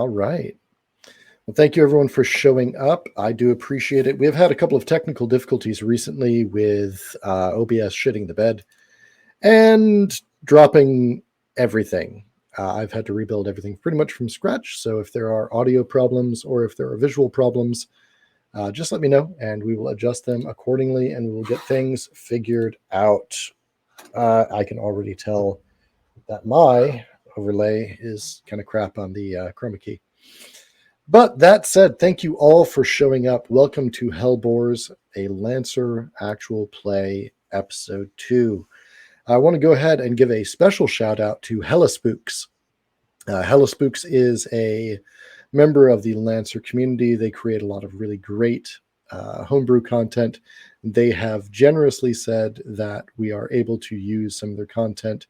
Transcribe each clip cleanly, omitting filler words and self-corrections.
All right. Well, thank you everyone for showing up. I do appreciate it. We've had a couple of technical difficulties recently with OBS shitting the bed and dropping everything. I've had to rebuild everything pretty much from scratch. So if there are audio problems or if there are visual problems, just let me know and we will adjust them accordingly and we will get things figured out. I can already tell that my overlay is kind of crap on the chroma key. But that said, thank you all for showing up. Welcome to HELLBOARS, a Lancer actual play episode 2. I want to go ahead and give a special shout out to HELLSPOOKS. HELLSPOOKS is a member of the Lancer community. They create a lot of really great homebrew content. They have generously said that we are able to use some of their content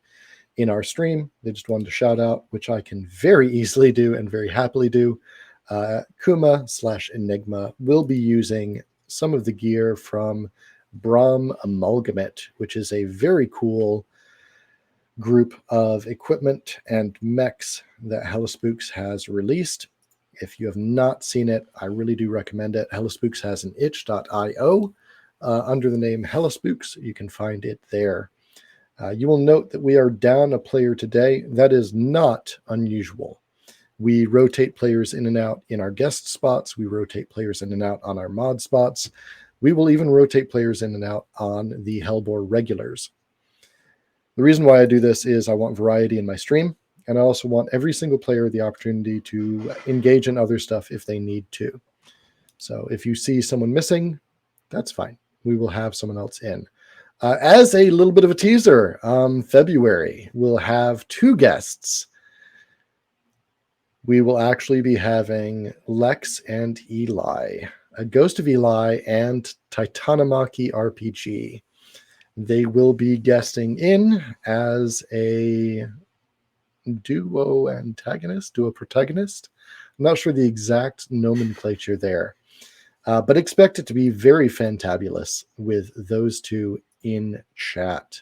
in our stream. They just wanted to shout out, which I can very easily do and very happily do. Kuma/Enigma will be using some of the gear from Brahm Amalgamate, which is a very cool group of equipment and mechs that HELLSPOOKS has released. If you have not seen it, I really do recommend it. HELLSPOOKS has an itch.io under the name HELLSPOOKS. You can find it there. You will note that we are down a player today. That is not unusual. We rotate players in and out in our guest spots. We rotate players in and out on our mod spots. We will even rotate players in and out on the HELLBOARS regulars. The reason why I do this is I want variety in my stream, and I also want every single player the opportunity to engage in other stuff if they need to. So if you see someone missing, that's fine. We will have someone else in. As a little bit of a teaser, February, we'll have 2 guests. We will actually be having Lex and Eli, a Ghost of Eli and Titanomachy RPG. They will be guesting in as a duo protagonist. I'm not sure the exact nomenclature there, but expect it to be very fantabulous with those two in chat.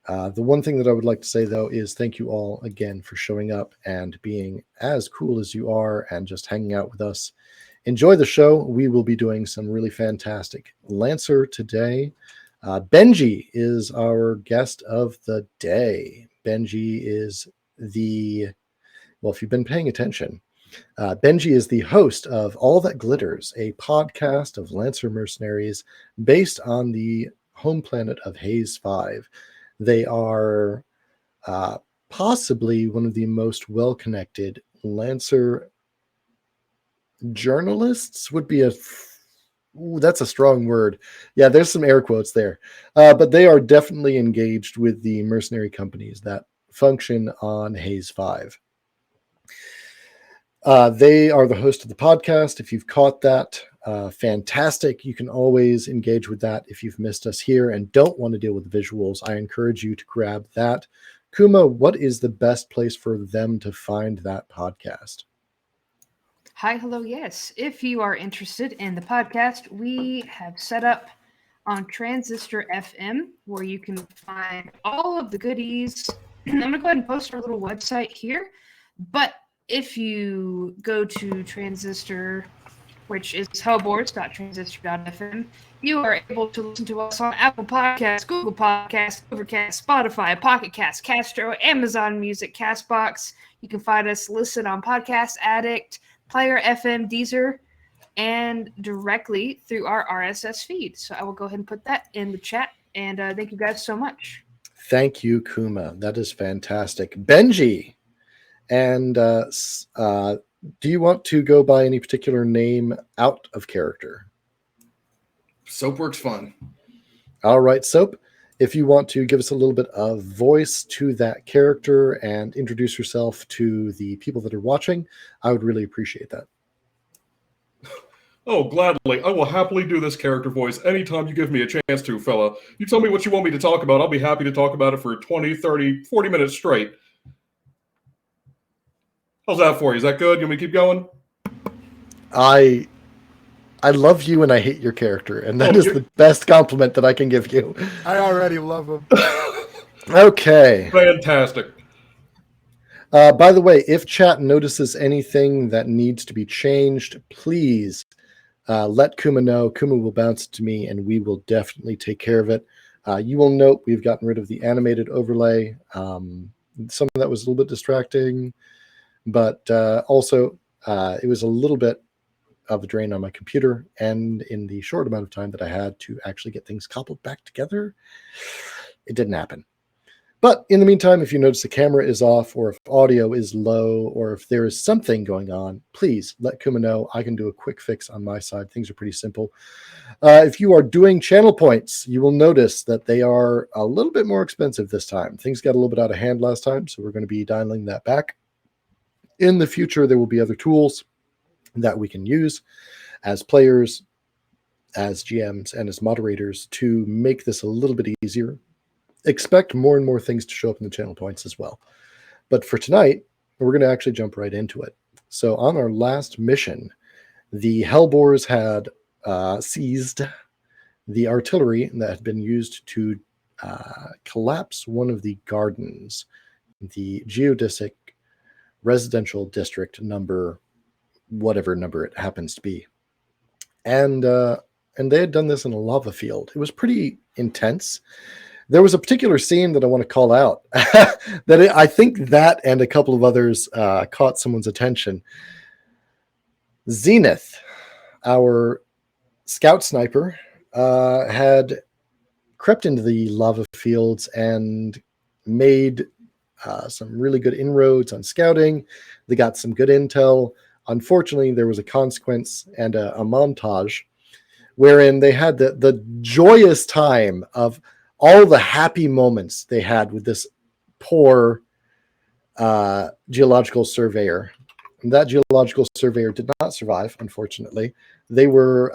The one thing that I would like to say, though, is thank you all again for showing up and being as cool as you are and just hanging out with us. Enjoy the show. We will be doing some really fantastic Lancer today. Benji is our guest of the day. Benji is if you've been paying attention, Benji is the host of All That Glitters, a podcast of Lancer mercenaries based on the home planet of Haze 5. They are possibly one of the most well-connected Lancer journalists. That's a strong word. Yeah, there's some air quotes there. But they are definitely engaged with the mercenary companies that function on Haze 5. They are the host of the podcast. If you've caught that, fantastic. You can always engage with that if you've missed us here and don't want to deal with the visuals. I encourage you to grab that. Kuma, what is the best place for them to find that podcast? Hi, hello, yes. If you are interested in the podcast, we have set up on Transistor FM where you can find all of the goodies. I'm going to go ahead and post our little website here. But if you go to Transistor, which is hellboards.transistor.fm, you are able to listen to us on Apple Podcasts, Google Podcasts, Overcast, Spotify, Pocket Cast, Castro, Amazon Music, Castbox. You can find us listed on Podcast Addict, Player FM, Deezer, and directly through our RSS feed. So I will go ahead and put that in the chat. And thank you guys so much. Thank you, Kuma. That is fantastic. Benji, and do you want to go by any particular name out of character? Soap works fun. All right, Soap. If you want to give us a little bit of voice to that character and introduce yourself to the people that are watching, I would really appreciate that. Oh, gladly. I will happily do this character voice anytime you give me a chance to, fella. You tell me what you want me to talk about. I'll be happy to talk about it for 20, 30, 40 minutes straight. How's that for you? Is that good? You want me to keep going? I love you and I hate your character, and that is the best compliment that I can give you. I already love him. Okay. Fantastic. By the way, if chat notices anything that needs to be changed, please let Kuma know. Kuma will bounce it to me, and we will definitely take care of it. You will note we've gotten rid of the animated overlay. Some of that was a little bit distracting, but also it was a little bit of a drain on my computer, and in the short amount of time that I had to actually get things coupled back together, it didn't happen. But in the meantime, if you notice the camera is off, or if audio is low, or if there is something going on, please let Kuma know. I can do a quick fix on my side. Things are pretty simple. If you are doing channel points, you will notice that they are a little bit more expensive this time. Things got a little bit out of hand last time, so we're going to be dialing that back. In the future, there will be other tools that we can use as players, as GMs, and as moderators to make this a little bit easier. Expect more and more things to show up in the channel points as well. But for tonight, we're going to actually jump right into it. So on our last mission, the HELLBOARS had seized the artillery that had been used to collapse one of the gardens, the geodesic residential district number, whatever number it happens to be. And they had done this in a lava field. It was pretty intense. There was a particular scene that I want to call out that I think that and a couple of others caught someone's attention. Zenith, our scout sniper, had crept into the lava fields and made some really good inroads on scouting. They got some good intel. Unfortunately, there was a consequence and a montage wherein they had the joyous time of all the happy moments they had with this poor geological surveyor. And that geological surveyor did not survive, unfortunately. They were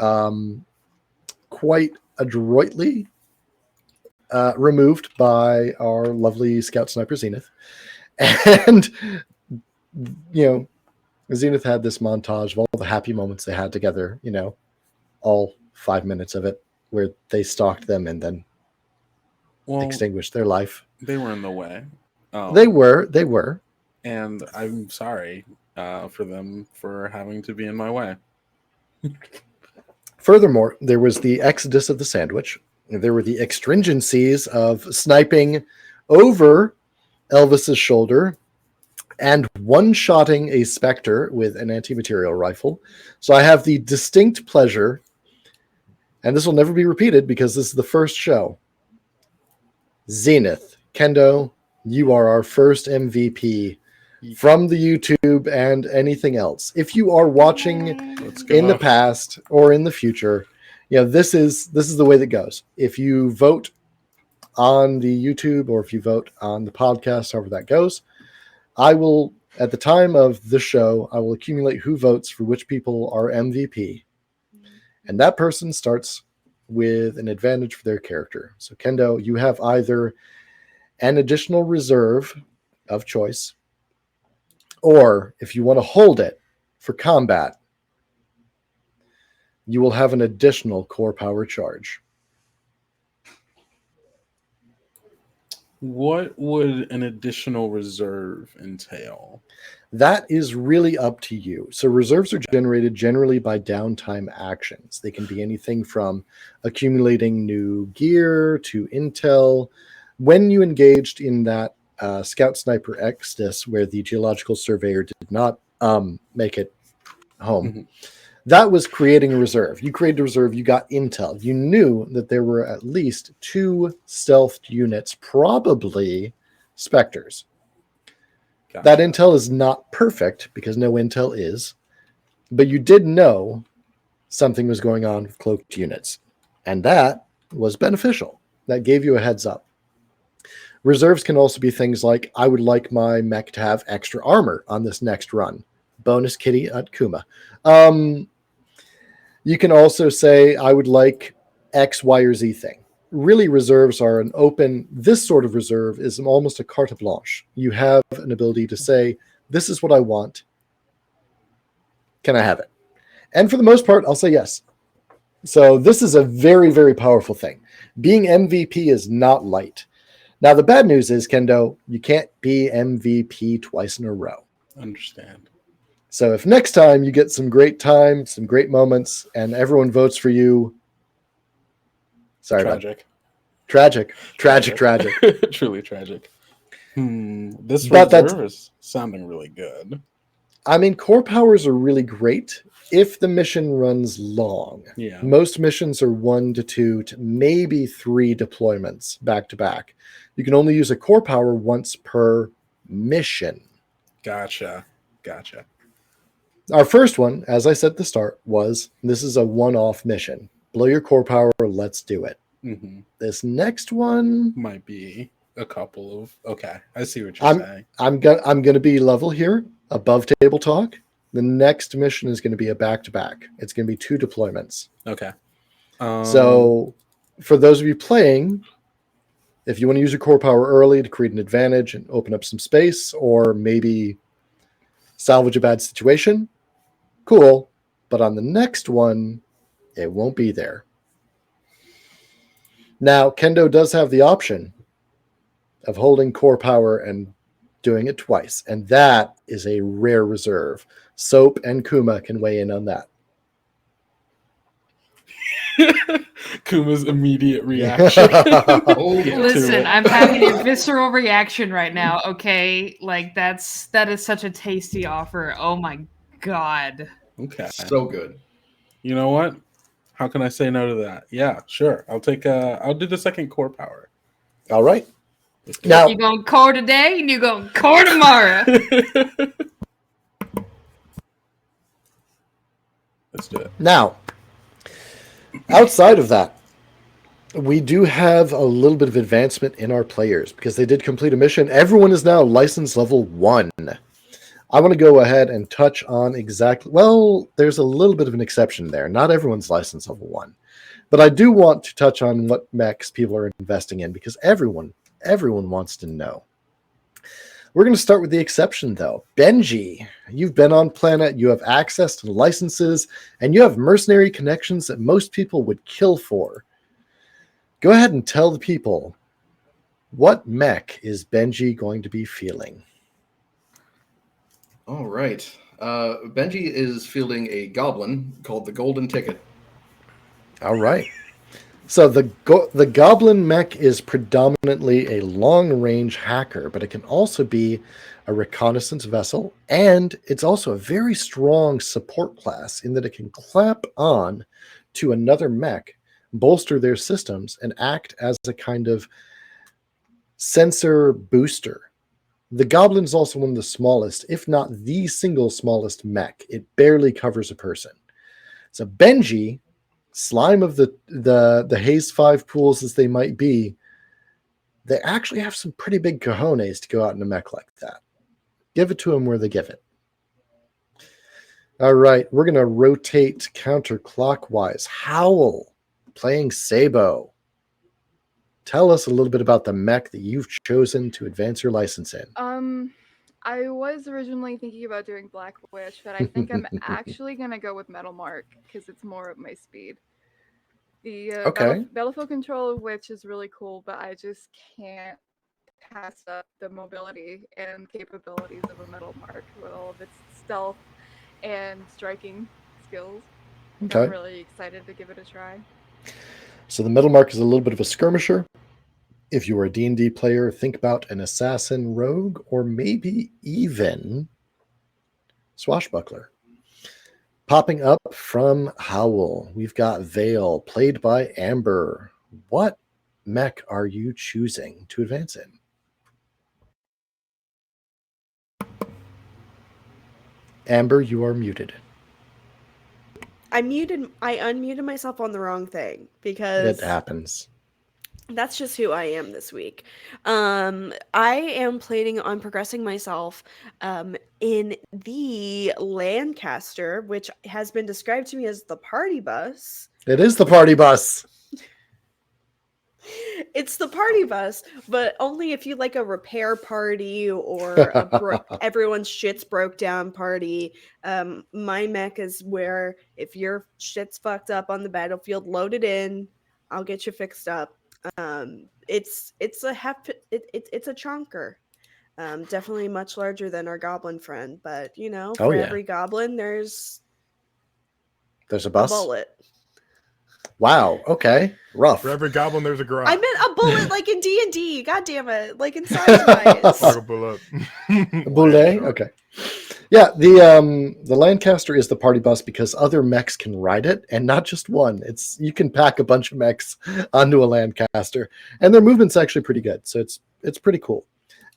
quite adroitly removed by our lovely scout sniper Zenith. And, Zenith had this montage of all the happy moments they had together, all 5 minutes of it, where they stalked them and then extinguished their life. They were in the way. They were. And I'm sorry for them for having to be in my way. Furthermore, there was the exodus of the sandwich. There were the extringencies of sniping over Elvis's shoulder and one-shotting a Spectre with an anti-material rifle. So I have the distinct pleasure, and this will never be repeated because this is the first show. Zenith, Kendo, you are our first MVP from the YouTube and anything else. If you are watching in the past or in the future, this is the way that goes. If you vote on the YouTube or if you vote on the podcast, however that goes, I will, at the time of the show, I will accumulate who votes for which people are MVP. And that person starts with an advantage for their character. So Kendo, you have either an additional reserve of choice, or if you want to hold it for combat, you will have an additional core power charge. What would an additional reserve entail? That is really up to you. So reserves are generated generally by downtime actions. They can be anything from accumulating new gear to intel. When you engaged in that Scout Sniper Exodus, where the geological surveyor did not make it home, that was creating a reserve. You created a reserve, you got intel. You knew that there were at least 2 stealthed units, probably Spectres. Gotcha. That intel is not perfect because no intel is, but you did know something was going on with cloaked units, and that was beneficial. That gave you a heads up. Reserves can also be things like, I would like my mech to have extra armor on this next run. Bonus kitty at Kuma. You can also say, I would like X, Y, or Z thing. Really, reserves are an open, this sort of reserve is almost a carte blanche. You have an ability to say, this is what I want. Can I have it? And for the most part, I'll say yes. So this is a very, very powerful thing. Being MVP is not light. Now, the bad news is, Kendo, you can't be MVP twice in a row. Understand. So if next time you get some great time, some great moments, and everyone votes for you, sorry about Tragic. tragic. Truly tragic. This But reserve is sounding really good. I mean, core powers are really great if the mission runs long. Yeah. Most missions are 1 to 2 to maybe 3 deployments back to back. You can only use a core power once per mission. Gotcha. Our first one, as I said at the start, was this is a one-off mission. Blow your core power, let's do it. Mm-hmm. This next one Might be a couple of... Okay, I see what you're saying. I'm gonna be level here, above table talk. The next mission is going to be a back-to-back. It's going to be 2 deployments. Okay. So for those of you playing, if you want to use your core power early to create an advantage and open up some space, or maybe salvage a bad situation, cool. But on the next one, it won't be there. Now, Kendo does have the option of holding core power and doing it twice, and that is a rare reserve. Soap and Kuma can weigh in on that. Kuma's immediate reaction. Oh, yeah. Listen, I'm having a visceral reaction right now. Okay, like that is such a tasty offer. Oh my god. Okay. So good. You know what? How can I say no to that? Yeah, sure. I'll do the second core power. All right. Now you going core today and you going core tomorrow. Let's do it. Now, outside of that, we do have a little bit of advancement in our players because they did complete a mission. Everyone is now license level 1. I want to go ahead and touch on exactly... Well, there's a little bit of an exception there. Not everyone's license level 1. But I do want to touch on what mechs people are investing in because everyone wants to know. We're going to start with the exception, though. Benji, you've been on planet, you have access to licenses, and you have mercenary connections that most people would kill for. Go ahead and tell the people, what mech is Benji going to be feeling? All right. Benji is fielding a goblin called the Golden Ticket. All right. So the Goblin mech is predominantly a long-range hacker, but it can also be a reconnaissance vessel, and it's also a very strong support class in that it can clap on to another mech, bolster their systems, and act as a kind of sensor booster. The Goblin is also one of the smallest, if not the single smallest mech. It barely covers a person. So Benji... slime of the Haze 5 pools as they might be, they actually have some pretty big cojones to go out in a mech like that. Give it to them where they give it. All right, we're going to rotate counterclockwise. Howl, playing Sabo. Tell us a little bit about the mech that you've chosen to advance your license in. I was originally thinking about doing Black Witch, but I think I'm actually going to go with Metal Mark because it's more up my speed. The battlefield control of Witch is really cool, but I just can't pass up the mobility and capabilities of a Metal Mark with all of its stealth and striking skills. Okay. I'm really excited to give it a try. So the Metal Mark is a little bit of a skirmisher. If you are a D&D player, think about an assassin rogue or maybe even swashbuckler. Popping up from Howl, we've got Vale, played by Amber. What mech are you choosing to advance in? Amber, you are muted. I unmuted myself on the wrong thing because it happens. That's just who I am this week. I am planning on progressing myself in the Lancaster, which has been described to me as the party bus. It is the party bus. It's the party bus, but only if you like a repair party or everyone's shit's broke down party. My mech is where if your shit's fucked up on the battlefield, load it in. I'll get you fixed up. It's a it's a chunker. Definitely much larger than our goblin friend, but for every goblin, there's a bus. A bullet. Wow. Okay. Rough. For every goblin, there's a garage. I meant a bullet, like in D&D. God damn it! Like in size-wise. Like a bullet. Bullet. Okay. Yeah. The Lancaster is the party bus because other mechs can ride it, and not just one. You can pack a bunch of mechs onto a Lancaster, and their movement's actually pretty good. So it's pretty cool.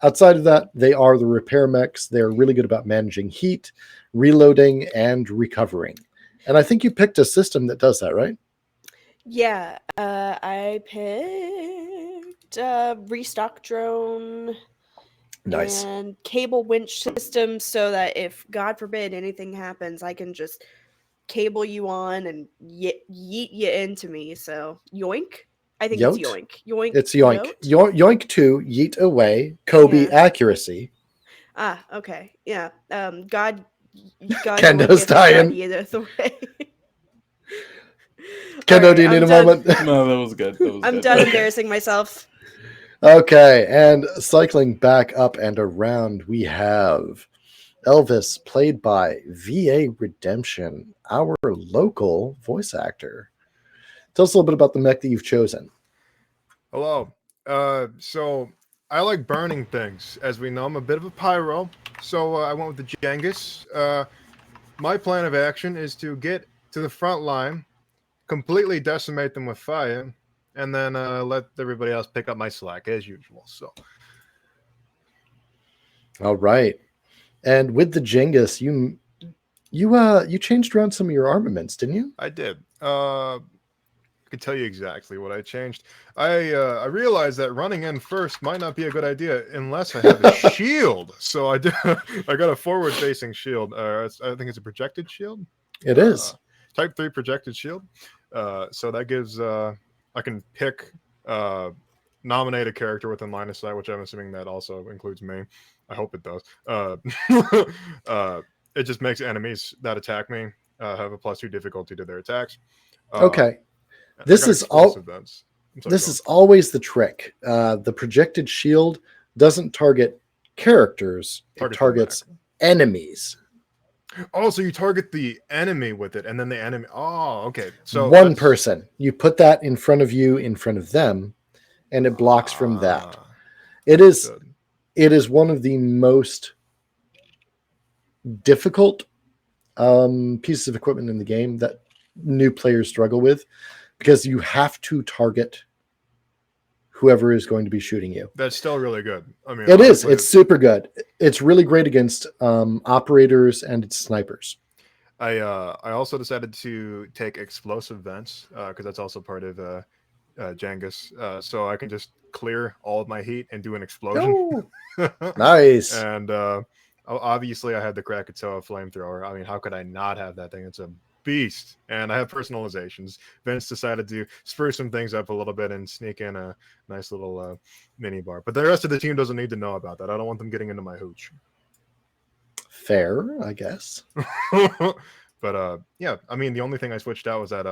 Outside of that, they are the repair mechs. They're really good about managing heat, reloading, and recovering. And I think you picked a system that does that, right? Yeah, I picked restock drone. Nice. And cable winch system, so that if, God forbid, anything happens, I can just cable you on and yeet you into me. So yoink. I think Yote? it's yoink. Yoink. It's yoink. Yoink 2, yeet away, Kobe accuracy. Ah, okay. Yeah. God Kendo's dying. Either way. Kendo, do you need a moment? No, that was good. I'm done embarrassing myself. Okay, and cycling back up and around, we have Elvis, played by VA Redemption, our local voice actor. Tell us a little bit about the mech that you've chosen. Hello. So I like burning things. As we know, I'm a bit of a pyro, so I went with the Genghis. My plan of action is to get to the front line, completely decimate them with fire, and then let everybody else pick up my slack as usual. So, all right, and with the Genghis, you changed around some of your armaments, didn't you? I did. I can tell you exactly what I changed. I realized that running in first might not be a good idea unless I have a shield. So I got a forward-facing shield. I think it's a projected shield. It is Type 3 projected shield. So that gives I can pick nominate a character within line of sight, which I'm assuming that also includes me. I hope it does. It just makes enemies that attack me have a +2 difficulty to their attacks. Okay. This is always the trick. The projected shield doesn't target characters; it targets enemies. Oh, so you target the enemy with it, and then the enemy. Oh, okay. So one person, you put that in front of you, in front of them, and it blocks from that. It is one of the most difficult pieces of equipment in the game that new players struggle with, because you have to target whoever is going to be shooting you. That's still really good. I mean, it is. It's super good. It's really great against operators and its snipers. I also decided to take explosive vents because that's also part of Genghis. So I can just clear all of my heat and do an explosion. Nice. And obviously, I had the Krakatoa flamethrower. I mean, how could I not have that thing? It's a beast. And I have personalizations. Vince decided to spruce some things up a little bit and sneak in a nice little mini bar. But the rest of the team doesn't need to know about that. I don't want them getting into my hooch. Fair, I guess. But yeah, I mean, the only thing I switched out was that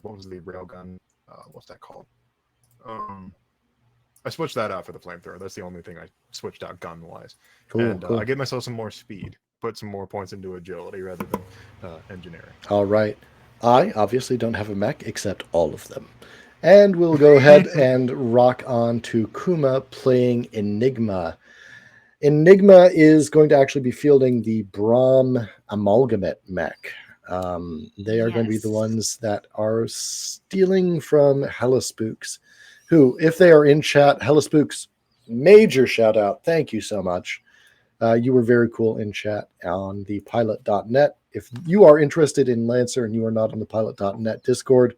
what was the railgun? What's that called? I switched that out for the flamethrower. That's the only thing I switched out gun-wise. Cool. I gave myself some more speed. Put some more points into agility rather than engineering. All right. I obviously don't have a mech except all of them. And we'll go ahead and rock on to Kuma playing Enigma. Enigma is going to actually be fielding the Brahm Amalgamate mech. They are going to be the ones that are stealing from HELLBOARS, who, if they are in chat, HELLBOARS, major shout out. Thank you so much. You were very cool in chat on the pilot.net. If you are interested in Lancer and you are not on the pilot.net Discord,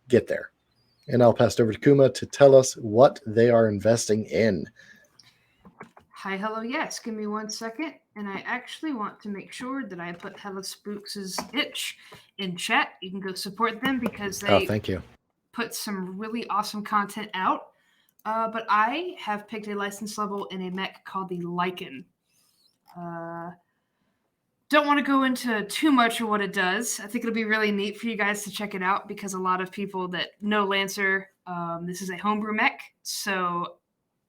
get there. And I'll pass it over to Kuma to tell us what they are investing in. Hi, hello, yes. Give me 1 second. And I actually want to make sure that I put HELLBOARS' itch in chat. You can go support them because they thank you. Put some really awesome content out. But I have picked a license level in a mech called the Lycan. don't want to go into too much of what it does. I think it'll be really neat for you guys to check it out because a lot of people that know Lancer, this is a homebrew mech. So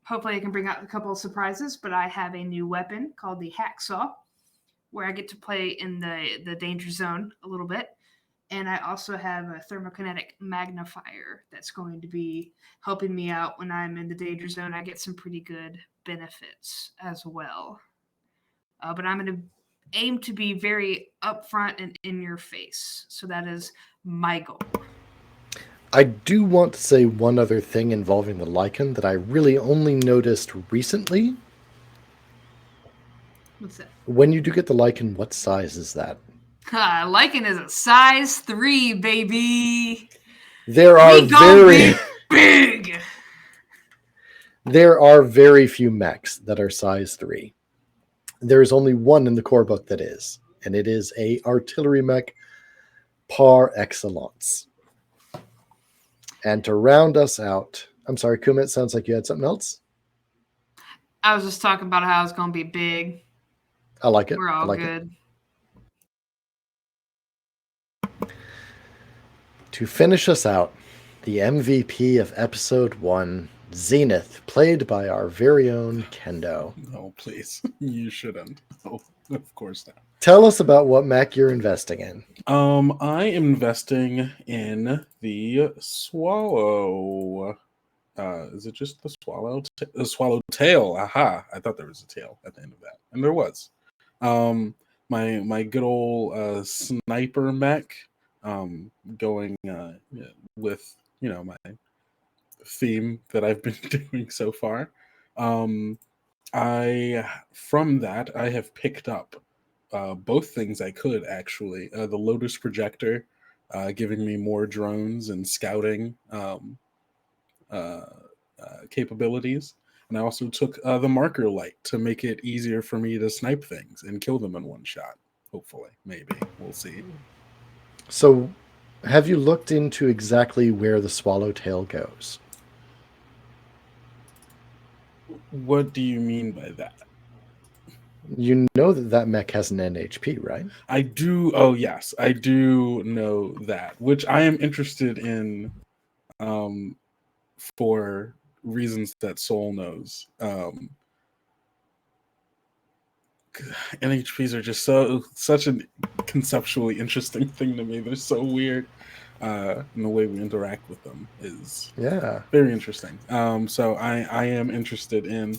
hopefully I can bring out a couple of surprises, but I have a new weapon called the Hacksaw where I get to play in the danger zone a little bit. And I also have a thermokinetic magnifier that's going to be helping me out when I'm in the danger zone. I get some pretty good benefits as well. But I'm going to aim to be very upfront and in your face. So that is my goal. I do want to say one other thing involving the lichen that I really only noticed recently. What's that? When you do get the lichen, what size is that? Lichen is a size 3, baby. There are very big. There are very few mechs that are size 3. There is only one in the core book that is, and it is a artillery mech par excellence. And to round us out, I'm sorry, Kuma, it sounds like you had something else. I was just talking about how it's going to be big. I like it. We're all I like good. It. To finish us out, the MVP of episode 1, Zenith, played by our very own Kendo. No, please. You shouldn't. Oh, of course not. Tell us about what mech you're investing in. I am investing in the Swallow. Is it just the Swallow? The Swallow tail. Aha! I thought there was a tail at the end of that, and there was. My good old sniper mech. Going with my theme that I've been doing so far. From that I have picked up both things I could actually. The Lotus projector, giving me more drones and scouting capabilities, and I also took the marker light to make it easier for me to snipe things and kill them in one shot. Hopefully, maybe we'll see. So, have you looked into exactly where the swallowtail goes? What do you mean by that? You know that mech has an NHP, right? I do. Oh, yes, I do know that, which I am interested in for reasons that Soul knows. NHPs are just such a conceptually interesting thing to me. They're so weird. And the way we interact with them is very interesting. So I am interested in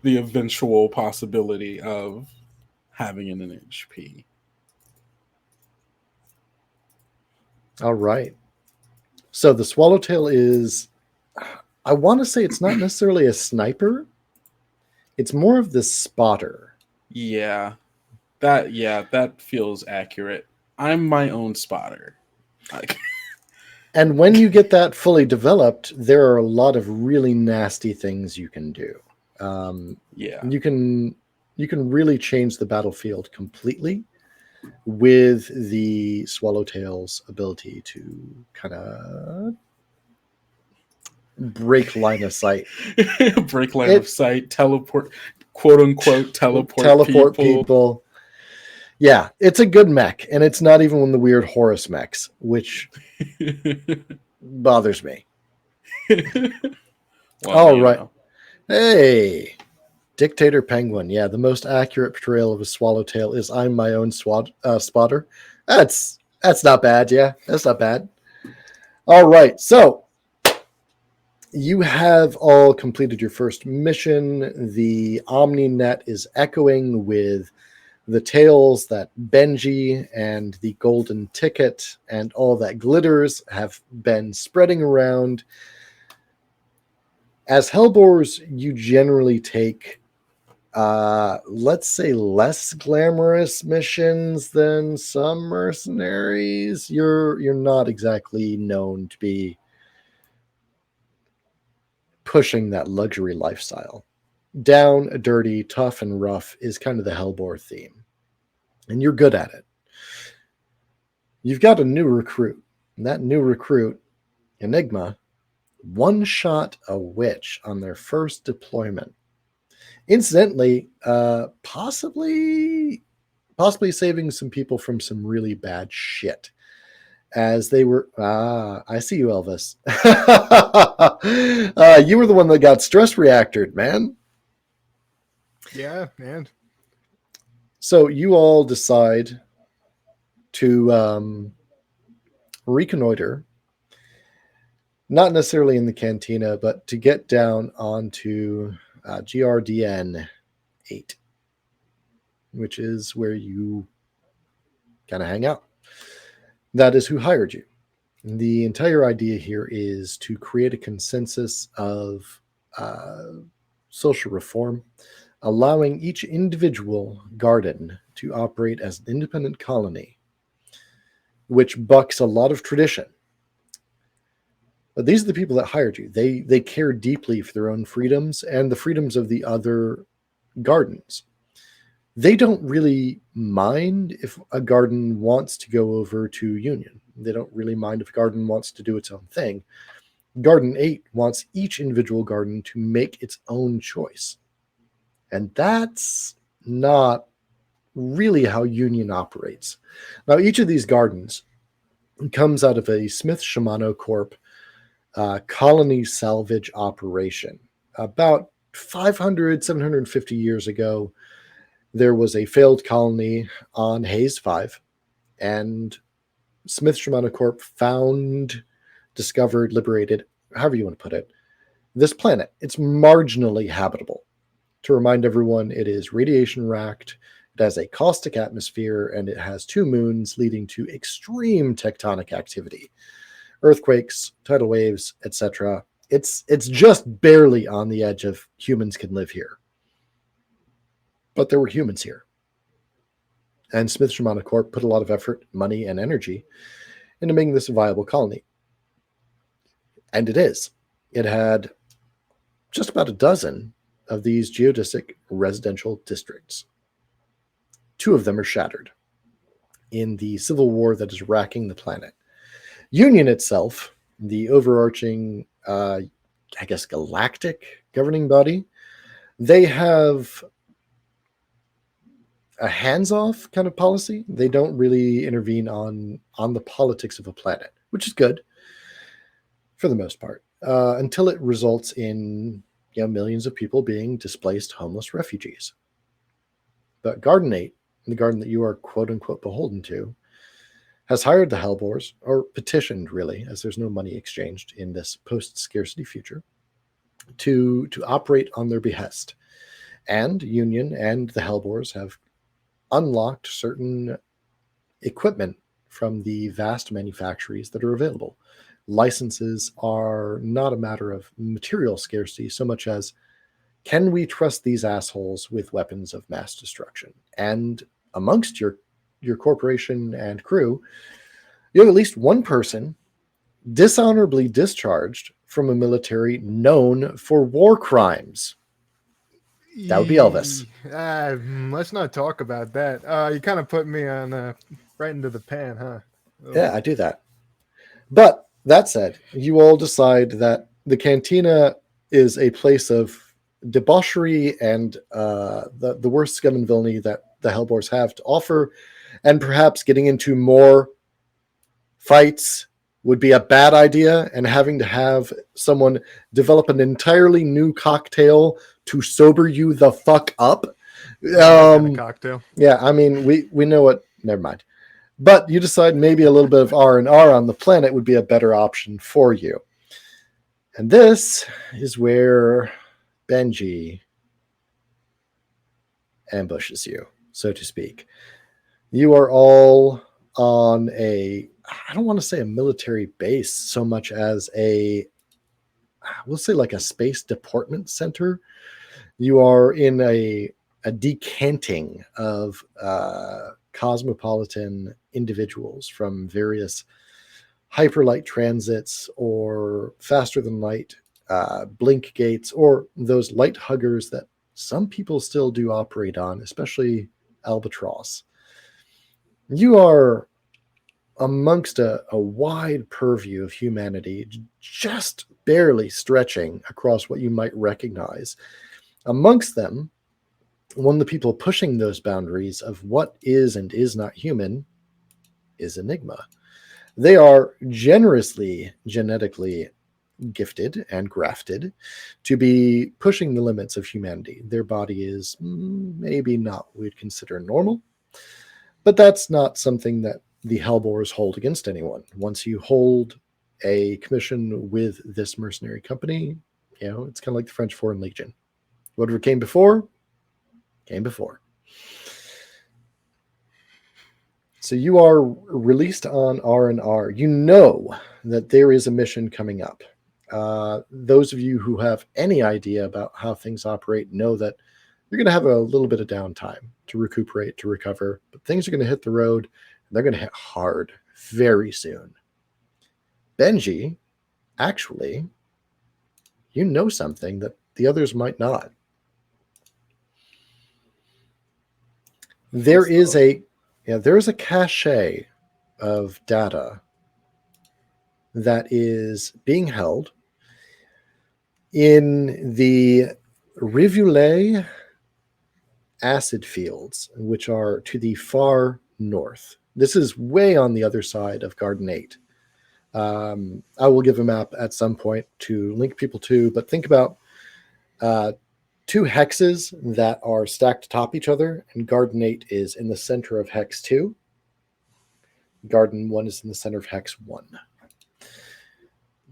the eventual possibility of having an NHP. All right. So the swallowtail is, I want to say it's not necessarily a sniper. It's more of the spotter. Yeah, that feels accurate. I'm my own spotter. And when you get that fully developed, there are a lot of really nasty things you can do. You can really change the battlefield completely with the swallowtail's ability to kind of break line of sight. Break line of sight, teleport, quote unquote, teleport people. Yeah, it's a good mech, and it's not even one of the weird Horus mechs, which bothers me. All right. Hey, Dictator Penguin. Yeah, the most accurate portrayal of a swallowtail is I'm my own spotter. That's not bad. Yeah, that's not bad. All right, so you have all completed your first mission. The OmniNet is echoing with the tales that Benji and the golden ticket and all that glitters have been spreading around. As Hellboars, you generally take, let's say, less glamorous missions than some mercenaries. You're not exactly known to be pushing that luxury lifestyle. Down, dirty, tough, and rough is kind of the Hellboar theme. And you're good at it. You've got a new recruit. And that new recruit, Enigma, one-shot a witch on their first deployment. Incidentally, possibly possibly saving some people from some really bad shit. As they were, I see you, Elvis. You were the one that got stress reactored, man. Yeah, and so you all decide to reconnoiter, not necessarily in the cantina, but to get down onto GRDN 8, which is where you kind of hang out. That is who hired you. The entire idea here is to create a consensus of social reform, allowing each individual garden to operate as an independent colony, which bucks a lot of tradition. But these are the people that hired you. They care deeply for their own freedoms and the freedoms of the other gardens. They don't really mind if a garden wants to go over to Union. They don't really mind if a garden wants to do its own thing. Garden 8 wants each individual garden to make its own choice. And that's not really how Union operates. Now, each of these gardens comes out of a Smith Shimano Corp colony salvage operation. About 500, 750 years ago, there was a failed colony on Hayes 5, and Smith Shimano Corp found, discovered, liberated, however you want to put it, this planet. It's marginally habitable. To remind everyone, it is radiation racked, it has a caustic atmosphere, and it has 2 moons leading to extreme tectonic activity. Earthquakes, tidal waves, etc. It's just barely on the edge of humans can live here. But there were humans here. And Smith Shimano Corp put a lot of effort, money, and energy into making this a viable colony. And it is. It had just about a dozen of these geodesic residential districts. 2 of them are shattered in the civil war that is racking the planet. Union itself, the overarching, galactic governing body, they have a hands-off kind of policy. They don't really intervene on the politics of a planet, which is good for the most part, until it results in millions of people being displaced, homeless refugees. But Garden 8, the garden that you are quote-unquote beholden to, has hired the HELLBOARS, or petitioned really, as there's no money exchanged in this post-scarcity future, to operate on their behest. And Union and the HELLBOARS have unlocked certain equipment from the vast manufactories that are available. Licenses are not a matter of material scarcity so much as, can we trust these assholes with weapons of mass destruction? And amongst your corporation and crew, you have at least one person dishonorably discharged from a military known for war crimes. That would be Elvis. Let's not talk about that. You kind of put me on right into the pan, huh? Oh. Yeah, I do that. But that said, you all decide that the cantina is a place of debauchery and the worst scum and villainy that the HELLBOARS have to offer, and perhaps getting into more fights would be a bad idea, and having to have someone develop an entirely new cocktail to sober you the fuck up. Cocktail. Yeah, I mean, we know what. Never mind. But you decide maybe a little bit of R&R on the planet would be a better option for you. And this is where Benji ambushes you, so to speak. You are all on I don't want to say a military base so much as we'll say like a space deportment center. You are in a decanting of cosmopolitan individuals from various hyperlight transits or faster than light blink gates, or those light huggers that some people still do operate on, especially Albatross. You are amongst a wide purview of humanity, just barely stretching across what you might recognize. Amongst them one of the people pushing those boundaries of what is and is not human is Enigma. They are generously genetically gifted and grafted to be pushing the limits of humanity. Their body is maybe not what we'd consider normal, but that's not something that the HELLBOARS hold against anyone. Once you hold a commission with this mercenary company, it's kind of like the French Foreign Legion. Whatever came before, came before. So you are released on R&R. You know that there is a mission coming up. Those of you who have any idea about how things operate know that you're going to have a little bit of downtime to recuperate, to recover, but things are going to hit the road, and they're going to hit hard very soon. Benji, actually, you know something that the others might not. There is a cache of data that is being held in the Rivulet acid fields, which are to the far north. This is way on the other side of Garden 8. I will give a map at some point to link people to, but think about 2 hexes that are stacked atop each other, and Garden 8 is in the center of Hex 2. Garden 1 is in the center of Hex 1.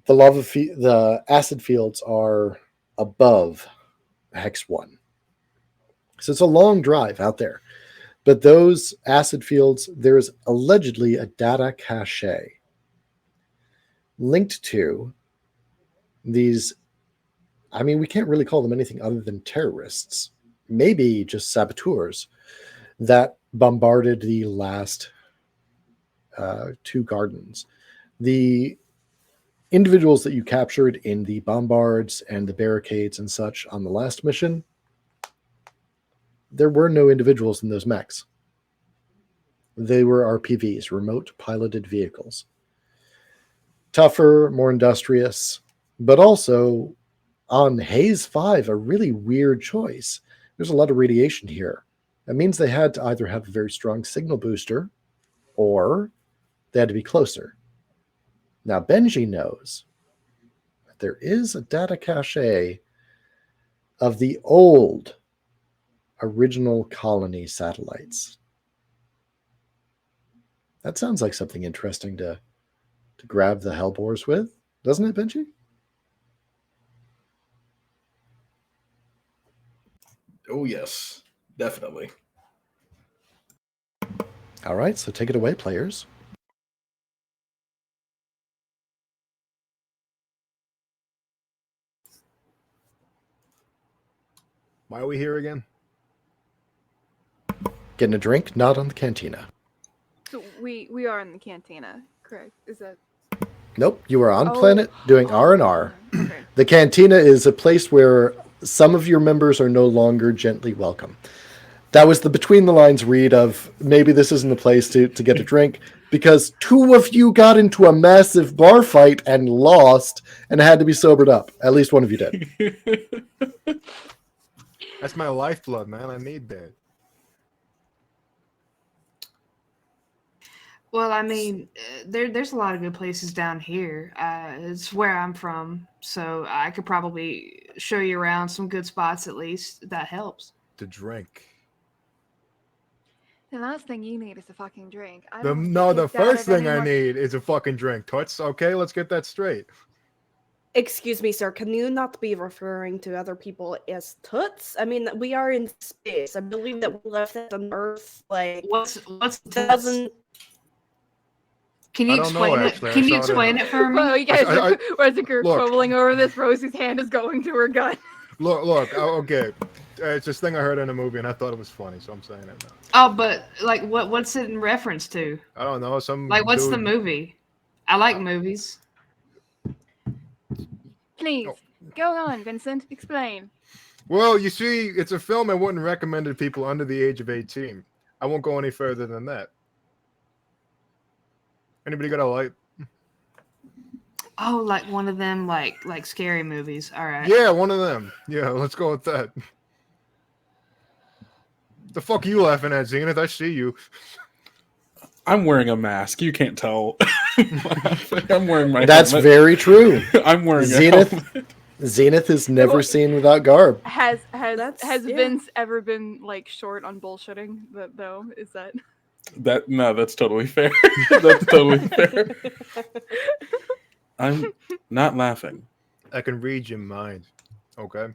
The acid fields are above Hex 1. So it's a long drive out there. But those acid fields, there is allegedly a data cache linked to these. I mean, we can't really call them anything other than terrorists, maybe just saboteurs that bombarded the last 2 gardens. The individuals that you captured in the bombards and the barricades and such on the last mission, there were no individuals in those mechs. They were RPVs, remote piloted vehicles. Tougher, more industrious, but also on Haze 5, a really weird choice. There's a lot of radiation here. That means they had to either have a very strong signal booster or they had to be closer. Now, Benji knows that there is a data cache of the old original colony satellites. That sounds like something interesting to grab the HELLBOARS with, doesn't it, Benji? Oh, yes, definitely. All right, so take it away, players. Why are we here again? Getting a drink, not on the cantina. So we are in the cantina, correct? Is that? Nope, you are on planet doing R&R. Okay. The cantina is a place where some of your members are no longer gently welcome. That was the between the lines read of maybe this isn't the place to get a drink, because 2 of you got into a massive bar fight and lost and had to be sobered up. At least one of you did. That's my lifeblood, man. I need that. Well, I mean, there's a lot of good places down here. It's where I'm from, so I could probably show you around some good spots at least. That helps. To drink. The last thing you need is a fucking drink. The first thing I need is a fucking drink. Toots, okay, let's get that straight. Excuse me, sir. Can you not be referring to other people as toots? I mean, we are in space. I believe that we left it on Earth like What's 2000. Can you explain it? Can you explain it for me? Well, you guys are as a group bubbling over this. Rosie's hand is going to her gun. Look. Okay, it's this thing I heard in a movie, and I thought it was funny, so I'm saying it now. Oh, but like, what's it in reference to? I don't know. What's the movie? I like movies. Please, go on, Vincent. Explain. Well, you see, it's a film I wouldn't recommend to people under the age of 18. I won't go any further than that. Anybody got a light? Oh, like one of them, like scary movies. All right. Yeah, one of them. Yeah, let's go with that. The fuck are you laughing at, Zenith? I see you. I'm wearing a mask. You can't tell. I'm wearing my That's helmet. very true. I'm wearing Zenith. a helmet. Zenith is never seen without garb. Has Yeah. Vince ever been like short on bullshitting though? Is that That's totally fair. That's totally fair. I'm not laughing. I can read your mind. Okay.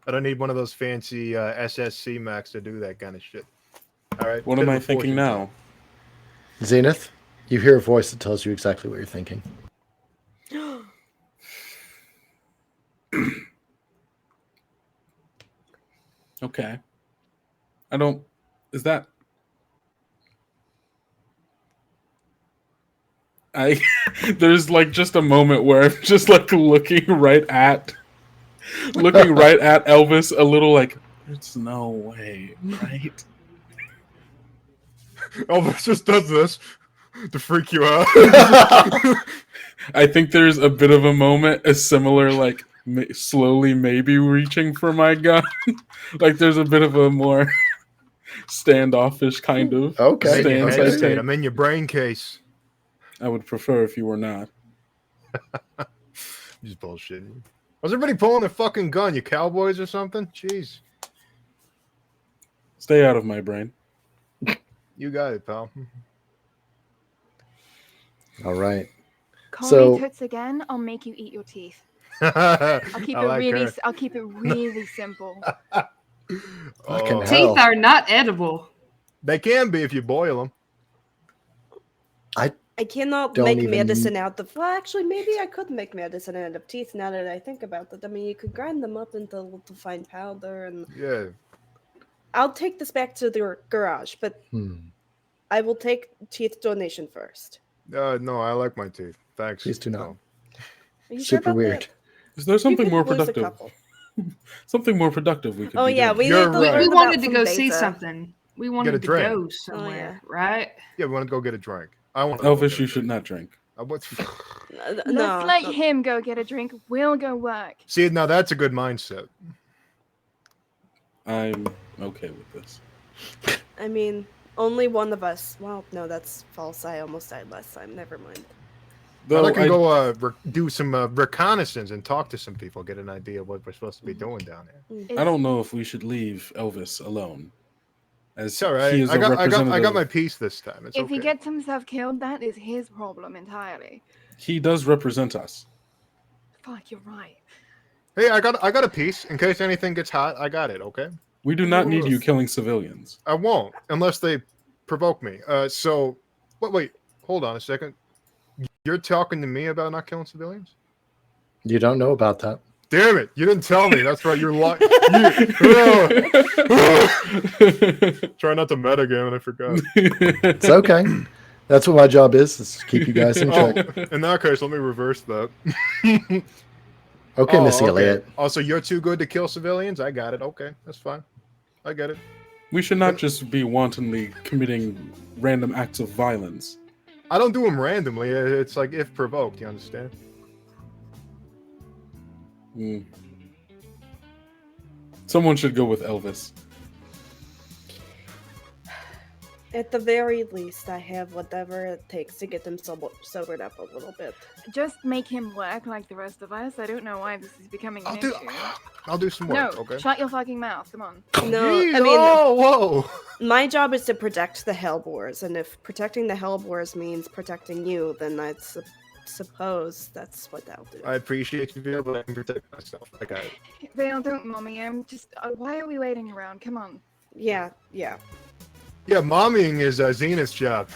I don't need one of those fancy SSC Macs to do that kind of shit. All right. What am I thinking now? Zenith, you hear a voice that tells you exactly what you're thinking. Okay. I don't. Is that? There's like just a moment where I'm just like looking right at Elvis, a little like, there's no way, right? Elvis just does this to freak you out. I think there's a bit of a moment, a similar like slowly maybe reaching for my gun. Like there's a bit of a more standoffish kind of stance I take. I'm in your brain case. I would prefer if you were not. Just bullshitting. Was everybody pulling a fucking gun? You cowboys or something? Jeez. Stay out of my brain. You got it, pal. All right. Call me Toots again? I'll make you eat your teeth. I'll keep it really simple. Teeth are not edible. They can be if you boil them. I cannot make medicine out of... Well, actually, maybe I could make medicine out of teeth now that I think about it. I mean, you could grind them up into a little fine powder and... Yeah. I'll take this back to the garage, but I will take teeth donation first. No, I like my teeth. Thanks. Please do not. Are you Super sure about weird. that? Is there something more lose a productive? couple. Something more productive we could Oh, be yeah, doing. We wanted to go see something. We wanted to drink. go somewhere, right? Yeah, we want to go get a drink. I want Elvis, you should not drink. Let's let him go get a drink. We'll go work. See, now that's a good mindset. I'm okay with this. I mean, only one of us. Well, no, that's false. I almost died last time. Never mind. I can go do some reconnaissance and talk to some people, get an idea of what we're supposed to be doing down there. I don't know if we should leave Elvis alone. It's all right. I got my piece this time. It's if he gets himself killed, that is his problem entirely. He does represent us. Fuck, you're right. Hey, I got a piece in case anything gets hot. I got it. Okay. We do not need you killing civilians. I won't unless they provoke me. So, wait, hold on a second. You're talking to me about not killing civilians? You don't know about that. Damn it! You didn't tell me. That's right. You're lying. Try not to metagame, and I forgot. It's okay. That's what my job is to keep you guys in check. In that case, let me reverse that. Okay, Missy Elliott. Also, you're too good to kill civilians? I got it. Okay, that's fine. I get it. We should not just be wantonly committing random acts of violence. I don't do them randomly. It's like if provoked, you understand? Someone should go with Elvis. At the very least, I have whatever it takes to get them sobered up a little bit. Just make him work like the rest of us. I don't know why this is becoming an issue. I'll do some work, okay? Shut your fucking mouth. Come on. No, Jeez, I mean... whoa! My job is to protect the HELLBOARS, and if protecting the HELLBOARS means protecting you, then I suppose that's what I'll do. I appreciate you, Vale, but I can protect myself. I got it. Vale, don't mommy. I'm just... why are we waiting around? Come on. Yeah. Yeah, mommying is Zenith's job.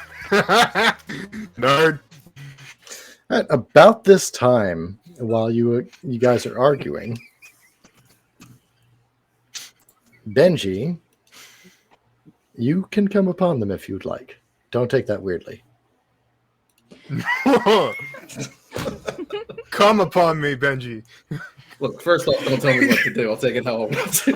Nerd. At about this time, while you guys are arguing, Benji, you can come upon them if you'd like. Don't take that weirdly. Come upon me, Benji. Look, first off, don't tell me what to do. I'll take it how I want to.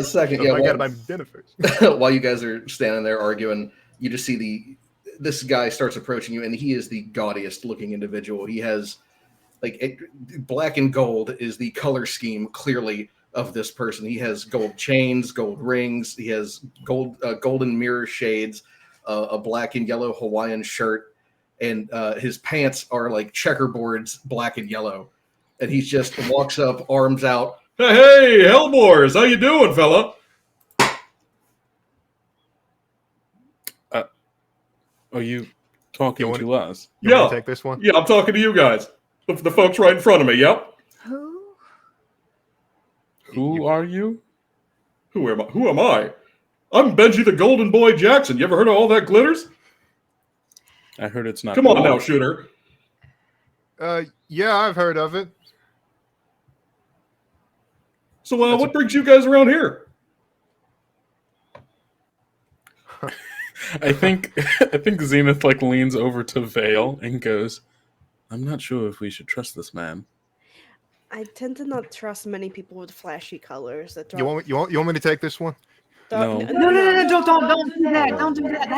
Second, I got my dinner first. While you guys are standing there arguing, you just see this guy starts approaching you, and he is the gaudiest looking individual. He has black and gold is the color scheme clearly of this person. He has gold chains, gold rings. He has golden mirror shades, a black and yellow Hawaiian shirt, and his pants are like checkerboards, black and yellow. And he just walks up, arms out. Hey, HELLBOARS, how you doing, fella? Are you talking to us? You want to take this one? Yeah, I'm talking to you guys. The folks right in front of me, yep. Who are you? Who am I? I'm Benji the Golden Boy Jackson. You ever heard of all that glitters? I heard it's not. Come on now, shooter. Yeah, I've heard of it. So, what brings you guys around here? I think Zenith like leans over to Vale and goes, "I'm not sure if we should trust this man." I tend to not trust many people with flashy colors. That You want me to take this one? No. No, don't do that. Don't do that.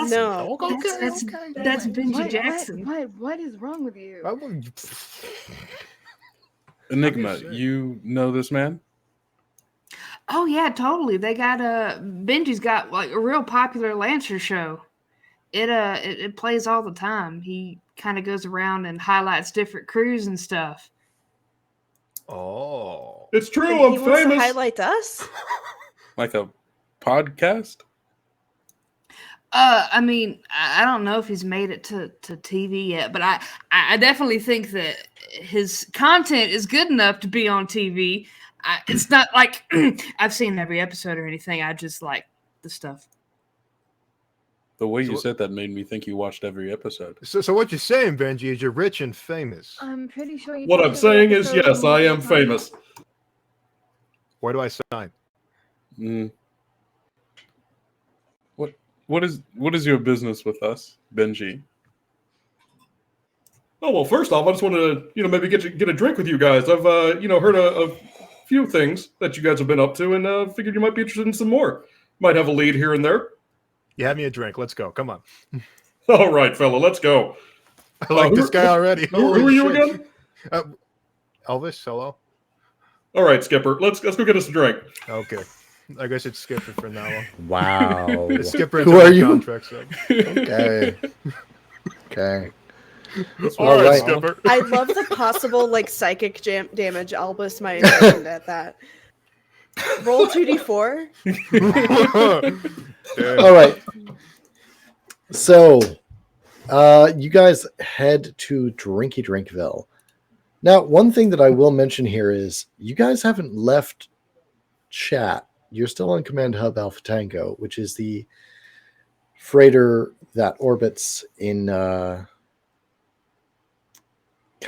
That's Benji Jackson. What is wrong with you? Enigma, you know this man? Oh yeah, totally. They got Benji's got like a real popular Lancer show. It plays all the time. He kind of goes around and highlights different crews and stuff. Oh, it's true. He I'm wants famous. to highlight us. Like a podcast? I mean, I don't know if he's made it to TV yet, but I definitely think that his content is good enough to be on TV. It's not like I've seen every episode or anything. I just like the stuff. The way you said that made me think you watched every episode. So what you're saying, Benji, is you're rich and famous. I'm pretty sure you. What I'm saying is, yes, I am famous. Where do I sign? What is your business with us, Benji? Oh well, first off, I just wanted to maybe get a drink with you guys. I've heard a few things that you guys have been up to, and figured you might be interested in some more. Might have a lead here and there. You have me a drink. Let's go. Come on. All right, fella, let's go. I like this guy already. Who are you again? Elvis. Hello. All right, Skipper. Let's go get us a drink. Okay. I guess it's Skipper for now on. Wow. Skipper. Who are you? Contracts, Okay. Okay. All right, Skipper. I love the possible like psychic damage Albus might have done at that. Roll 2d4. All right. So, you guys head to Drinky Drinkville. Now, one thing that I will mention here is you guys haven't left chat. You're still on Command Hub Alpha Tango, which is the freighter that orbits in kind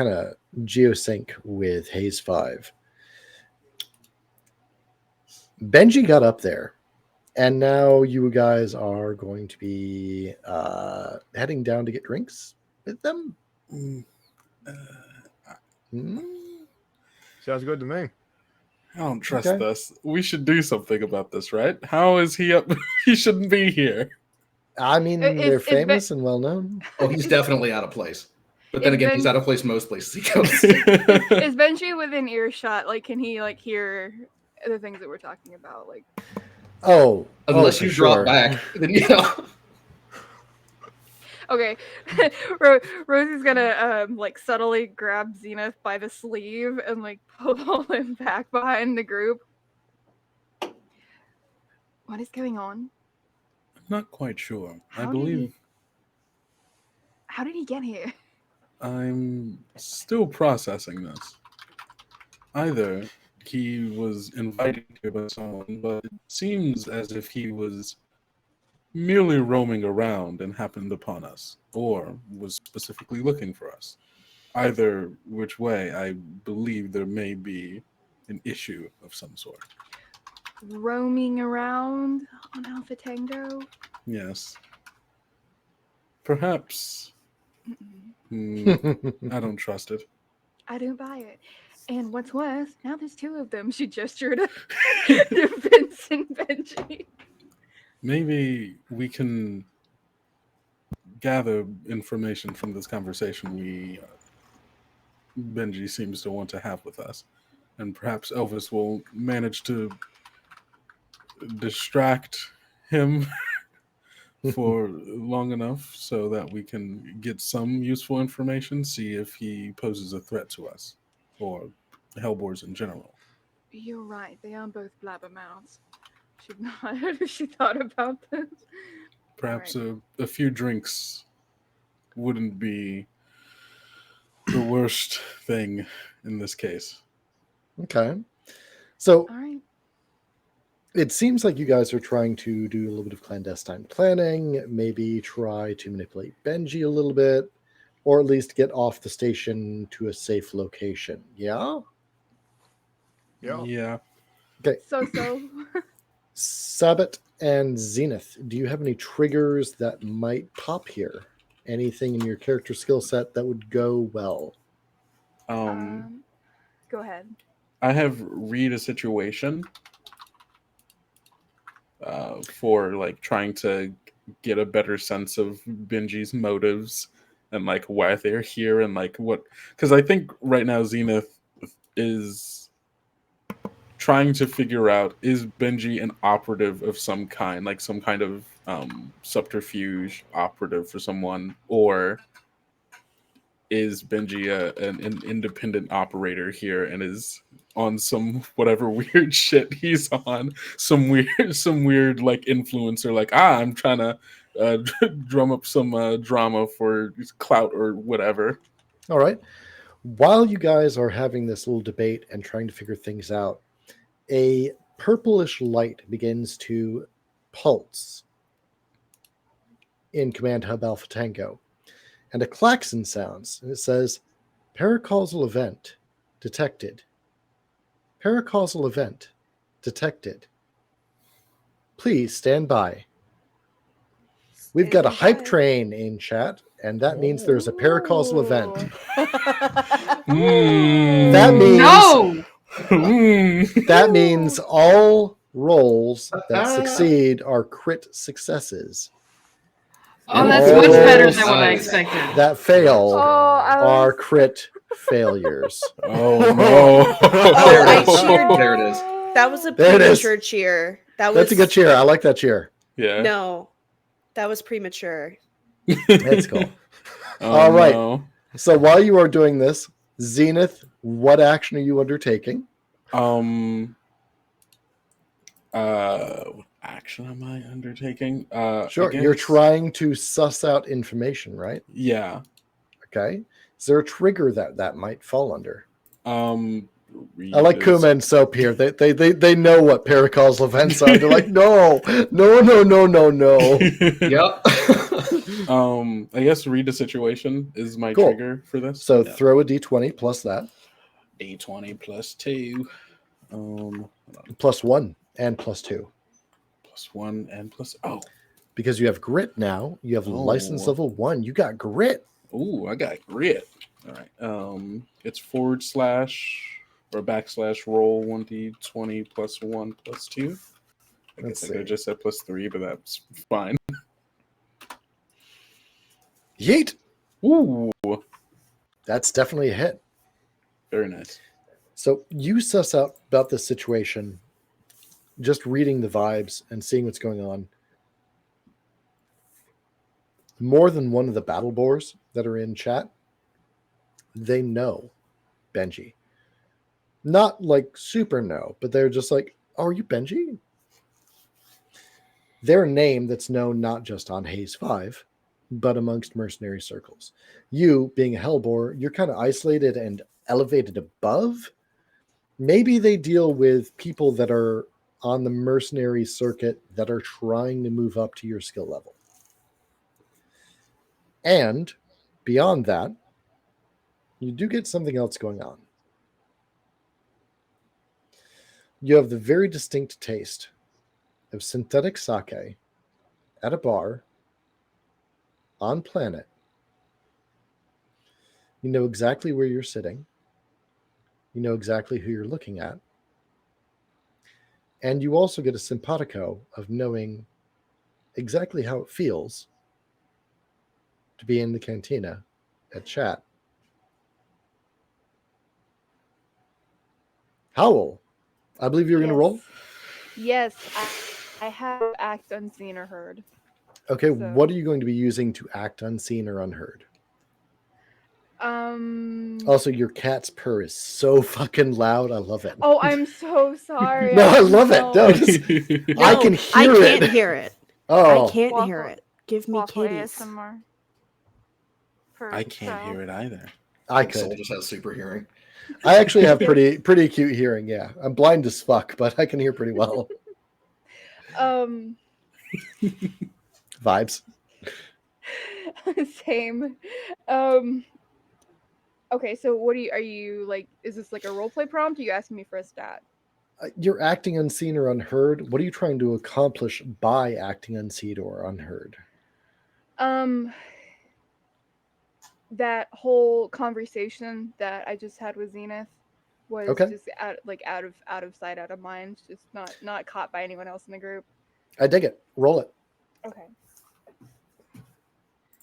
of geosync with Haze 5. Benji got up there, and now you guys are going to be heading down to get drinks with them. Sounds good to me. I don't trust this. We should do something about this, right? How is he up? He shouldn't be here. I mean, they're famous and well known. Oh, he's definitely out of place. But then again, he's out of place most places he goes. Is Benji within earshot? Like, can he like hear the things that we're talking about? Like, unless you drop back, then Okay, Rosie's gonna like subtly grab Zenith by the sleeve and like pull him back behind the group. What is going on? I'm not quite sure. How did he get here? I'm still processing this. Either he was invited here by someone, but it seems as if he was merely roaming around and happened upon us, or was specifically looking for us. Either which way, I believe there may be an issue of some sort. Roaming around on Alpha Tango? Yes. Perhaps. I don't trust it. I don't buy it. And what's worse, now there's two of them. She gestured to Vince and Benji. Maybe we can gather information from this conversation Benji seems to want to have with us. and perhaps Elvis will manage to distract him for long enough so that we can get some useful information, see if he poses a threat to us or Hellboars in general. You're right. They are both blabbermouths. Should not have she thought about this. Perhaps Right. a few drinks wouldn't be the worst thing in this case. Okay. So All right. it seems like you guys are trying to do a little bit of clandestine planning, maybe try to manipulate Benji a little bit, or at least get off the station to a safe location. Yeah? Yeah. Okay. So. Sabbat and Zenith, do you have any triggers that might pop here? Anything in your character skill set that would go well? Go ahead. I have read a situation for like trying to get a better sense of Benji's motives and like why they're here and like what, because I think right now Zenith is trying to figure out, is Benji an operative of some kind, like some kind of subterfuge operative for someone, or is Benji an independent operator here and is on some whatever weird shit he's on, some weird like influencer, like I'm trying to drum up some drama for clout or whatever. All right. While you guys are having this little debate and trying to figure things out, a purplish light begins to pulse in Command Hub Alpha Tango, and a klaxon sounds, and it says, "Paracausal event detected. Paracausal event detected. Please stand by." We've got a hype train in chat, and that means there's a paracausal event. That means No! that means all rolls that succeed are crit successes. Oh, that's all much better rolls than what I expected. that fail I are was- crit failures. Oh no! There I it is. cheered. There it is. That was a There it is. premature cheer. That was That's a good cheer. I like that cheer. Yeah. No, that was premature. That's cool. Oh, All right. no. So while you are doing this, Zenith, what action are you undertaking? What action am I undertaking? Sure. You're trying to suss out information, right? Yeah. Okay. Is there a trigger that might fall under? Read I like is- Kuma and Soap here. They know what paracausal events are. They're like, no. Yep. I guess read a situation is my Cool. trigger for this. So Yeah. throw a d20 plus that. D20 plus 2. Hold on. Plus 1 and plus 2. Plus 1 and plus. Oh. Because you have grit now. You have license Oh. level 1. You got grit. Ooh, I got grit. All right. It's / or / roll 1d20 plus 1 plus 2. I Let's guess I could have see. just said plus 3, but that's fine. Yeet. Ooh, That's definitely a hit. very nice. So you suss out about this situation, just reading the vibes and seeing what's going on. More than one of the battle boars that are in chat, they know Benji. Not like super no, but they're just like, oh, are you Benji? Their name that's known not just on Haze 5, but amongst mercenary circles. You, being a Hellboar, you're kind of isolated and elevated above. Maybe they deal with people that are on the mercenary circuit that are trying to move up to your skill level. And beyond that, you do get something else going on. You have the very distinct taste of synthetic sake at a bar on planet. You know exactly where you're sitting. You know exactly who you're looking at. And you also get a simpatico of knowing exactly how it feels to be in the cantina at chat. Howl, I believe you're going to roll. Yes, I have act unseen or heard. Okay, So- what are you going to be using to act unseen or unheard? Also, your cat's purr is so fucking loud. I love it. Oh, I'm so sorry. No, I love it. No, I can hear it. I can't hear it. Oh, I can't hear it. Give me Waffle kitties. ASMR. I can't hear it either. I Soul could. just has super hearing. I actually have pretty acute hearing. Yeah, I'm blind as fuck, but I can hear pretty well. Vibes. Same. Okay, so what are you like? Is this like a roleplay prompt? Are you asking me for a stat? You're acting unseen or unheard. What are you trying to accomplish by acting unseen or unheard? That whole conversation that I just had with Zenith was just out of sight, out of mind, just not caught by anyone else in the group. I dig it. Roll it. Okay.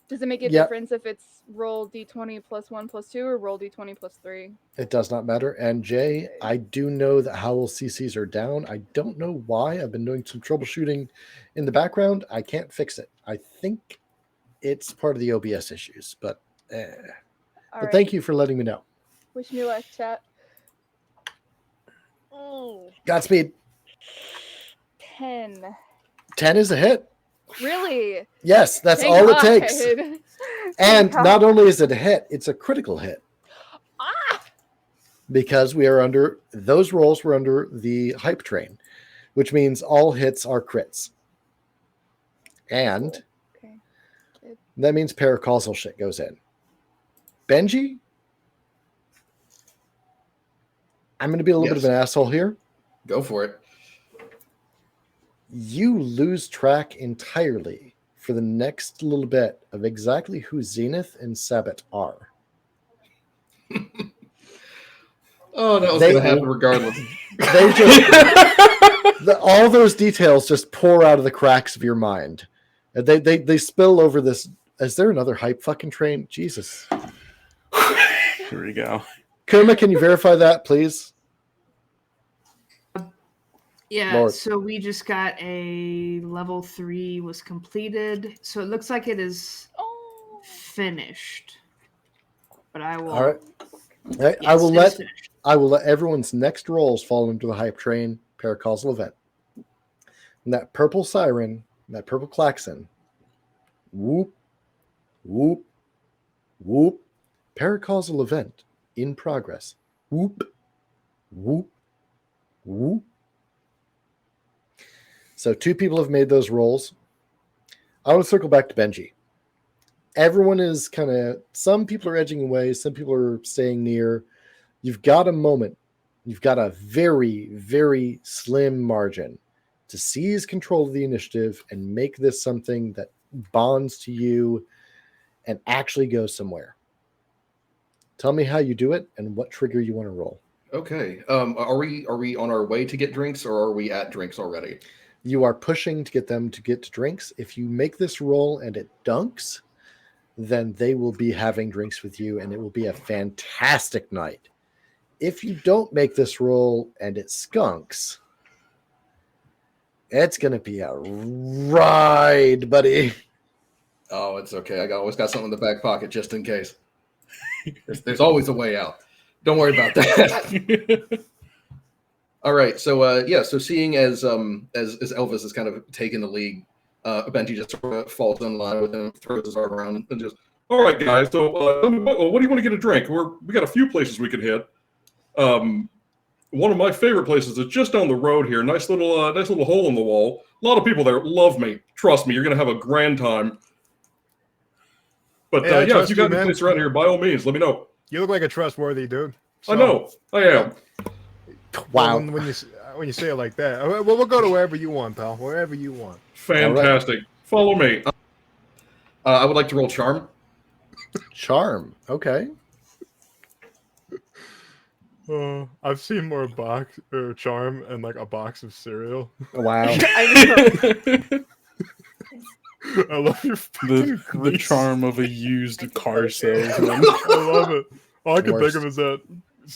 Does it make a difference if it's roll d20 plus 1 plus 2 or roll d20 plus 3? It does not matter. And Jay, I do know that Howl CCs are down. I don't know why. I've been doing some troubleshooting in the background. I can't fix it. I think it's part of the OBS issues, but Right. thank you for letting me know. Wish me luck, chat. Godspeed. 10. 10 is a hit. Really? Yes, that's Thank all God. it takes. And God. not only is it a hit, it's a critical hit. Because we are under, those rolls were under the hype train, which means all hits are crits. And that means paracausal shit goes in. Benji, I'm going to be a little bit of an asshole here. Go for it. You lose track entirely for the next little bit of exactly who Zenith and Sabbat are. Oh, that was going to happen regardless. They just all those details just pour out of the cracks of your mind. They spill over this. Is there another hype fucking train? Jesus. Here we go. Kuma, can you verify that, please? Yeah, Lord. So we just got a level 3 was completed. So it looks like it is finished. But I will. All right. Yes, I will it is let finished. everyone's next rolls fall into the hype train paracausal event. And that purple siren, that purple klaxon, whoop, whoop, whoop, paracausal event in progress. Whoop, whoop, whoop. So 2 people have made those rolls. I want to circle back to Benji. Everyone is kind of, some people are edging away, some people are staying near. You've got a moment. You've got a very, very slim margin to seize control of the initiative and make this something that bonds to you and actually goes somewhere. Tell me how you do it and what trigger you want to roll. Okay. Are we on our way to get drinks, or are we at drinks already? You are pushing to get them to get to drinks. If you make this roll and it dunks, then they will be having drinks with you, and it will be a fantastic night. If you don't make this roll and it skunks, it's going to be a ride, buddy. Oh, it's okay. I always got something in the back pocket just in case. There's always a way out. Don't worry about that. All right. So so seeing as Elvis is kind of taking the lead, Benji just sort of falls in line with him, throws his arm around, and just, all right, guys. So what do you want to get a drink? We got a few places we could hit. One of my favorite places is just down the road here. Nice little hole in the wall. A lot of people there love me. Trust me, you're gonna have a grand time. But Hey, if you got any place around here, by all means, let me know. You look like a trustworthy dude. I know, I am. Wow. When you say it like that, well, we'll go to wherever you want, pal. Wherever you want. Fantastic. Follow me. I would like to roll charm. Charm. Okay. I've seen more charm and like a box of cereal. Wow. I love your the charm of a used car salesman. I love it. All I can Worst. think of is that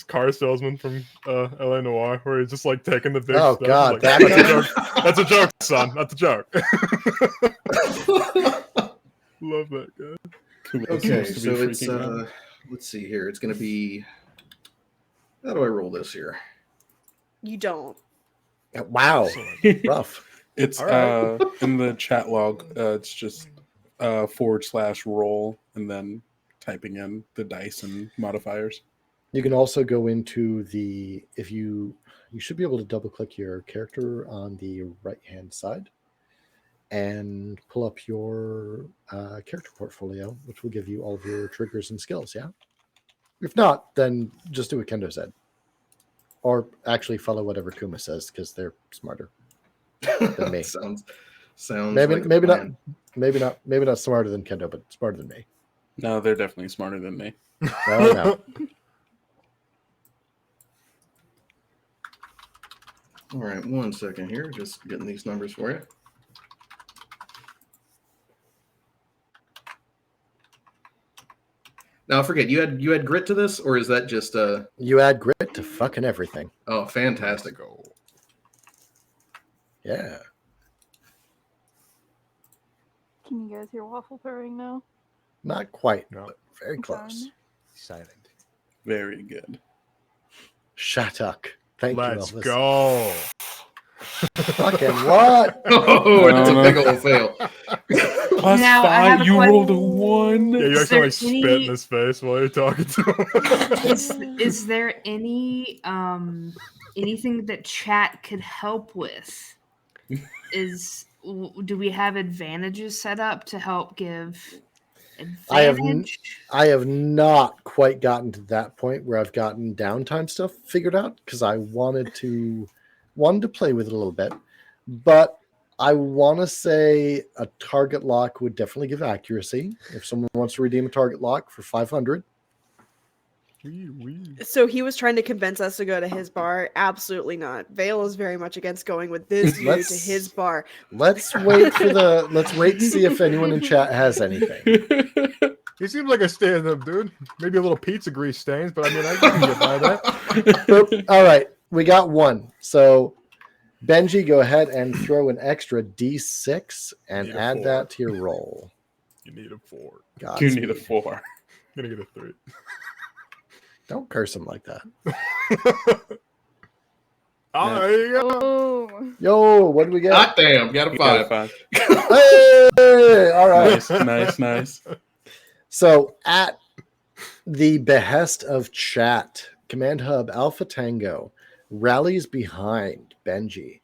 car salesman from LA Noire, where he's just like taking the big Oh, stuff. God, Like, that that's a guy? joke. That's a joke, son. That's a joke. Love that guy. Kuma Okay, seems to be so it's freaking out. let's see here. It's going to be. How do I roll this here? You don't. Wow, rough. It's All right. in the chat log. It's just /roll and then typing in the dice and modifiers. You can also go into the you should be able to double click your character on the right hand side and pull up your character portfolio, which will give you all of your triggers and skills. Yeah. If not, then just do what Kendo said, or actually follow whatever Kuma says because they're smarter than me. sounds maybe like a maybe not plan. maybe not smarter than Kendo, but smarter than me. No, they're definitely smarter than me. Oh, no. All right, 1 second here. Just getting these numbers for you. Now, I forget, you had grit to this, or is that just You add grit to fucking everything. Oh, fantastic. Yeah. Can you guys hear waffle purring now? Not quite, No. but very I'm close. trying. Silent. Very good. Shattuck. Thank Let's you, Elvis. go. Fucking what? Oh, it's a no. big old fail. Plus Now, I have 5, a you rolled a question. 1. Yeah, you Is actually there like spit any- in his face while you're talking to him. Is there any anything that chat could help with? Do we have advantages set up to help give advantage? I have not quite gotten to that point where I've gotten downtime stuff figured out because I wanted to play with it a little bit, but I want to say a target lock would definitely give accuracy if someone wants to redeem a target lock for 500. So he was trying to convince us to go to his bar. Absolutely not. Vale is very much against going with this dude to Let's- his bar. Let's wait to see if anyone in chat has anything. He seems like a stand-up dude. Maybe a little pizza grease stains, but I mean, I can get by that. Boop. All right, we got one. So Benji, go ahead and throw an extra D6 and Need a add 4. that to your roll. You need a 4. You need a Godspeed. 4. I'm gonna get a 3. Don't curse him like that. Oh, there you go. Oh, Yo, what do we get? Hot damn, got a You got a 5. 5. Hey, all right. Nice. So at the behest of chat, Command Hub Alpha Tango rallies behind Benji.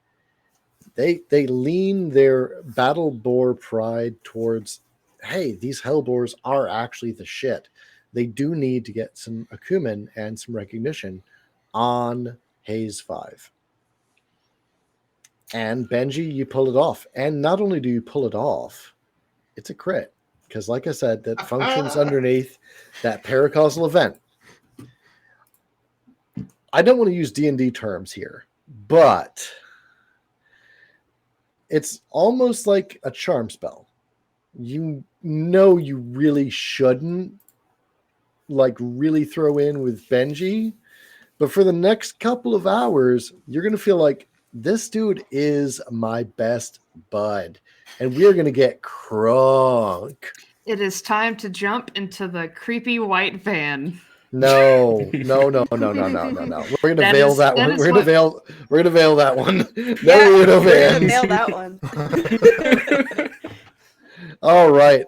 They lean their battle boar pride towards, hey, these Hellboars are actually the shit. They do need to get some acumen and some recognition on Haze 5. And Benji, you pull it off. And not only do you pull it off, it's a crit. Because like I said, that functions underneath that paracausal event. I don't want to use D&D terms here, but it's almost like a charm spell. You know you really shouldn't really throw in with Benji, but for the next couple of hours, you're going to feel like this dude is my best bud, and we are going to get crunk. It is time to jump into the creepy white van. No. We're going to That veil is- that that one. is We're going to veil that one. Yeah, No weirdo we're gonna vans. nail that one. All right.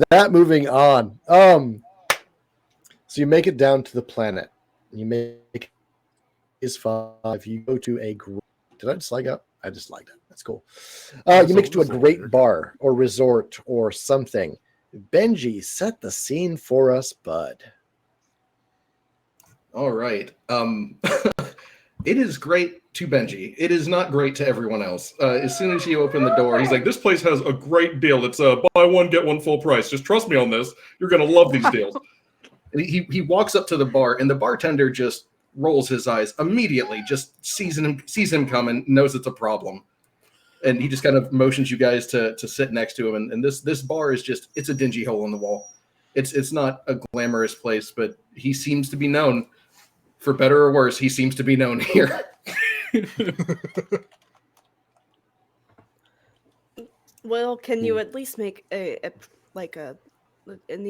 That moving on. So you make it down to the planet. You make is 5. You go to a did I just lag up? I just lagged up. That's cool. You make it to a great bar or resort or something. Benji, set the scene for us, bud. All right. It is great to Benji. It is not great to everyone else. As soon as you open the door, He's like, this place has a great deal. It's buy one, get one full price. Just trust me on this. You're going to love these deals. and he walks up to the bar, and the bartender just rolls his eyes immediately, just sees him coming, knows it's a problem. And he just kind of motions you guys to sit next to him. And this bar is just, it's a dingy hole in the wall. It's not a glamorous place, but he seems to be known For better or worse, he seems to be known here. Well, can you at least make any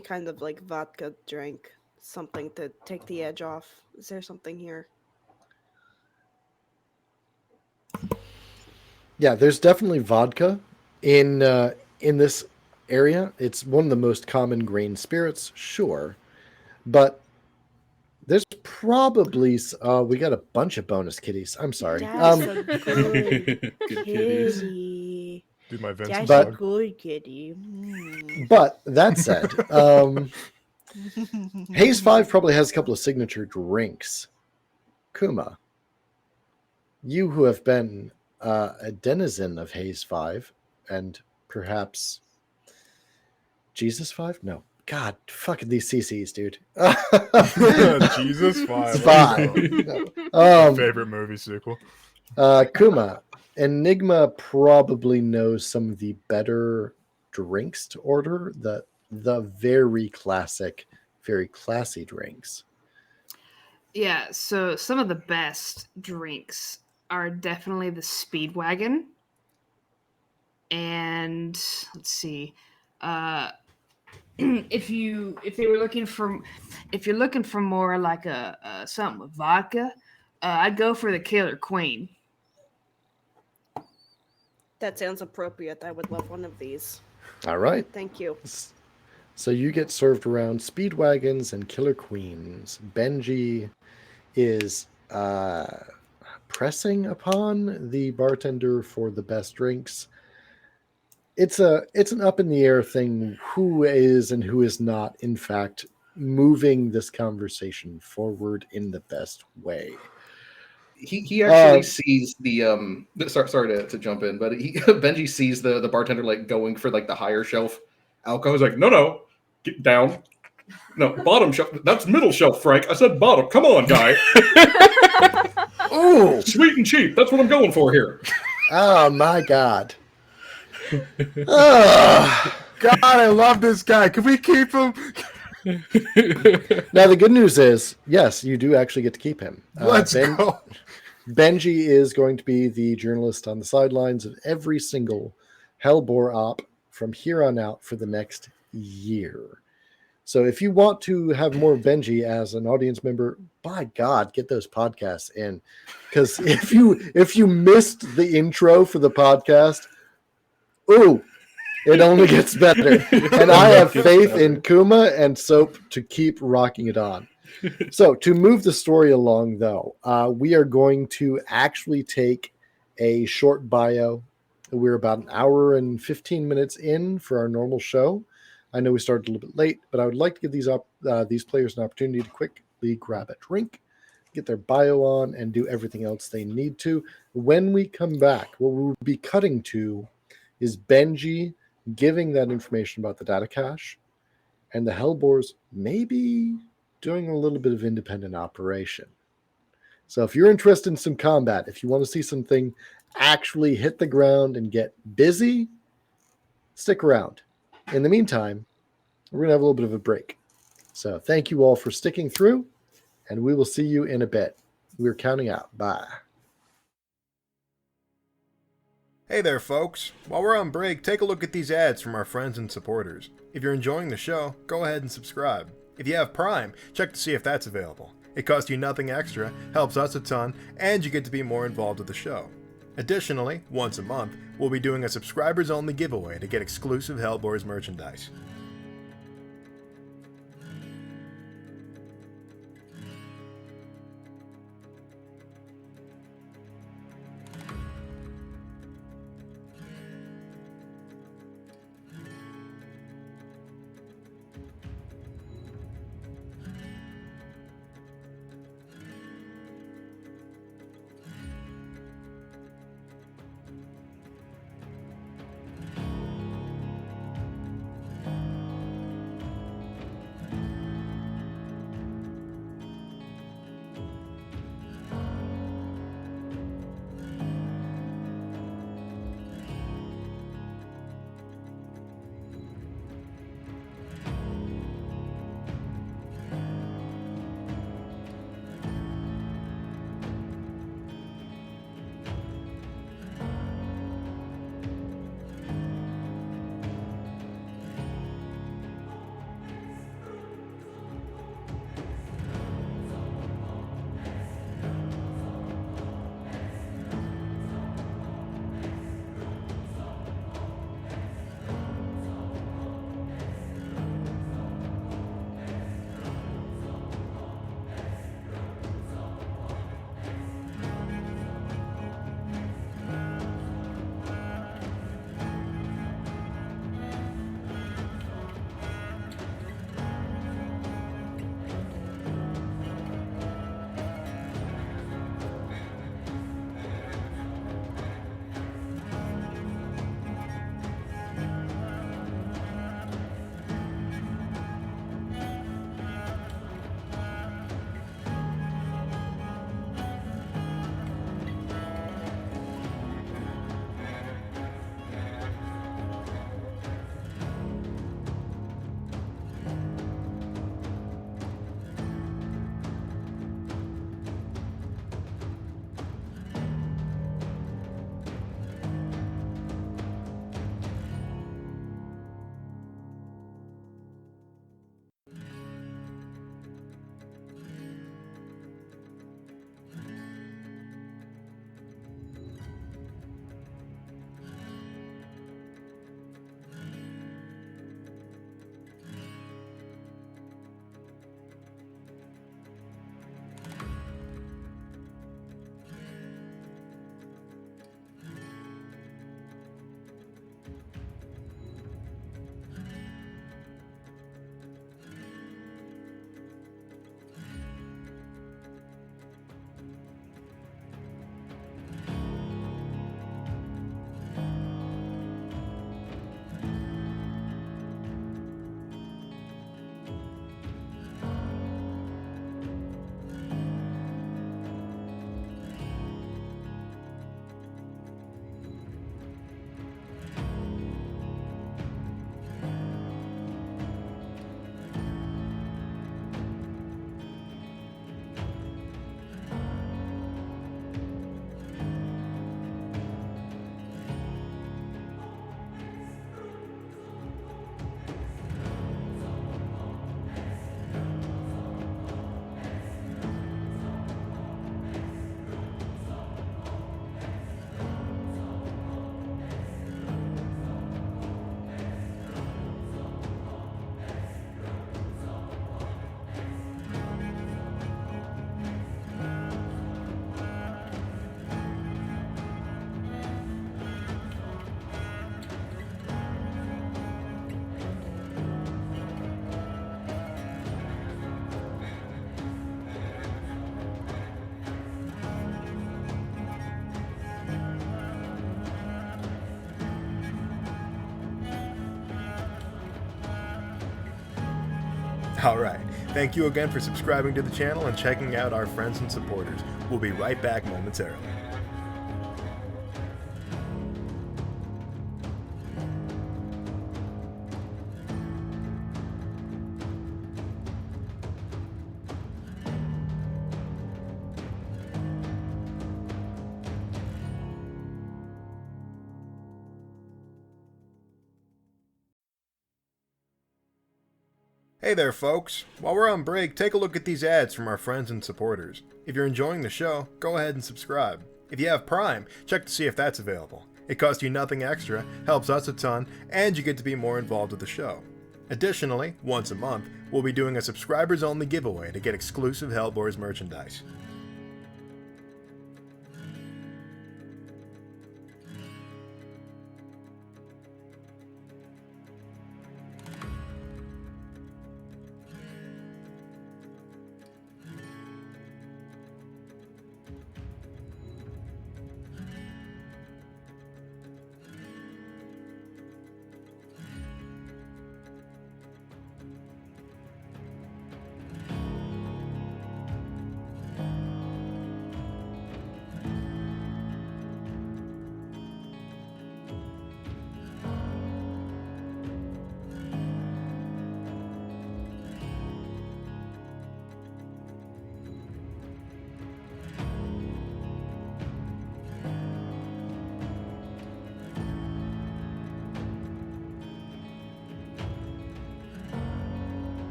kind of like vodka drink, something to take the edge off? Is there something here? Yeah, there's definitely vodka in this area. It's one of the most common grain spirits, sure, but there's probably we got a bunch of bonus kitties. I'm sorry. That's a good kitties. kitty. Do my Vincent That's a plug. good kitty. Mm. But that said, Haze 5 probably has a couple of signature drinks. Kuma, you who have been a denizen of Haze 5 and perhaps Jesus 5? No. God, fucking these CCs, dude. Jesus 5. Five. My favorite movie sequel. Kuma, Enigma probably knows some of the better drinks to order. The very classic, very classy drinks. Yeah, so some of the best drinks are definitely the Speedwagon. And let's see. If you're looking for more like a something with vodka, I'd go for the Killer Queen. That sounds appropriate. I would love one of these. All right. Thank you. So you get served around Speedwagons and Killer Queens. Benji is pressing upon the bartender for the best drinks. It's an up in the air thing. Who is and who is not, in fact, moving this conversation forward in the best way. He actually sees the sorry to jump in, but Benji sees the bartender like going for like the higher shelf alcohol. He's like, no, get down. No, bottom shelf. That's middle shelf, Frank. I said bottom. Come on, guy. Oh, sweet and cheap. That's what I'm going for here. Oh my God. God, I love this guy. Can we keep him? Now the good news is, yes, you do actually get to keep him. Let's go. Benji is going to be the journalist on the sidelines of every single Hellboar op from here on out for the next year. So if you want to have more Benji as an audience member, by God, get those podcasts in. Because if you missed the intro for the podcast, ooh, it only gets better. And I have faith in Kuma and Soap to keep rocking it on. So to move the story along, though, we are going to actually take a short bio. We're about an hour and 15 minutes in for our normal show. I know we started a little bit late, but I would like to give these players an opportunity to quickly grab a drink, get their bio on, and do everything else they need to. When we come back, what we'll be cutting to is Benji giving that information about the data cache, and the Hellboars maybe doing a little bit of independent operation. So if you're interested in some combat, if you want to see something actually hit the ground and get busy, stick around. In the meantime, we're going to have a little bit of a break. So thank you all for sticking through, and we will see you in a bit. We're counting out. Bye. Hey there, folks. While we're on break, take a look at these ads from our friends and supporters. If you're enjoying the show, go ahead and subscribe. If you have Prime, check to see if that's available. It costs you nothing extra, helps us a ton, and you get to be more involved with the show. Additionally, once a month, we'll be doing a subscribers-only giveaway to get exclusive HELLBOARS merchandise. Alright, thank you again for subscribing to the channel and checking out our friends and supporters. We'll be right back momentarily. Hey there, folks. While we're on break, take a look at these ads from our friends and supporters. If you're enjoying the show, go ahead and subscribe. If you have Prime, check to see if that's available. It costs you nothing extra, helps us a ton, and you get to be more involved with the show. Additionally, once a month, we'll be doing a subscribers-only giveaway to get exclusive HELLBOARS merchandise.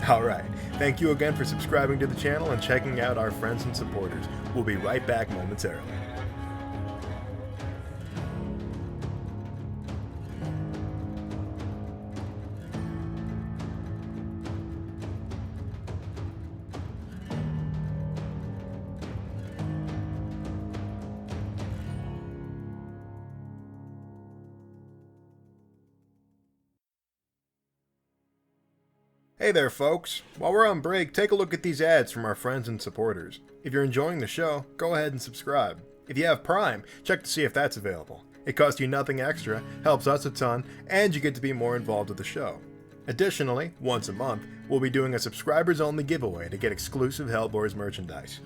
Alright, thank you again for subscribing to the channel and checking out our friends and supporters. We'll be right back momentarily. Hey there, folks. While we're on break, take a look at these ads from our friends and supporters. If you're enjoying the show, go ahead and subscribe. If you have Prime, check to see if that's available. It costs you nothing extra, helps us a ton, and you get to be more involved with the show. Additionally, once a month, we'll be doing a subscribers-only giveaway to get exclusive HELLBOARS merchandise.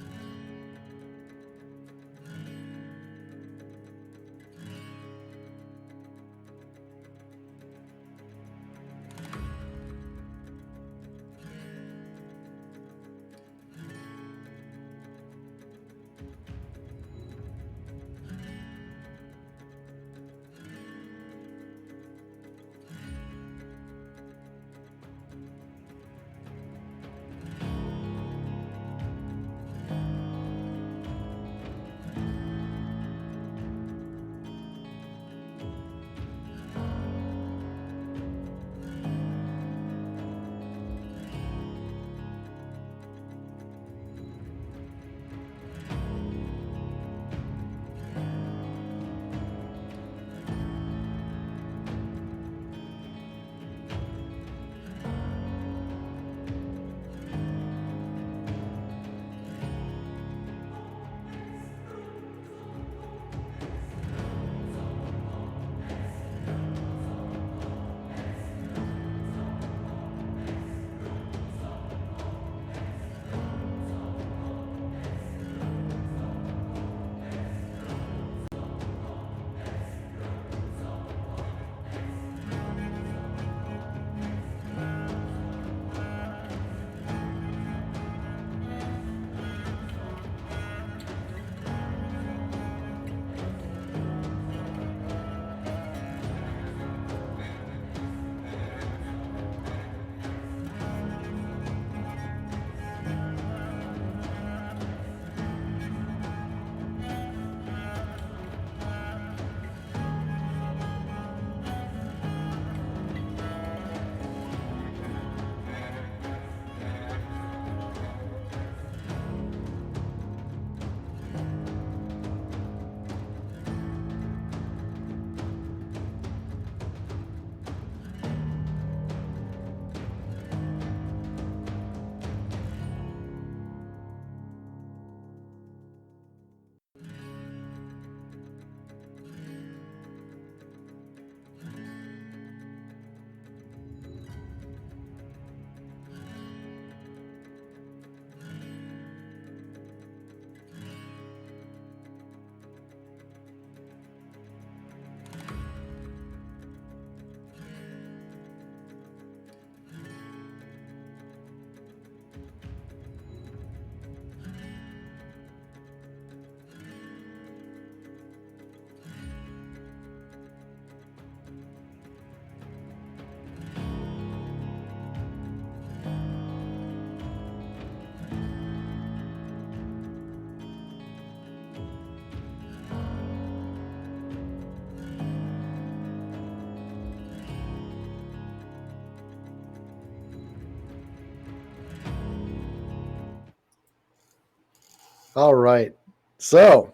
All right. So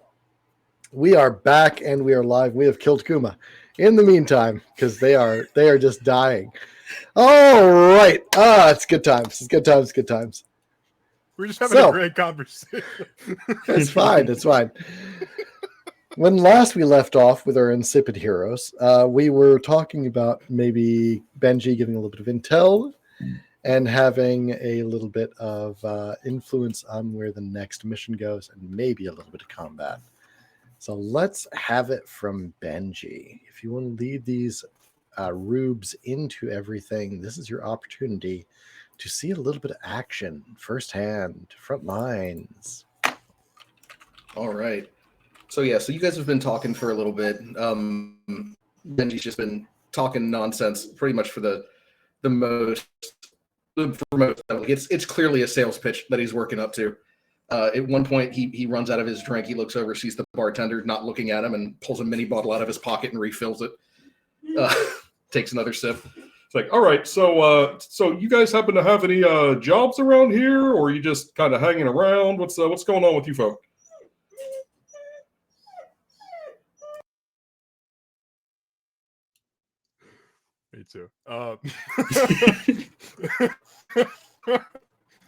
we are back and we are live. We have killed Kuma in the meantime because they are just dying. All right. It's good times. It's good times. It's good times. We're just having a great conversation. It's fine. It's fine. When last we left off with our insipid heroes, we were talking about maybe Benji giving a little bit of intel and having a little bit of influence on where the next mission goes and maybe a little bit of combat. So let's have it from Benji. If you want to lead these rubes into everything, this is your opportunity to see a little bit of action firsthand, front lines. All right. So yeah, so you guys have been talking for a little bit. Benji's just been talking nonsense pretty much for the most It's clearly a sales pitch that he's working up to. At one point, he runs out of his drink. He looks over, sees the bartender not looking at him, and pulls a mini bottle out of his pocket and refills it. Takes another sip. It's like, all right, so you guys happen to have any jobs around here, or are you just kind of hanging around? What's going on with you folk? Me too.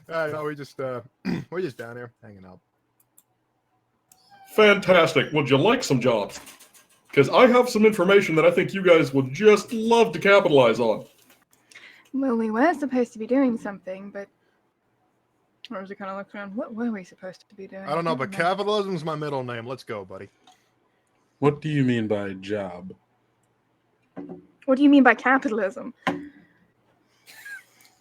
No, we're just down here hanging out. Fantastic. Would you like some jobs? Because I have some information that I think you guys would just love to capitalize on. Well, we were supposed to be doing something, but Rosie kind of looks around. What were we supposed to be doing? I don't know, but capitalism's my middle name. Let's go, buddy. What do you mean by job? What do you mean by capitalism?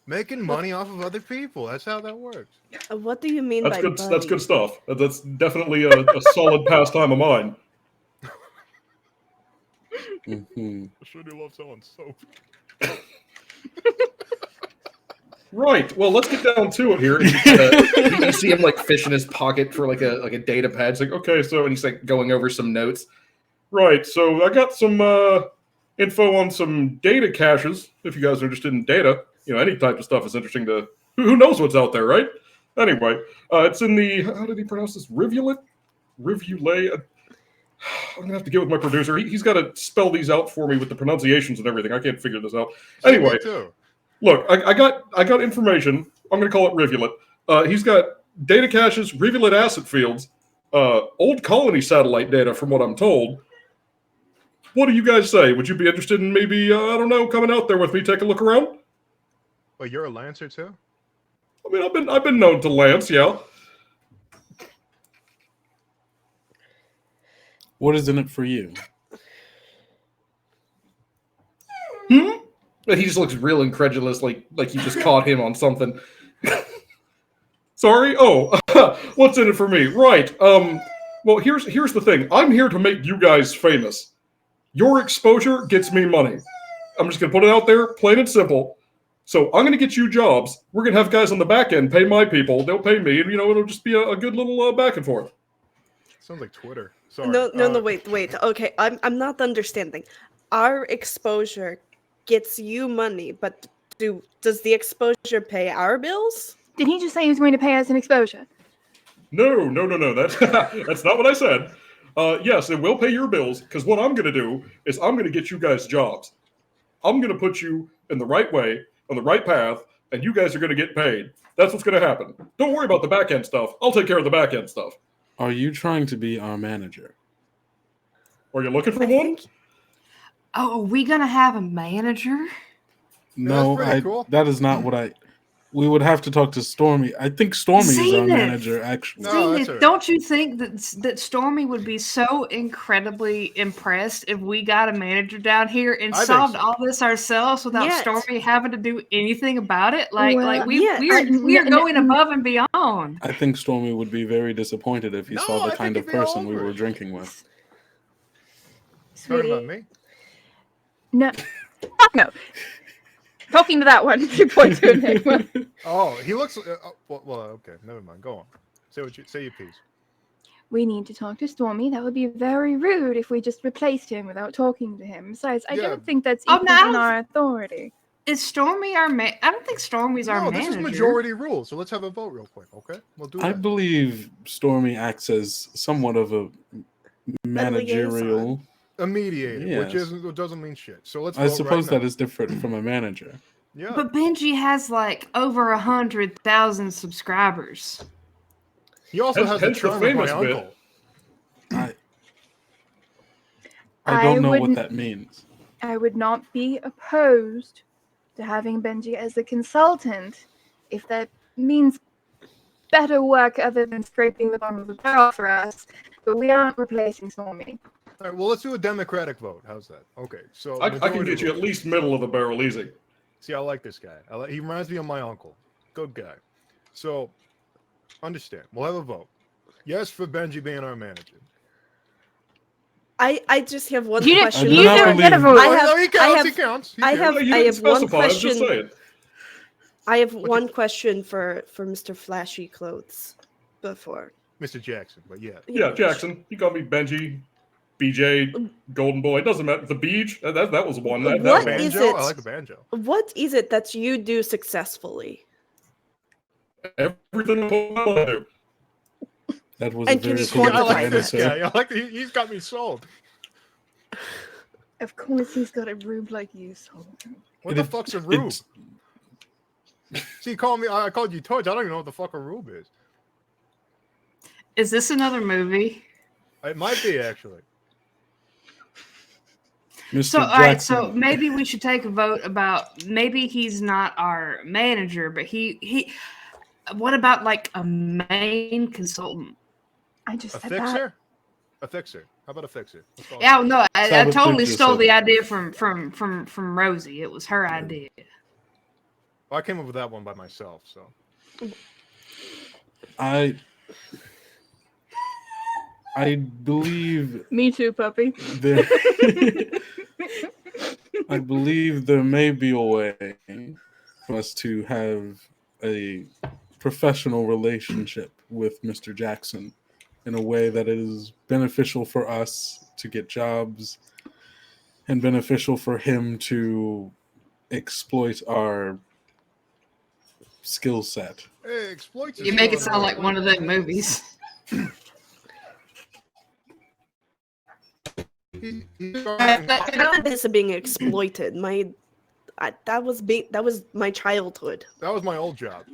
Making money off of other people. That's how that works. What do you mean That's by good. buddy? That's good stuff. That's definitely a solid pastime of mine. Mm-hmm. I sure do love selling soap. Right. Well, let's get down to it here. You see him like fish in his pocket for like a data pad. It's like, okay, so, and he's like going over some notes. Right. So I got some info on some data caches. If you guys are interested in data, any type of stuff is interesting to. Who knows what's out there, right? Anyway, it's in the. How did he pronounce this? Rivulet. I'm gonna have to get with my producer. He's got to spell these out for me with the pronunciations and everything. I can't figure this out. Anyway, look, I got information. I'm gonna call it Rivulet. He's got data caches, rivulet acid fields, old colony satellite data, from what I'm told. What do you guys say? Would you be interested in maybe coming out there with me, take a look around? Well, you're a Lancer too? I mean, I've been known to lance, yeah. What is in it for you? He just looks real incredulous, like you just caught him on something. Sorry? Oh, what's in it for me? Right. Well, here's the thing. I'm here to make you guys famous. Your exposure gets me money. I'm just going to put it out there, plain and simple. So I'm going to get you jobs. We're going to have guys on the back end pay my people. They'll pay me, and, it'll just be a good little back and forth. Sounds like Twitter. Sorry. No, wait. Okay, I'm not understanding. Our exposure gets you money, but does the exposure pay our bills? Did he just say he was going to pay us an exposure? No. That's not what I said. Yes, it will pay your bills, because what I'm going to do is I'm going to get you guys jobs. I'm going to put you in the right way, on the right path, and you guys are going to get paid. That's what's going to happen. Don't worry about the back end stuff. I'll take care of the back end stuff. Are you trying to be our manager? Are you looking for one? Oh, are we going to have a manager? No, cool. That is not what we would have to talk to Stormy. I think Stormy is our manager, actually. No, don't you think that Stormy would be so incredibly impressed if we got a manager down here and solved all this ourselves without Stormy having to do anything about it? We are going above and beyond. I think Stormy would be very disappointed if he saw the kind of person we were drinking with. Talking about me? No. No. Talking to that one, you point to a name. Oh, he looks. Well, okay, never mind. Go on. Say your piece. We need to talk to Stormy. That would be very rude if we just replaced him without talking to him. Besides, I don't think that's even in our authority. Is Stormy our I don't think Stormy's our manager. This is majority rule, so let's have a vote real quick, okay? We'll do that. I believe Stormy acts as somewhat of a managerial... A mediator, yes. which doesn't mean shit. So let's. I suppose that is different from a manager. Yeah. But Benji has like over 100,000 subscribers. He also has the charm of my uncle. I don't know what that means. I would not be opposed to having Benji as a consultant if that means better work other than scraping the bottom of the barrel for us. But we aren't replacing Stormy. All right, well, let's do a democratic vote. How's that? Okay, so I can get you at least middle of the barrel easy. See, I like this guy. He reminds me of my uncle. Good guy. So, understand. We'll have a vote. Yes for Benji being our manager. I just have one question. He counts. I have one question. I have one question for Mr. Flashy Clothes before. Mr. Jackson, but yeah. Yeah, Jackson. You call me Benji, BJ, Golden Boy. It doesn't matter. The Beach. That was one. That What one. is banjo? it? I like the banjo. What is it that you do successfully? Everything I do. That was And a can very you polite quantify I like that? this answer. guy. I like he's got me sold. Of course, he's got a rube like you, so. What the fuck's a rube? See, you call me. I called you Torch. I don't even know what the fuck a rube is. Is this another movie? It might be actually. Mr. So, all right, Jackson. so maybe we should take a vote about maybe he's not our manager, but he. What about like a main consultant? I just A said that. fixer? A fixer. How about a fixer? Let's call it Yeah, a no, I Sabbath totally just stole said the that. idea from Rosie. It was her idea. Well, I came up with that one by myself, so. I believe Me too, puppy. there. I believe there may be a way for us to have a professional relationship with Mr. Jackson in a way that is beneficial for us to get jobs and beneficial for him to exploit our skill set. Hey, exploits. You make it sound like one of them movies. This is being exploited. That was my childhood. That was my old job.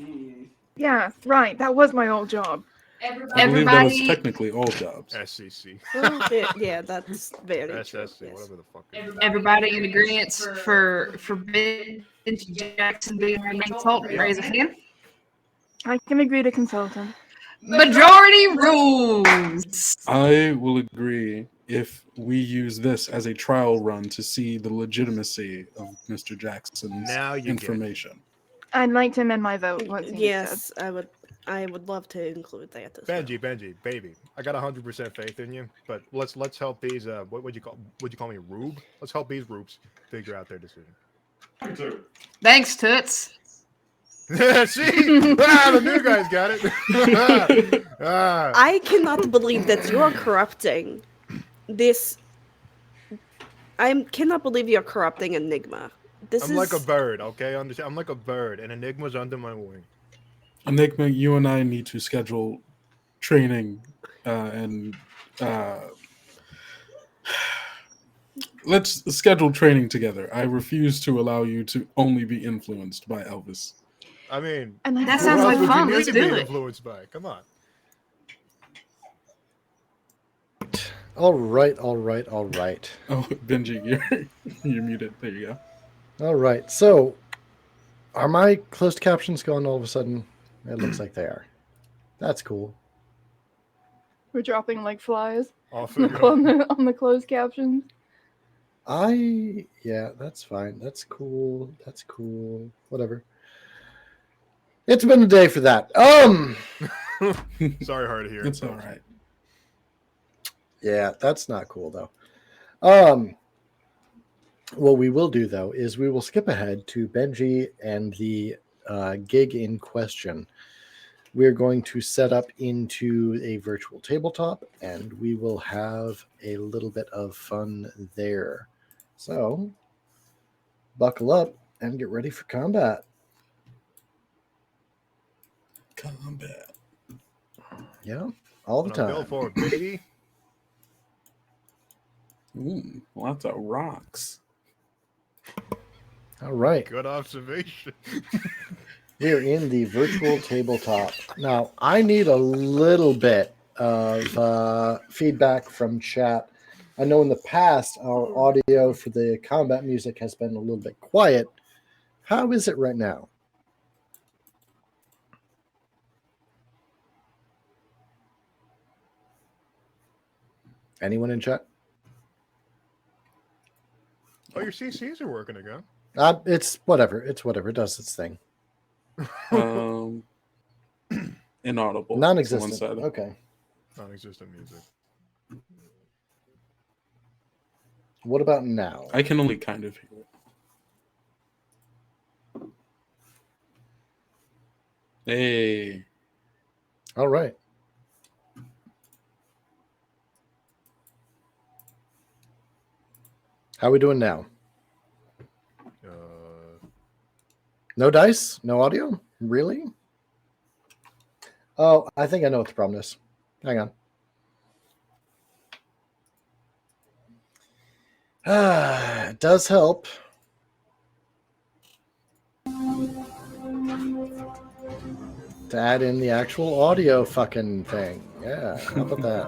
Yeah, right. That was my old job. I believe that was Everybody, technically all jobs. SCC. Well, yeah, that's very true. SSC, Yes. whatever the fuck. it is. everybody in agreement for Benji Jackson being our main consultant. Raise a hand. I can agree to consultant. Majority rules. I will agree if we use this as a trial run to see the legitimacy of Mr. Jackson's Now you get it. information. I'd like to amend my vote. Once he Yes, I would love to include that as well. Benji, baby, I got 100% faith in you. But let's help these. What would you call me, rube? Let's help these rubes figure out their decision. Me too. Thanks, Toots. See, the new guys got it. I cannot believe that you are corrupting this. I cannot believe you're corrupting Enigma. I'm like a bird, okay? I'm like a bird, and Enigma's under my wing. Enigma, you and I need to schedule training and let's schedule training together. I refuse to allow you to only be influenced by Elvis. I mean, And That who sounds else like would you fun. need Let's to do be it. influenced by? Come on. All right. Oh, Benji, you're muted. There you go. All right. So, are my closed captions gone all of a sudden? It looks like they are. That's cool. We're dropping like flies Off on the closed captions. Yeah, that's fine. That's cool. Whatever. It's been a day for that. Sorry, hard to hear. It's all right. Yeah, that's not cool though. What we will do though is we will skip ahead to Benji and the gig in question. We're going to set up into a virtual tabletop and we will have a little bit of fun there. So buckle up and get ready for combat. Combat. Yeah, all the Go time. for it, baby. Ooh, lots of rocks. All right. Good observation. We're in the virtual tabletop. Now, I need a little bit of feedback from chat. I know in the past, our audio for the combat music has been a little bit quiet. How is it right now? Anyone in chat? Oh, your CCs are working again. It's whatever. It's whatever. It does its thing. Inaudible. Non-existent. Someone said. Okay. Non-existent music. What about now? I can only kind of hear it. Hey. All right. How are we doing now? No dice? No audio? Really? Oh, I think I know what the problem is. Hang on. It does help. To add in the actual audio fucking thing. Yeah, how about that?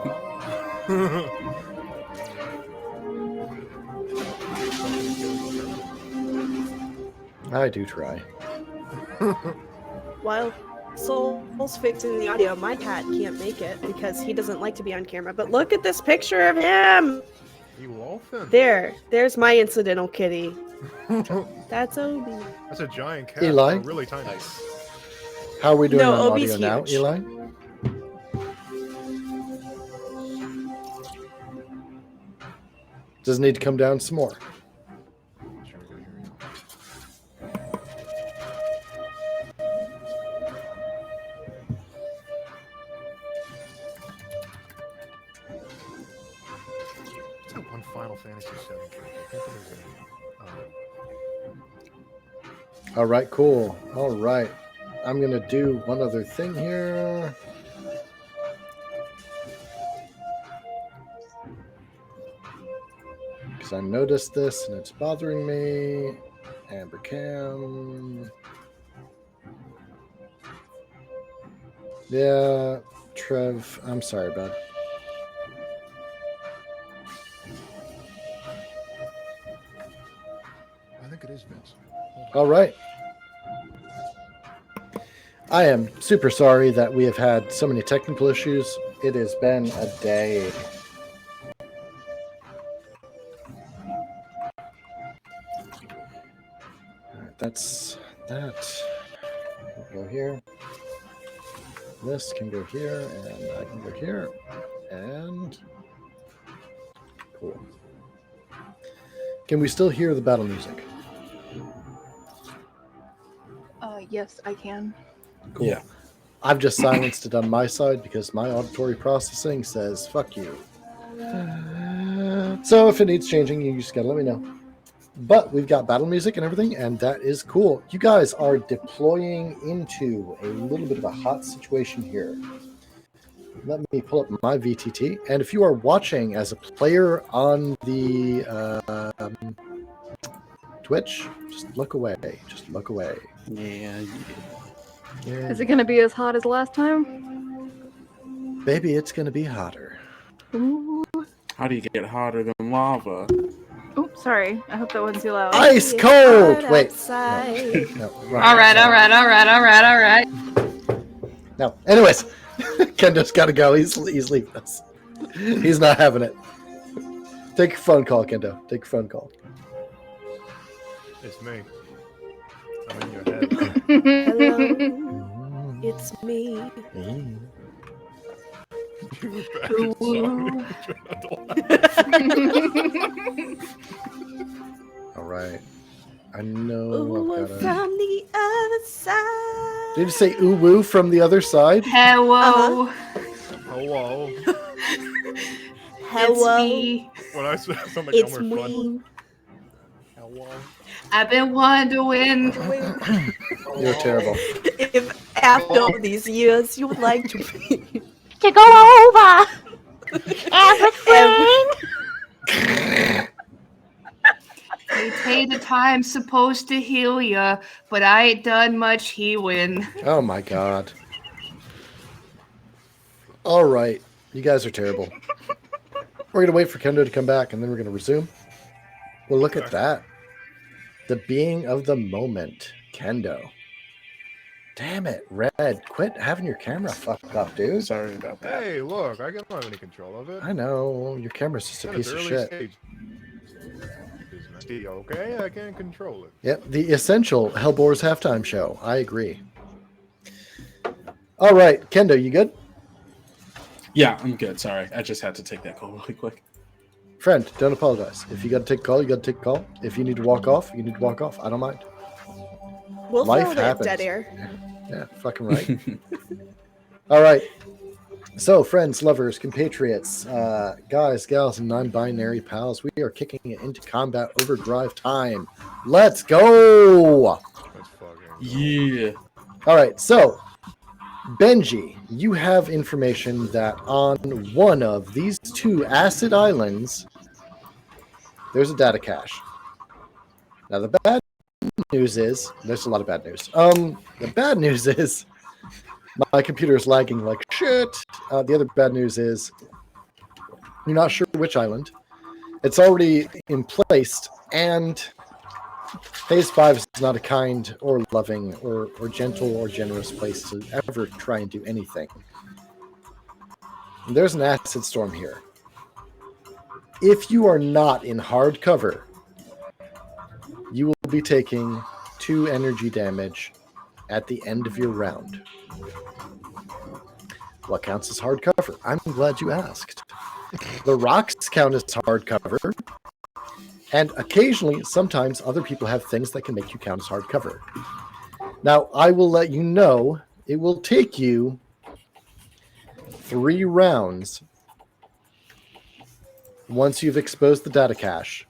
I do try. While Soul's fixing the audio, my cat can't make it because he doesn't like to be on camera. But look at this picture of him. You wolfing? There's my incidental kitty. That's Obi. That's a giant cat. Eli? Really tiny. Nice. How are we doing No, on Obi's audio now, huge. Eli? Does it need to come down some more? What's that one Final Fantasy VII character? I think there's a. All right, cool. All right. I'm going to do one other thing here. Because I noticed this and it's bothering me. Amber Cam. Yeah, Trev, I'm sorry, bud. I think it is Vince. All right. I am super sorry that we have had so many technical issues. It has been a day. All right, that's that. We'll go here. This can go here, and I can go here. And cool. Can we still hear the battle music? Yes, I can. Cool. Yeah. I've just silenced it on my side because my auditory processing says, fuck you. So if it needs changing, you just gotta let me know. But we've got battle music and everything, and that is cool. You guys are deploying into a little bit of a hot situation here. Let me pull up my VTT. And if you are watching as a player on the Twitch, just look away. Just look away. Yeah. Yeah. Is it going to be as hot as last time? Baby, it's going to be hotter. Ooh. How do you get hotter than lava? Oops, sorry. I hope that wasn't too loud. Ice cold! Wait. Outside. No, All right. No. Anyways, Kendo's got to go. He's leaving us. He's not having it. Take your phone call, Kendo. Take your phone call. It's me. I'm in your head. Hello, it's me. All right. I know. Ooh, I've got from the other side. Did you say ooh woo from the other side? Hello. Hello. Hello. It's me. When I said something It's Elmer Fudd. me. Hello. I've been wondering. You're terrible. If after all these years you would like to be To go over everything. They say the time's supposed to heal ya, but I ain't done much healing. Oh my god. All right. You guys are terrible. We're going to wait for Kendo to come back and then we're going to resume. Well, look at that. The being of the moment, Kendo. Damn it, Red. Quit having your camera fucked up, dude. Sorry about that. Hey, look, I don't have any control of it. I know. Your camera's just a At piece its of early shit. stage. Okay, I can't control it. Yep, the essential HELLBOARS halftime show. I agree. All right, Kendo, you good? Yeah, I'm good. Sorry. I just had to take that call really quick. Friend, don't apologize. If you got to take a call, you got to take a call. If you need to walk off, you need to walk off. I don't mind. We'll Life fill that happens. dead air. Yeah, fucking right. All right. So, friends, lovers, compatriots, guys, gals, and non-binary pals, we are kicking it into combat overdrive time. Let's go! Let's fucking go. Yeah. All right, so, Benji, you have information that on one of these two acid islands, there's a data cache. Now, the bad news is, there's a lot of bad news. The bad news is, my computer is lagging like shit. The other bad news is you're not sure which island. It's already in place, and Phase 5 is not a kind or loving or gentle or generous place to ever try and do anything. And there's an acid storm here. If you are not in hard cover, you will be taking 2 energy damage at the end of your round. What counts as hard cover? I'm glad you asked. The rocks count as hard cover, and occasionally, sometimes, other people have things that can make you count as hard cover. Now, I will let you know, it will take you 3 rounds once you've exposed the data cache.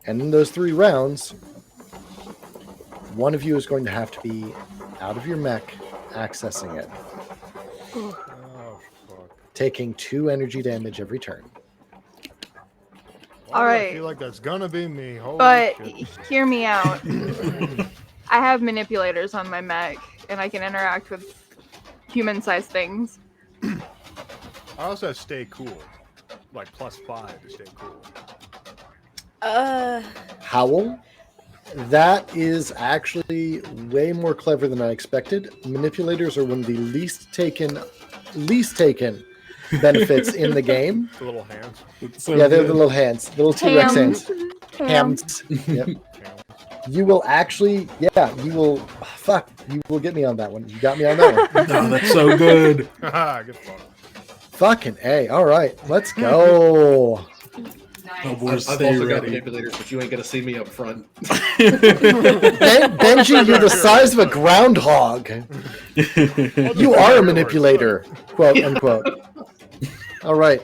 And in those 3 rounds, one of you is going to have to be out of your mech, accessing it. Oh, fuck. Taking 2 energy damage every turn. Why All do I right. feel like that's gonna be me. Holy But shit. hear me out. I have manipulators on my mech, and I can interact with human-sized things. I also have stay cool. Like +5 to stay cool. Howl, that is actually way more clever than I expected. Manipulators are one of the least taken benefits in the game. The little hands. So Yeah, they're good. the little hands, the little T-Rex Hams. hands. Hams. Yep. You will actually, you will get me on that one. You got me on that one. Oh, that's so good. Haha, good fun. Fucking A. All right, let's go. HELLBOARS, I've stay also got ready. manipulators, but you ain't gonna see me up front. Benji, you're the size of a groundhog. You are a manipulator, quote unquote. All right.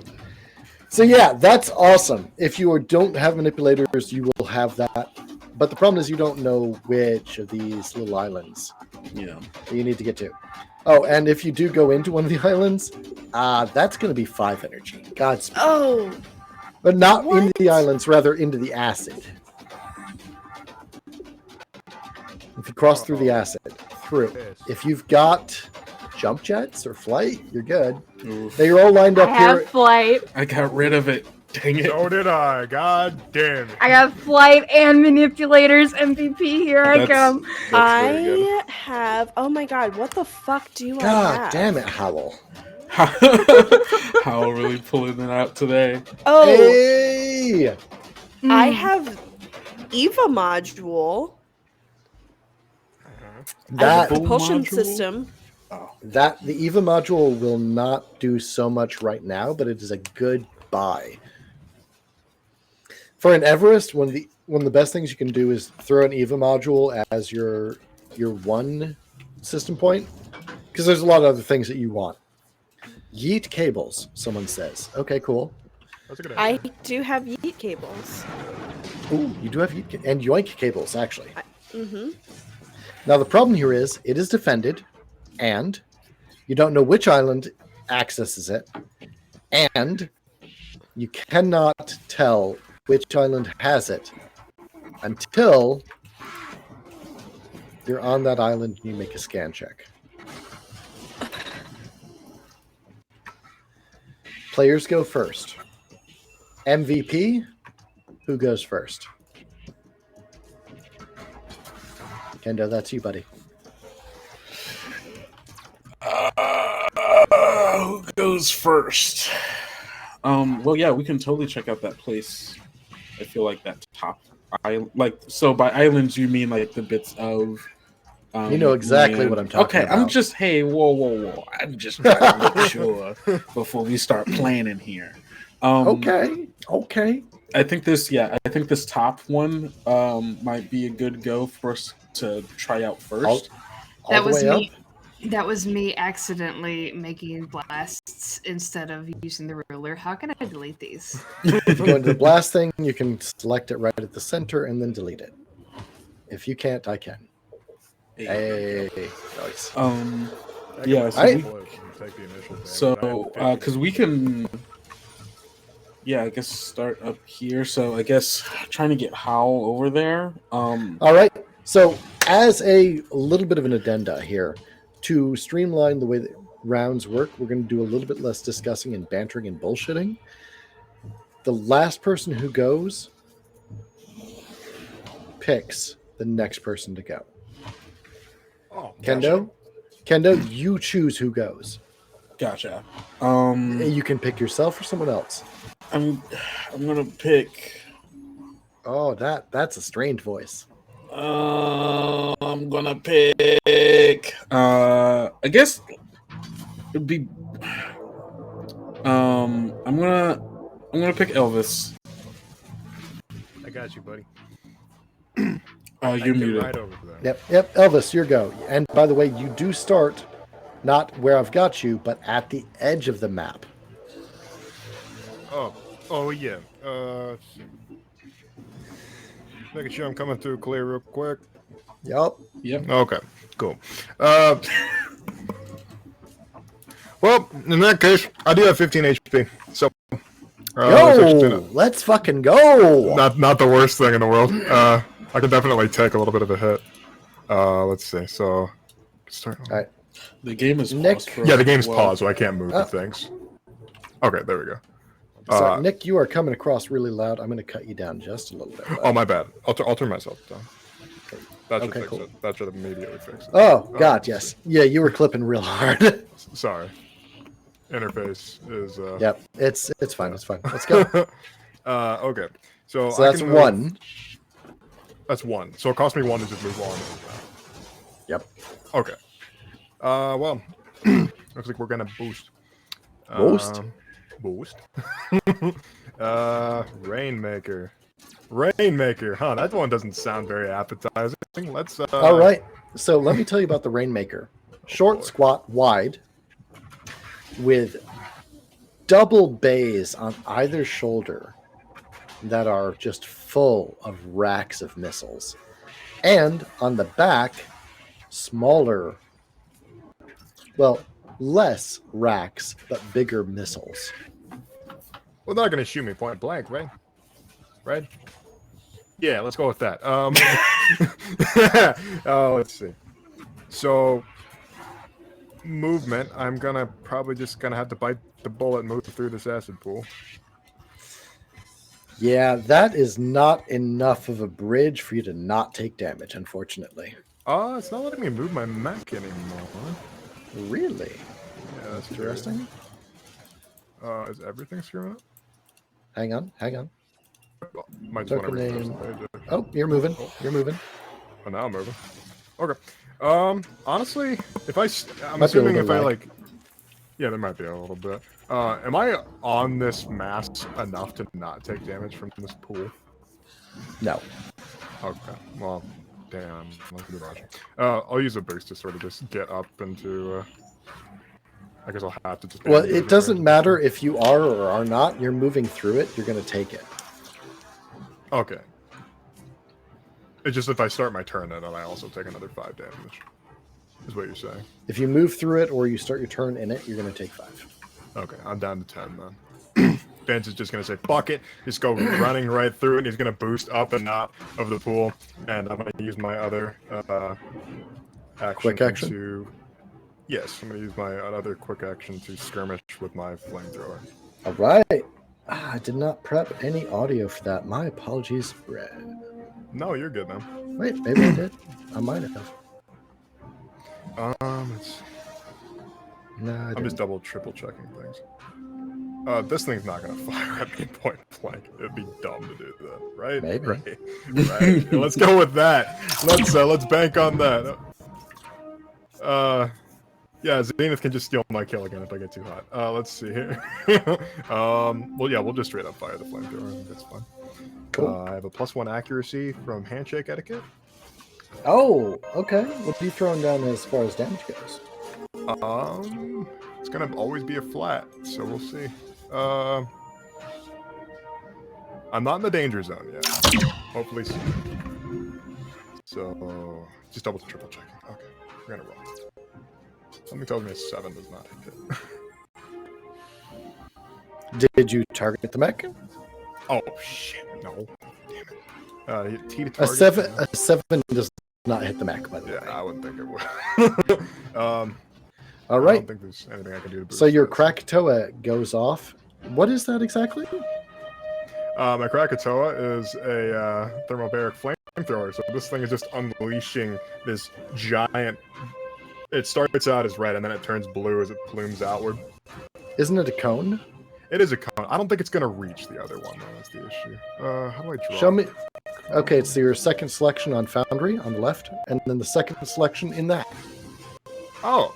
So yeah, that's awesome. If you don't have manipulators, you will have that. But the problem is you don't know which of these little islands Yeah. that you need to get to. Oh, and if you do go into one of the islands, that's going to be 5 energy. Godspeed. Oh, But not into What? the islands, rather into the acid. If you cross through the acid, through. If you've got jump jets or flight, you're good. Oof. They're all lined I up have here. flight. I got rid of it. Dang it. So did I. God damn it. I got flight and manipulators. MVP, here I That's- come. That's very good. I have. Oh my god, what the fuck do I God have? damn it, Howl. How really pulling it out today? Oh, Hey! I Mm. have Eva module. I That, have propulsion module? system. the EVA module will not do so much right now, but it is a good buy. For an Everest, one of the best things you can do is throw an EVA module as your one system point, because there's a lot of other things that you want. Yeet cables, someone says. Okay, cool. That's a good I idea. do have yeet cables. Ooh, you do have yeet and yoink cables, actually. Mm-hmm. Now, the problem here is it is defended, and you don't know which island accesses it, and you cannot tell which island has it until you're on that island and you make a scan check. Players go first. MVP, who goes first? Kendo, that's you, buddy. Who goes first? Well, yeah, we can totally check out that place. I feel like that top island, so by islands you mean like the bits of. You know exactly what I'm talking okay, about. I'm just whoa! I'm just trying to make sure before we start planning here. Okay. I think this top one might be a good go for us to try out first. That was me. That was me accidentally making blasts instead of using the ruler. How can I delete these? If you go into the blast thing, you can select it right at the center and then delete it. If you can't, I can. Hey, nice. Yeah. So, because we can. Yeah, I guess start up here. So I guess trying to get Howl over there. All right. So as a little bit of an addenda here, to streamline the way that rounds work, we're going to do a little bit less discussing and bantering and bullshitting. The last person who goes picks the next person to go. Oh, Kendo? Kendo, you choose who goes. Gotcha. You can pick yourself or someone else. I'm gonna pick. Oh, that's a strained voice. I'm gonna pick. I guess it'd be. I'm gonna pick Elvis. I got you, buddy. You're muted. Right over there. Yep. Elvis, your go. And by the way, you do start not where I've got you, but at the edge of the map. Oh yeah. Making sure I'm coming through clear real quick. Yep. Okay, cool. Well, in that case, I do have 15 HP. So, let's fucking go. Not the worst thing in the world. I could definitely take a little bit of a hit. Let's see. So, start. All right. The game is Nick. paused. Yeah, the game's paused, so I can't move the things. Okay, there we go. So, Nick, you are coming across really loud. I'm going to cut you down just a little bit. Oh, my bad. I'll turn myself down. That should Okay, fix cool. it. That should immediately fix it. Oh, God, yes. Yeah, you were clipping real hard. Sorry. Interface is... Yep, it's fine. It's fine. Let's go. Okay. So that's one. That's one. So it cost me one to just move on. Yep. Okay. Well, looks like we're gonna boost. Boost. Rainmaker. Huh? That one doesn't sound very appetizing. Let's. All right. So let me tell you about the Rainmaker. Short, squat, wide, with double bays on either shoulder that are just full of racks of missiles, and on the back, smaller. Well, less racks, but bigger missiles. Well, they're not going to shoot me point blank, right? Right? Yeah, let's go with that. Let's see. So, movement. I'm probably just gonna have to bite the bullet and move through this acid pool. Yeah, that is not enough of a bridge for you to not take damage, unfortunately. It's not letting me move my mech anymore. Really? Yeah, that's Interesting. Is everything screwing up? Hang on. Well, might just want to refresh the page. Oh, you're moving. You're moving. Oh, now I'm moving. Okay. Honestly, I'm assuming if I like, yeah, there might be a little bit. Am I on this mass enough to not take damage from this pool? No. Okay. Well, damn. I'll use a boost to sort of just get up into. I guess I'll have to just. Well, it doesn't matter if you are or are not. You're moving through it. You're going to take it. Okay. It's just if I start my turn, then I also take another 5 damage. Is what you're saying. If you move through it or you start your turn in it, you're going to take 5. Okay, I'm down to 10 then. Vince is just going to say, fuck it. Just go running right through it. And he's going to boost up and out of the pool. And I'm going to use my other quick action? Yes, I'm going to use my other quick action to skirmish with my flamethrower. All right. I did not prep any audio for that. My apologies, Brad. No, you're good, man. Wait, maybe I did. I might have. No, I'm just triple checking things. This thing's not gonna fire at me point blank. It'd be dumb to do that, right? Maybe. Right. Let's go with that. Let's bank on that. Yeah, Zenith can just steal my kill again if I get too hot. Let's see here. Well, yeah, we'll just straight up fire the flamethrower. I think that's fine. Cool. I have a +1 accuracy from handshake etiquette. Oh, okay. What are you throwing down as far as damage goes? It's gonna always be a flat, so we'll see. I'm not in the danger zone yet. Hopefully soon. So, just double triple checking. Okay, we're gonna roll. Something tells me a 7 does not hit. Did you target the mech? Oh shit! No, damn it. T to target. A seven does not hit the mech, by the way. Yeah, I wouldn't think it would. All right. I don't think there's anything I can do to boost So your this. Krakatoa goes off. What is that exactly? My Krakatoa is a thermobaric flamethrower, so this thing is just unleashing this giant. It starts out as red and then it turns blue as it plumes outward. Isn't it a cone? It is a cone. I don't think it's going to reach the other one, though. That's the issue. How do I draw? Show me. Okay, it's your second selection on Foundry on the left, and then the second selection in that. Oh.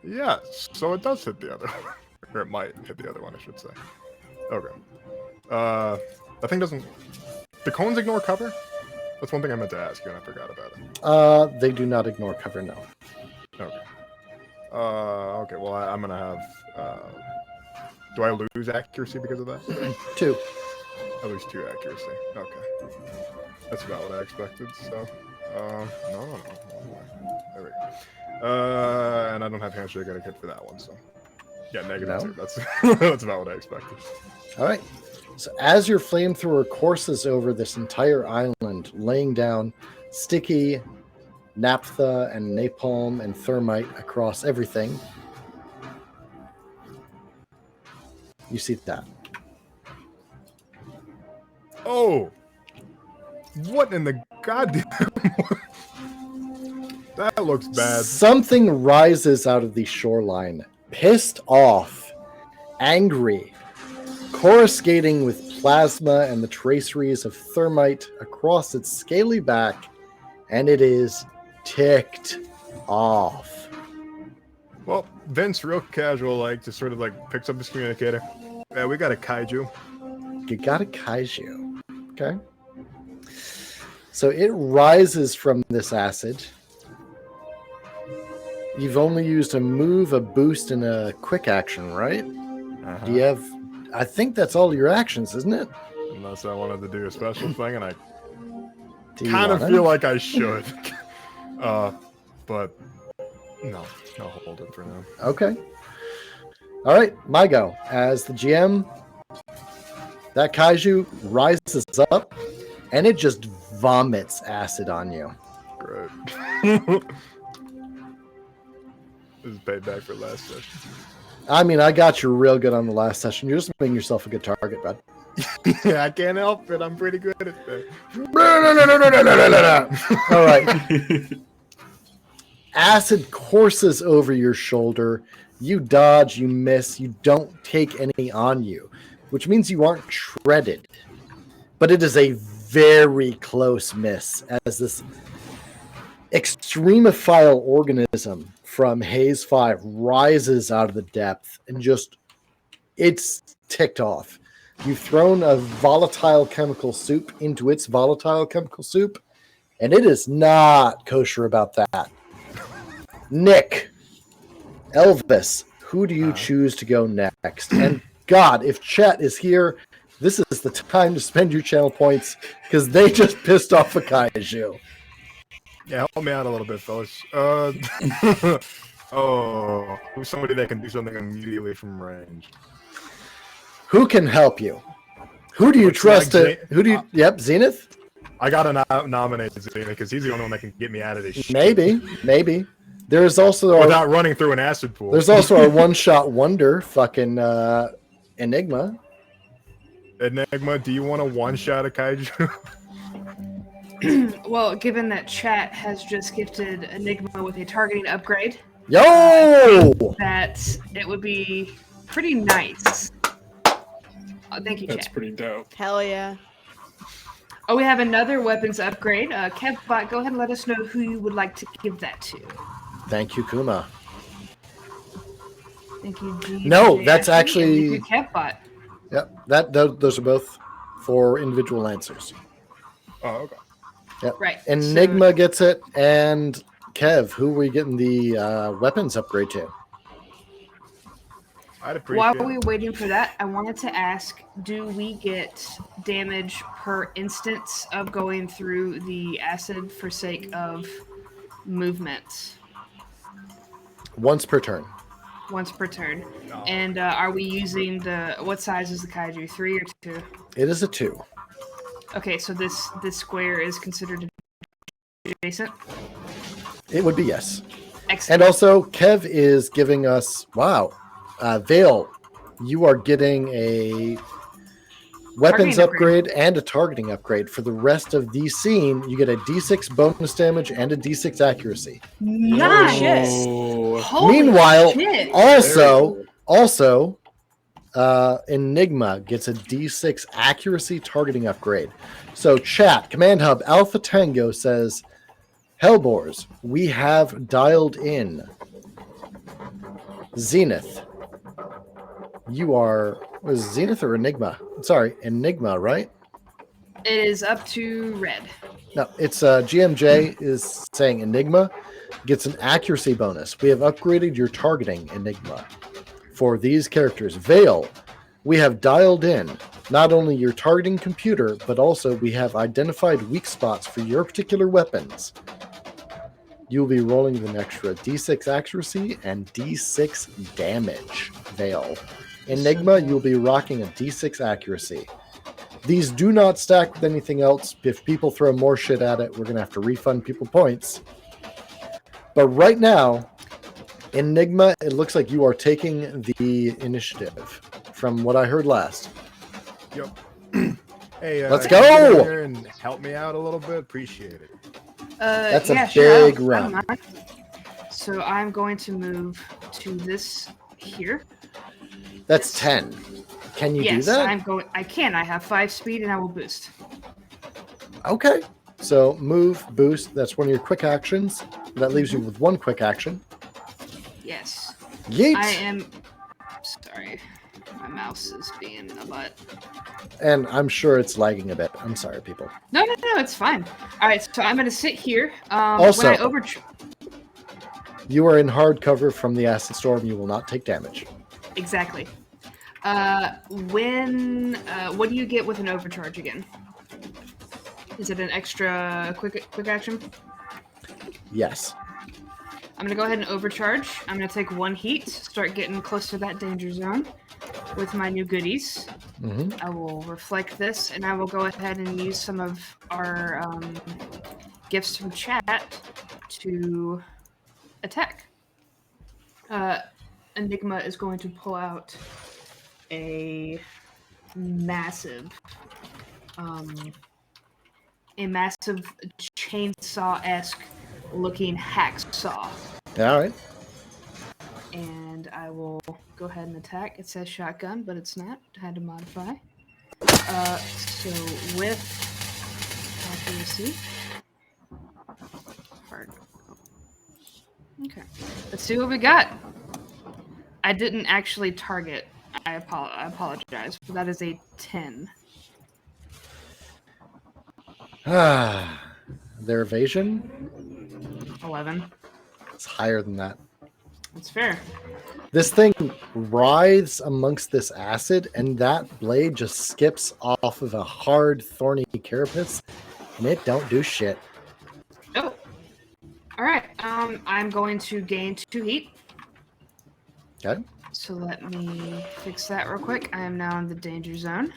Yeah, so it does hit the other one. Or it might hit the other one, I should say. Okay. That thing doesn't... The cones ignore cover? That's one thing I meant to ask you, and I forgot about it. They do not ignore cover, no. Okay. Okay, well, I'm gonna have... do I lose accuracy because of that? 2. I lose 2 accuracy. Okay. That's about what I expected, so... No. There we go. And I don't have handshake etiquette for that one, so... Yeah, -2. That's that's about what I expected. All right. So as your flamethrower courses over this entire island, laying down sticky naphtha and napalm and thermite across everything, you see that. Oh! What in the goddamn... That looks bad. Something rises out of the shoreline, pissed off, angry, coruscating with plasma and the traceries of thermite across its scaly back, and it is ticked off. Well, Vince, real casual, like, just sort of, like, picks up his communicator. Yeah, we got a kaiju. You got a kaiju. Okay. So it rises from this acid. You've only used a move, a boost, and a quick action, right? Uh-huh. Do you have... I think that's all your actions, isn't it? Unless I wanted to do a special thing, and I Do you kind of want feel it? like I should. But no, I'll hold it for now. Okay. All right, my go. As the GM, that kaiju rises up, and it just vomits acid on you. Great. This is payback for last session. I mean, I got you real good on the last session. You're just making yourself a good target, bud. Yeah, I can't help it. I'm pretty good at that. All right. Acid courses over your shoulder. You dodge, you miss, you don't take any on you, which means you aren't shredded. But it is a very close miss as this extremophile organism from Haze 5 rises out of the depth and just, it's ticked off. You've thrown a volatile chemical soup into its volatile chemical soup, and it is not kosher about that. Nick, Elvis, who do you choose to go next? And God, if chat is here, this is the time to spend your channel points because they just pissed off a kaiju. Yeah, help me out a little bit, fellas. Oh, who's somebody that can do something immediately from range? Who can help you? Who do you trust to? Who do you? Yep, Zenith. I gotta nominate Zenith because he's the only one that can get me out of this shit. Maybe. There's also without running through an acid pool. There's also our one-shot wonder, fucking Enigma. Enigma, do you want a one-shot of kaiju? Well, given that chat has just gifted Enigma with a targeting upgrade, that it would be pretty nice. Thank you, That's chat. pretty dope. Hell yeah. Oh, we have another weapons upgrade. Kevbot, go ahead and let us know who you would like to give that to. Thank you, Kuma. Thank you, G. No, JFE, that's and actually... thank you, Kevbot. Yep, those are both for individual answers. Oh, okay. Yep. Right. Enigma gets it, and Kev, who were you getting the weapons upgrade to? I'd appreciate While we're waiting for that, I wanted to ask, do we get damage per instance of going through the acid for sake of movement? Once per turn. Once per turn. No. And are we using what size is the kaiju, 3 or 2? It is a 2. Okay, so this square is considered adjacent? It would be yes. Excellent. And also, Kev is giving us, Vale, you are getting a weapons upgrade and a targeting upgrade. For the rest of the scene, you get a D6 bonus damage and a D6 accuracy. Nice. Meanwhile, also, Enigma gets a D6 accuracy targeting upgrade. So chat, Command Hub, Alpha Tango says, Hellboars, we have dialed in Zenith. You are, was it Zenith or Enigma? Sorry, Enigma, right? It is up to red. No, it's GMJ is saying Enigma gets an accuracy bonus. We have upgraded your targeting, Enigma. For these characters, Vale, we have dialed in not only your targeting computer, but also we have identified weak spots for your particular weapons. You'll be rolling with an extra D6 accuracy and D6 damage, Vale. Enigma, you'll be rocking a D6 accuracy. These do not stack with anything else. If people throw more shit at it, we're going to have to refund people points. But right now, Enigma, it looks like you are taking the initiative from what I heard last. Yep. Hey, let's can you get go! in here and help me out a little bit. Appreciate it. That's a sure, big round. So I'm going to move to this here. That's 10. Can you do that? Yes, I can. I have 5 speed and I will boost. Okay. So move, boost. That's one of your quick actions. That leaves you with 1 quick action. Yes. Yeet. I am sorry. My mouse is being a butt. And I'm sure it's lagging a bit. I'm sorry, people. No, it's fine. All right, so I'm going to sit here. Also, when you are in hard cover from the acid storm. You will not take damage. Exactly. What do you get with an overcharge again? Is it an extra quick action? Yes. I'm going to go ahead and overcharge. I'm going to take 1 heat, start getting close to that danger zone with my new goodies. Mm-hmm. I will reflect this, and I will go ahead and use some of our gifts from chat to attack. Enigma is going to pull out a massive chainsaw-esque looking hacksaw. All right. And I will go ahead and attack. It says shotgun, but it's not. I had to modify. So with accuracy. Hard. Okay. Let's see what we got. I didn't actually target. I apologize, but that is a 10. Their evasion? 11. It's higher than that. That's fair. This thing writhes amongst this acid, and that blade just skips off of a hard, thorny carapace, and it don't do shit. Oh. All right. I'm going to gain 2 heat. Okay. So let me fix that real quick. I am now in the danger zone,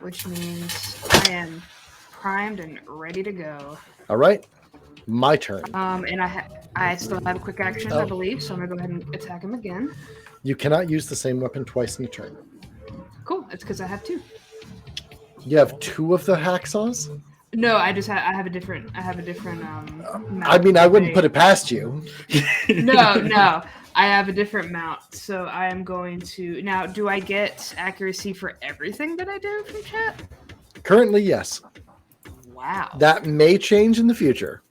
which means I am primed and ready to go. All right. My turn. And I still have a quick action, I believe, so I'm gonna go ahead and attack him again. You cannot use the same weapon twice in a turn. Cool. It's because I have 2. You have 2 of the hacksaws? No, I have a different. Mount I mean, I wouldn't put it past you. No. I have a different mount, so I am going to now. Do I get accuracy for everything that I do from chat? Currently, yes. Wow. That may change in the future.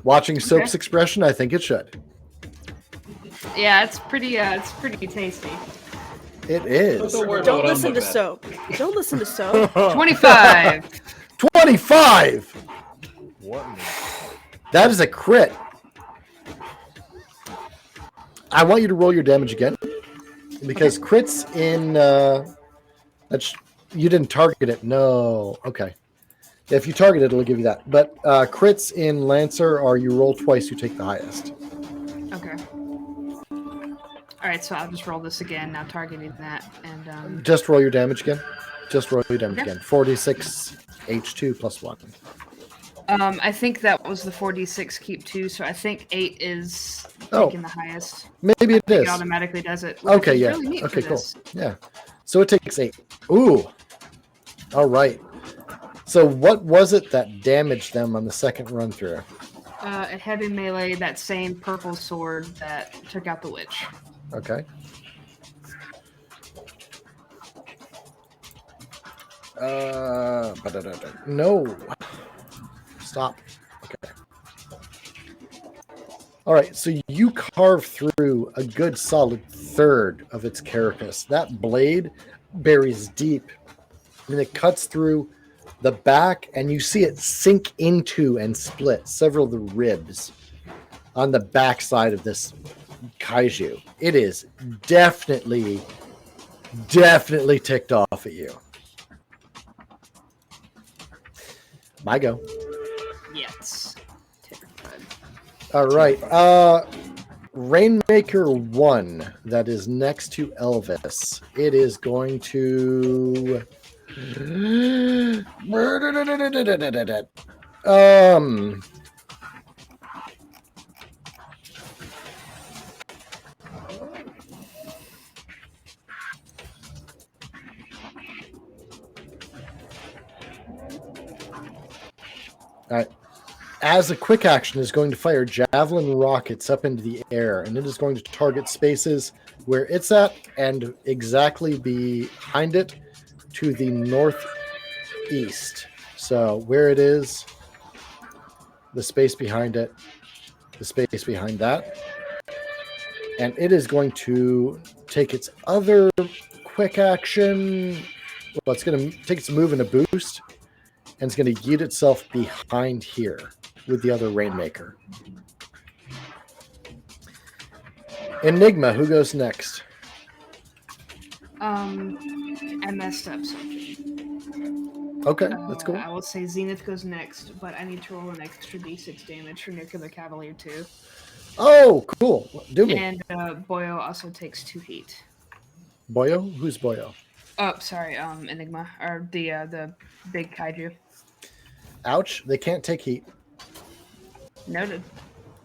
Watching Soap's expression, I think it should. Yeah, it's pretty tasty. It is. Don't listen to Soap. Don't listen to Soap. 25. 25. What? That is a crit. I want you to roll your damage again, because crits in that's you didn't target it. No. Okay. If you target it, it'll give you that. But crits in Lancer are you roll twice, you take the highest. Okay. All right, so I'll just roll this again, now targeting that. And just roll your damage again. Just roll your damage again. 46 H2 plus 1. I think that was the 4d6 keep 2, so I think 8 is taking the highest. Maybe it is. It automatically does it. Okay, yeah. Really Okay, cool. Yeah. So it takes 8. Ooh. All right. So what was it that damaged them on the second run through? A heavy melee, that same purple sword that took out the witch. Okay. No. Stop. Okay. All right, so you carve through a good solid third of its carapace. That blade buries deep, and it cuts through the back, and you see it sink into and split several of the ribs on the back side of this kaiju. It is definitely ticked off at you. My go. Yes. Terrified. All right. Rainmaker 1 that is next to Elvis. It is going to all right. As a quick action, is going to fire javelin rockets up into the air, and it is going to target spaces where it's at and exactly behind it to the northeast. So where it is, the space behind it, the space behind that, and it is going to take its other quick action. Well, it's going to take its move in a boost, and it's going to yeet itself behind here with the other Rainmaker. Enigma, who goes next? I messed up something. Okay, that's cool. I will say Zenith goes next, but I need to roll an extra d6 damage for Nuclear Cavalier 2. Oh, cool. Do me. And Boyo also takes 2 heat. Boyo? Who's Boyo? Oh, sorry, Enigma, or the big kaiju. Ouch, they can't take heat. Noted.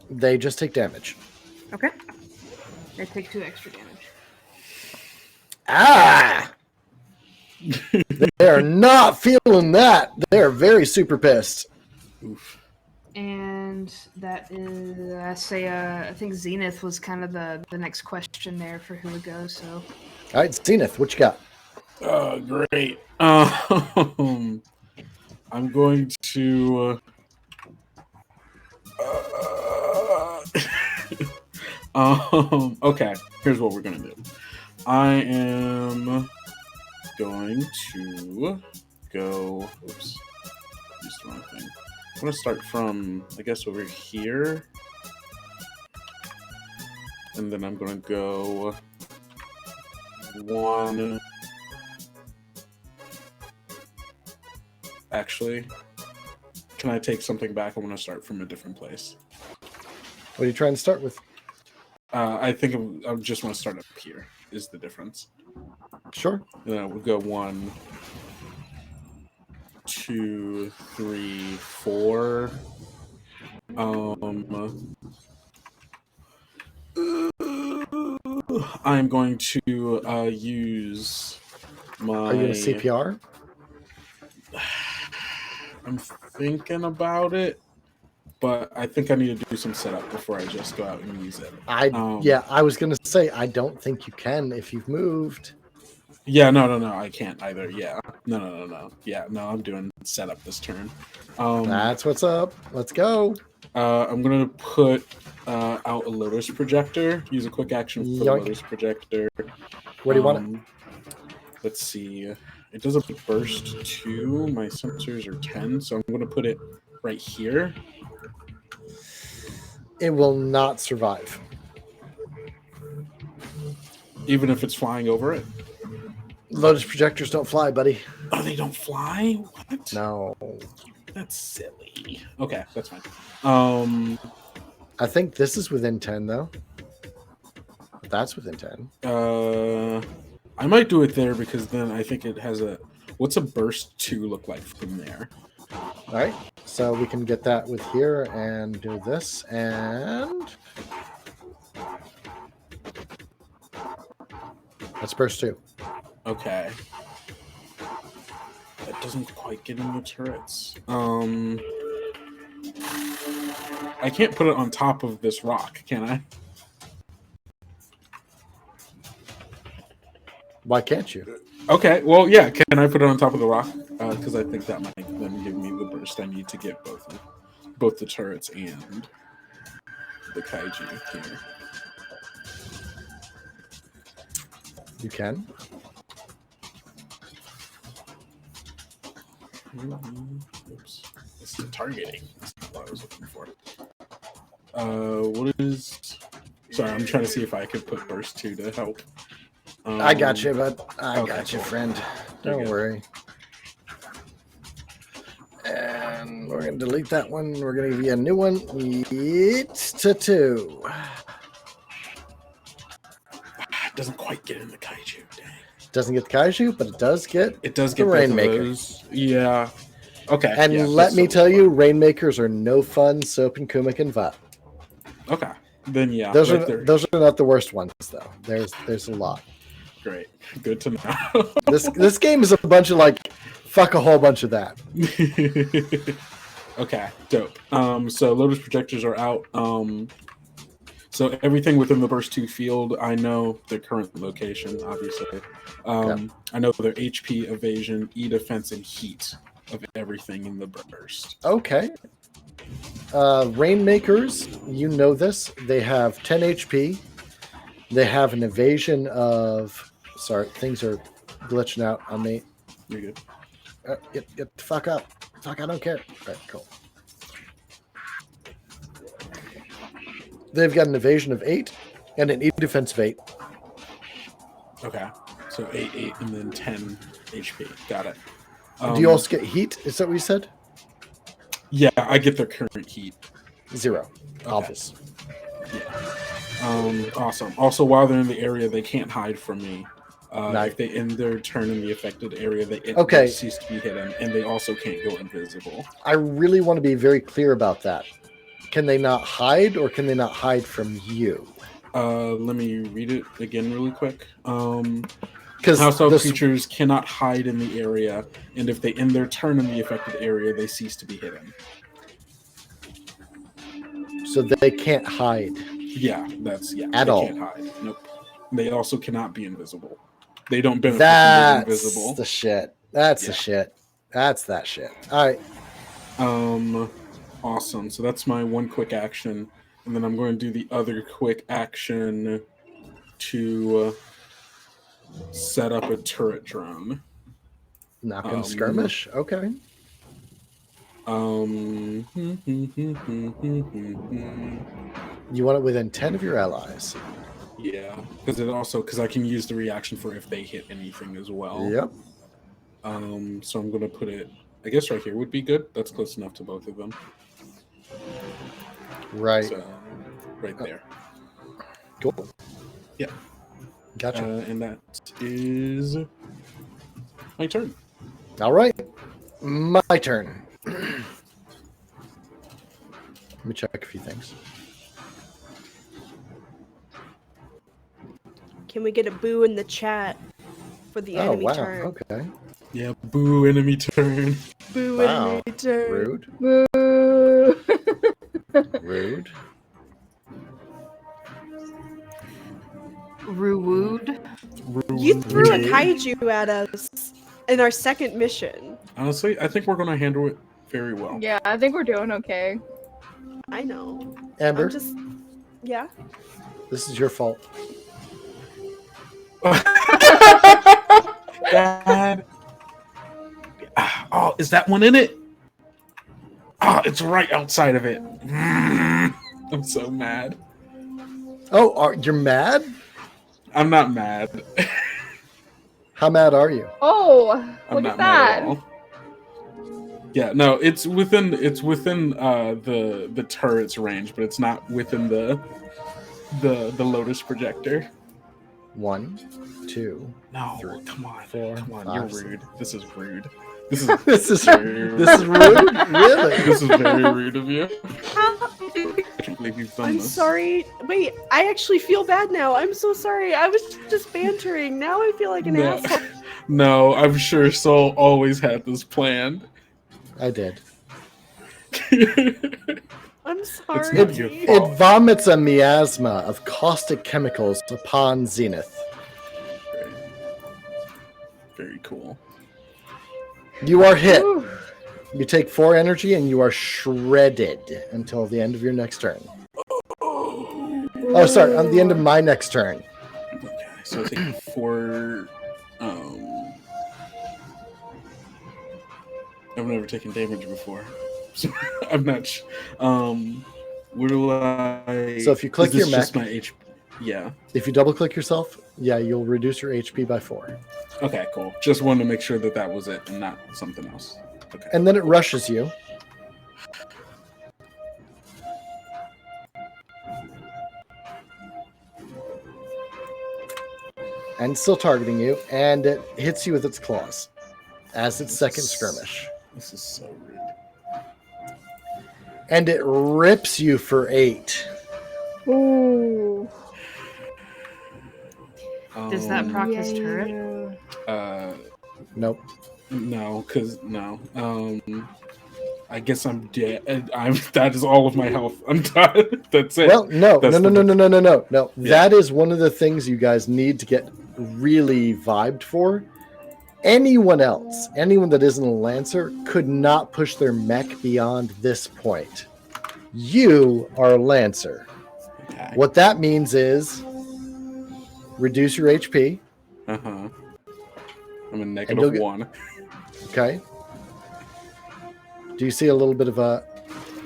They just take damage. Okay. They take 2 extra damage. Ah! They are not feeling that. They are very super pissed. Oof. And that is, I think Zenith was kind of the next question there for who would go, so. All right, Zenith, what you got? Great. I'm going to... okay, here's what we're gonna do. I am going to go. Oops, used the wrong thing. I'm gonna start from, I guess, over here, and then I'm gonna go 1. Actually, can I take something back? I want to start from a different place. What are you trying to start with? I think I just want to start up here. Is the difference? Sure. Then we'll go 1, 2, 3, 4. I'm going to use my. Are you in a CPR? I'm thinking about it, but I think I need to do some setup before I just go out and use it. I was gonna say I don't think you can if you've moved. Yeah, no, I can't either. Yeah, no. Yeah, no, I'm doing setup this turn. That's what's up. Let's go. I'm gonna put out a Lotus projector. Use a quick action for the Yoink. Lotus projector. Where do you want it? Let's see. It does a burst 2. My sensors are 10, so I'm gonna put it right here. It will not survive. Even if it's flying over it? Lotus projectors don't fly, buddy. Oh, they don't fly? What? No. That's silly. Okay, that's fine. I think this is within 10, though. That's within 10. I might do it there because then I think it has a... What's a burst 2 look like from there? All right. So we can get that with here and do this. And... that's burst 2. Okay. That doesn't quite get in the turrets. I can't put it on top of this rock, can I? Why can't you? Okay, well, yeah. Can I put it on top of the rock? Because I think that might then give me the burst I need to get both the turrets and the kaiju here. You can. Oops. It's the targeting. That's not what I was looking for. What is... Sorry, I'm trying to see if I could put burst 2 to help. I got you, bud. I okay, got you, cool. friend. Don't worry. And we're going to delete that one. We're going to give you a new one. It's to 2. It doesn't quite get in the kaiju. Dang. Doesn't get the kaiju, but it does get the Rainmaker. Yeah. Okay. And yeah, let me tell you, Rainmakers are no fun. Soap and Kumik and Vat. Okay. Then yeah. Those are not the worst ones though. There's a lot. Great. Good to know. This game is a bunch of like fuck a whole bunch of that. Okay. Dope. So Lotus projectors are out. So everything within the burst 2 field, I know their current location, obviously. I know their HP, evasion, E defense, and heat of everything in the burst. Okay. Rainmakers, you know this. They have 10 HP. They have an evasion of... Sorry, things are glitching out on me. You're good. Get the fuck up. Fuck, I don't care. All right, cool. They've got an evasion of 8 and an E defense of 8. Okay. So 8, and then 10 HP. Got it. Do you also get heat? Is that what you said? Yeah, I get their current heat. 0. Okay. Obvious. Yeah. Awesome. Also, while they're in the area, they can't hide from me. Nice. If they end their turn in the affected area, they cease to be hidden, and they also can't go invisible. I really want to be very clear about that. Can they not hide, or can they not hide from you? Let me read it again really quick. Because house elf creatures cannot hide in the area, and if they end their turn in the affected area, they cease to be hidden. So they can't hide. Yeah, at all. Can't hide. Nope. They also cannot be invisible. They don't benefit from being invisible. That's the shit. That's the shit. That's that shit. All right. Awesome. So that's my one quick action, and then I'm going to do the other quick action to set up a turret drone. Not gonna skirmish. Okay. You want it within 10 of your allies. Yeah, because I can use the reaction for if they hit anything as well. Yep. So I'm gonna put it. I guess right here would be good. That's close enough to both of them. Right. So, right there. Cool. Yeah. Gotcha. And that is my turn. All right. My turn. Let me check a few things. Can we get a boo in the chat for the enemy wow. turn? Okay. Yeah, boo, enemy turn. Boo, enemy turn. Rude. Boo. Rude. Rude. You threw a kaiju at us in our second mission. Honestly, I think we're going to handle it very well. Yeah, I think we're doing okay. I know. Amber, yeah. This is your fault. Dad. Oh, is that one in it? Oh, it's right outside of it. I'm so mad. Oh, you're mad? I'm not mad. How mad are you? Oh, I'm look not at mad that. at all. Yeah, no, it's within the turret's range, but it's not within the Lotus projector. 1, 2. No, 3, come on, 4, come on, 5, you're 6. rude. This is rude. This is This is very this is rude. Really? This is very rude of you. I can't believe you've done I'm this. sorry. Wait, I actually feel bad now. I'm so sorry. I was just bantering. Now I feel like an asshole. No, I'm sure Soul always had this planned. I did. I'm sorry. not your It vomits a miasma of caustic chemicals upon Zenith. Very cool. You are hit. Ooh. You take 4 energy and you are shredded until the end of your next turn. Oh, sorry, on the end of my next turn. Okay, so I take 4. I've never taken damage before, so I'm not. Where do I? So if you click is this your just mech- my HP. Yeah. If you double click yourself, yeah, you'll reduce your HP by 4. Okay, cool. Just wanted to make sure that was it and not something else. Okay. And then it rushes you. And still targeting you, and it hits you with its claws as its second skirmish. This is so rude. And it rips you for 8. Ooh. Does that proc his turret? Nope. No, because no. I guess I'm dead. That is all of my health. I'm done. That's it. Well, no. That's No. Yeah. That is one of the things you guys need to get really vibed for. Anyone else, anyone that isn't a Lancer, could not push their mech beyond this point. You are a Lancer. Okay. What that means is reduce your HP. Uh-huh. I'm a you'll negative get- 1. Okay. Do you see a little bit of a...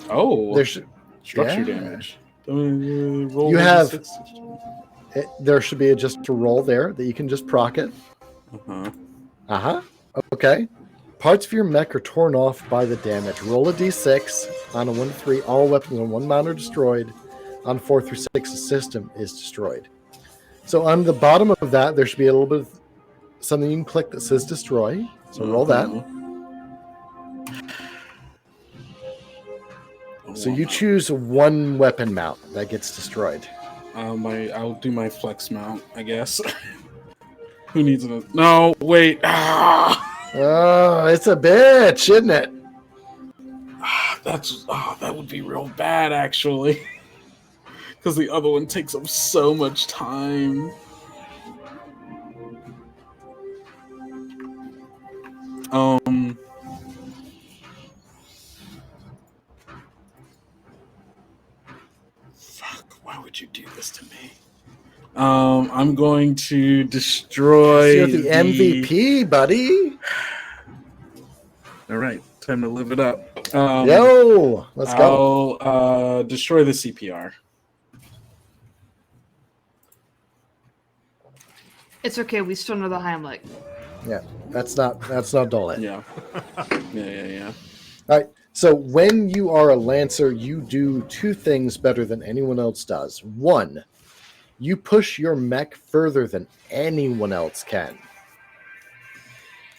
Oh. There's Structure yeah. damage. Roll You have- 6. There should be just a roll there that you can just proc it. Uh-huh. Uh-huh. Okay. Parts of your mech are torn off by the damage. Roll a d6. On a 1 to 3, all weapons on 1 mount are destroyed. On 4 through 6, the system is destroyed. So on the bottom of that, there should be a little bit of something you can click that says destroy. So roll that. So you choose 1 weapon mount that gets destroyed. I'll do my flex mount, I guess. Who needs it? No, wait. Oh, it's a bitch, isn't it? That would be real bad, actually. Because the other one takes up so much time. Fuck, why would you do this to me? I'm going to destroy You're the MVP, buddy. All right, time to live it up. Yo, let's go. I'll destroy the CPR. It's okay. We still know the Heimlich. Yeah, that's not Dolan. Yeah. Yeah. All right. So when you are a Lancer, you do 2 things better than anyone else does. 1, you push your mech further than anyone else can.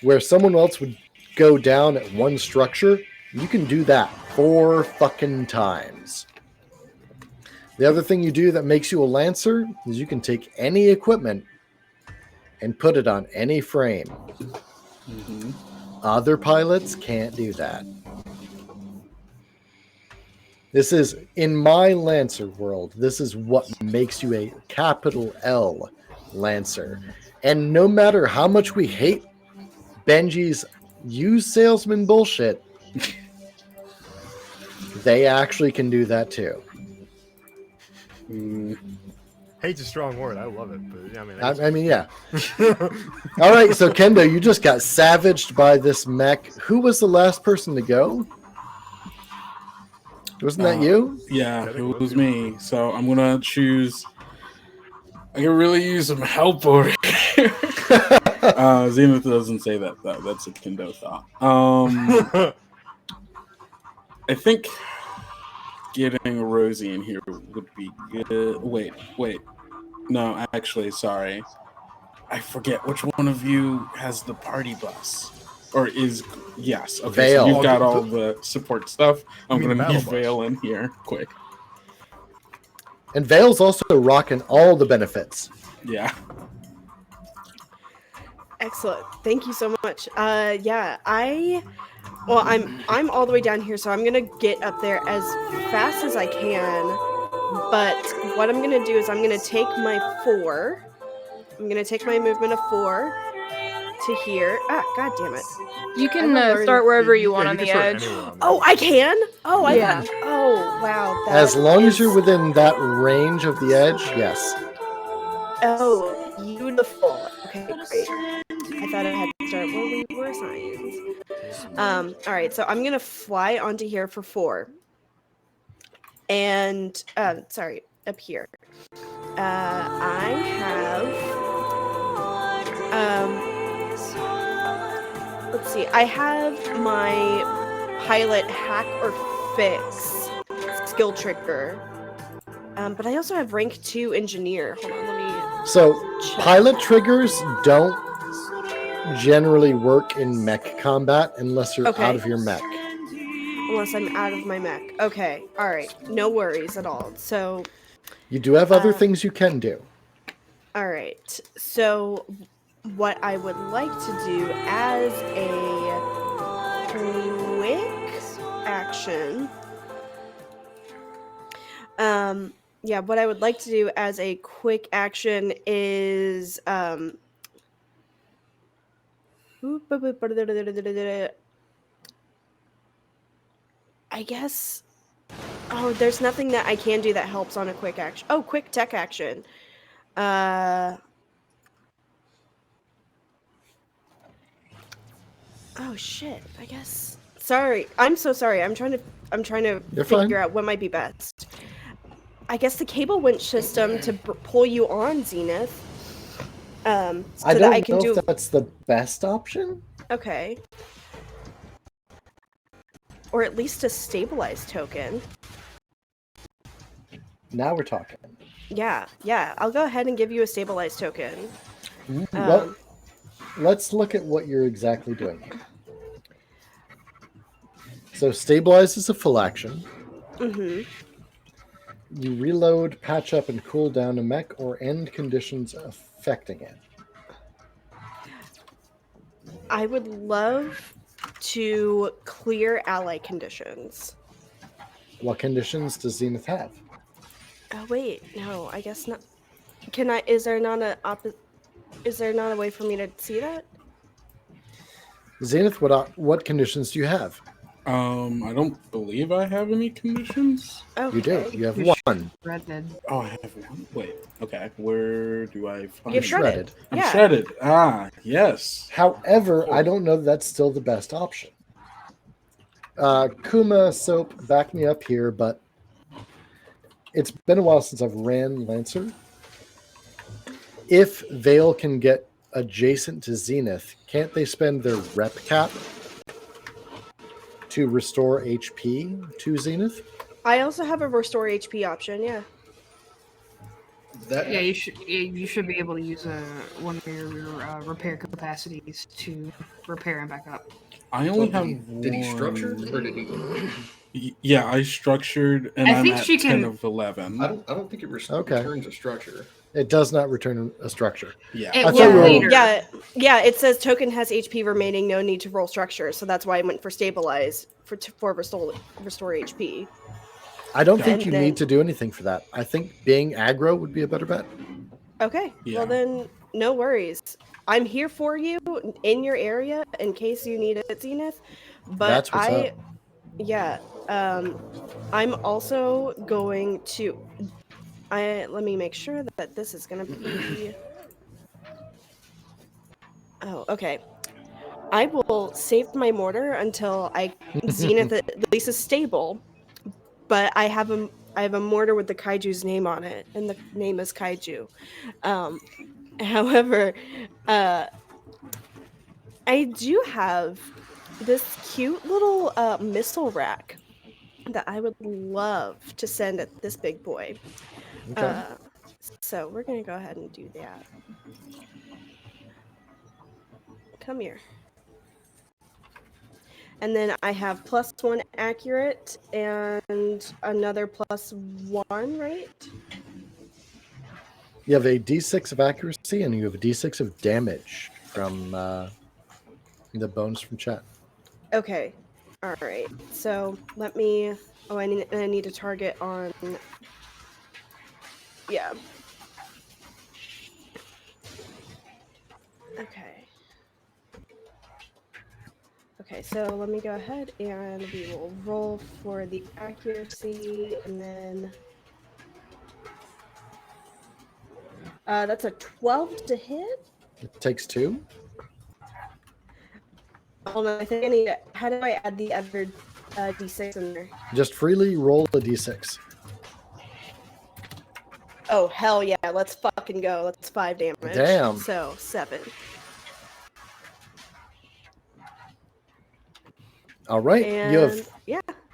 Where someone else would go down at 1 structure, you can do that 4 fucking times. The other thing you do that makes you a Lancer is you can take any equipment and put it on any frame. Mm-hmm. Other pilots can't do that. This is, in my Lancer world, this is what makes you a capital L Lancer. And no matter how much we hate Benji's used salesman bullshit, they actually can do that too. Hate's a strong word. I love it, but I mean, yeah. All right, so Kendo, you just got savaged by this mech. Who was the last person to go? Wasn't that you? Yeah, it was me. So I'm gonna choose. I can really use some help over here. Zenith doesn't say that though. That's a Kendo thought. I think getting Rosie in here would be good. Wait. No, actually, sorry. I forget which one of you has the party bus. Or is... Yes. Okay, Vale. so you've got all the support stuff. I'm going to battle move bus. Vale in here quick. And Vale's also rocking all the benefits. Yeah. Excellent. Thank you so much. Yeah, I'm all the way down here, so I'm gonna get up there as fast as I can. But what I'm gonna do is I'm gonna take my 4. I'm gonna take my movement of 4 to here. Ah, god damn it. You can start wherever you want on the edge. Oh, I can? Oh, I Yeah. thought. Oh, wow. that As long as is- you're within that range of the edge, yes. Oh, beautiful. Okay, great. I thought I had to start where we were assigned. All right, so I'm gonna fly onto here for 4. And sorry, up here. I have let's see. I have my pilot hack or fix skill trigger. But I also have rank 2 engineer. Hold on, let me So check. pilot triggers don't generally work in mech combat unless you're Okay. out of your mech. Unless I'm out of my mech. Okay, all right, no worries at all. So, You do have other things you can do. all right. So, what I would like to do as a quick action, yeah, what I would like to do as a quick action is, I guess. Oh, there's nothing that I can do that helps on a quick action. Oh, quick tech action. Oh shit. I guess. Sorry. I'm so sorry. I'm trying to You're figure fine. out what might be best. I guess the cable winch system to pull you on, Zenith. So I that don't I can know do. if that's the best option. Okay. Or at least a stabilized token. Now we're talking. Yeah. I'll go ahead and give you a stabilized token. Well, let's look at what you're exactly doing here. So stabilize is a full action. Mm-hmm. You reload, patch up, and cool down a mech or end conditions affecting it. I would love to clear ally conditions. What conditions does Zenith have? Oh wait, no, I guess not. Can I? Is there not a way for me to see that? Zenith, what conditions do you have? I don't believe I have any conditions. Okay. You do. You have You're one. Shredded. Oh, I have one. Wait. Okay. Where do I find You're it? shredded. I'm Yeah. shredded. Ah, yes. However, I don't know that that's still the best option. Kuma Soap, back me up here, but it's been a while since I've ran Lancer. If Vale can get adjacent to Zenith, can't they spend their rep cap to restore HP to Zenith? I also have a restore HP option. Yeah. That Yeah, you should be able to use one of your repair capacities to repair and back up. I only did have did he structure one. or did he? Yeah, I structured, and I I'm think at she 10 can- of 11. I don't think it Okay. returns a structure. It does not return a structure. Yeah. It I will thought we were- later. Yeah. It says token has HP remaining, no need to roll structure. So that's why I went for stabilize for restore HP. I don't think And you then- need to do anything for that. I think being aggro would be a better bet. Okay. Yeah. Well then, no worries. I'm here for you in your area in case you need it, Zenith. But That's what's up. Yeah. I'm also going to. Let me make sure that this is gonna be. Oh, okay. I will save my mortar until Zenith at least is stable. But I have a mortar with the kaiju's name on it, and the name is Kaiju. However, I do have this cute little missile rack that I would love to send at this big boy. Okay. So we're gonna go ahead and do that. Come here. And then I have +1 accurate and another +1, right? You have a d6 of accuracy and you have a d6 of damage from the bones from chat. Okay. All right. So let me. Oh, I need to target on. Yeah. Okay. Okay, so let me go ahead and we will roll for the accuracy, and then that's a 12 to hit. It takes 2. Hold on, I think I need to. How do I add the other d6 in there? Just freely roll a d6. Oh, hell yeah, let's fucking go. That's 5 damage. Damn. So 7. All right. And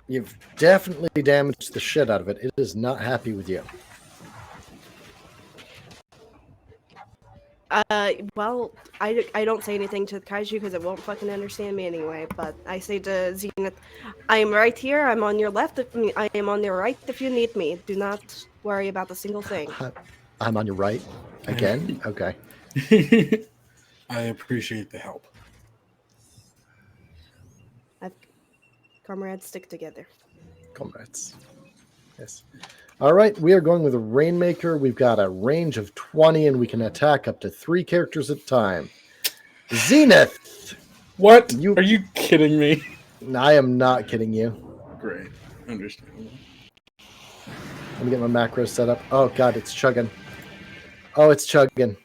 You've definitely damaged the shit out of it. It is not happy with you. Well, I don't say anything to the kaiju because it won't fucking understand me anyway. But I say to Zenith, I am right here. I'm on your left. I am on your right if you need me. Do not worry about a single thing. I'm on your right again. Okay. I appreciate the help. Comrades, stick together. Comrades. Yes. All right, we are going with a Rainmaker. We've got a range of 20, and we can attack up to 3 characters at a time. Zenith! What? Are you kidding me? I am not kidding you. Great. Understandable. Let me get my macros set up. Oh, God, it's chugging. Oh, it's chugging.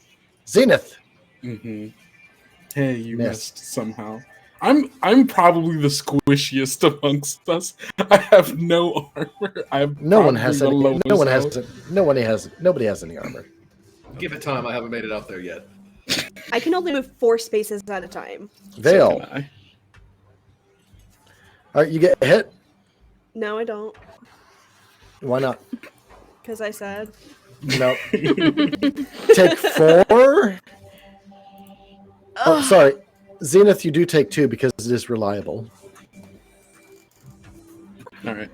Zenith! Mm-hmm. Hey, you missed somehow. I'm probably the squishiest amongst us. I have no armor. Nobody has any armor. Give it time. I haven't made it out there yet. I can only move 4 spaces at a time. Vale. All right, you get hit? No, I don't. Why not? Because I said. No. Take 4? Oh, sorry. Zenith, you do take 2 because it is reliable. All right.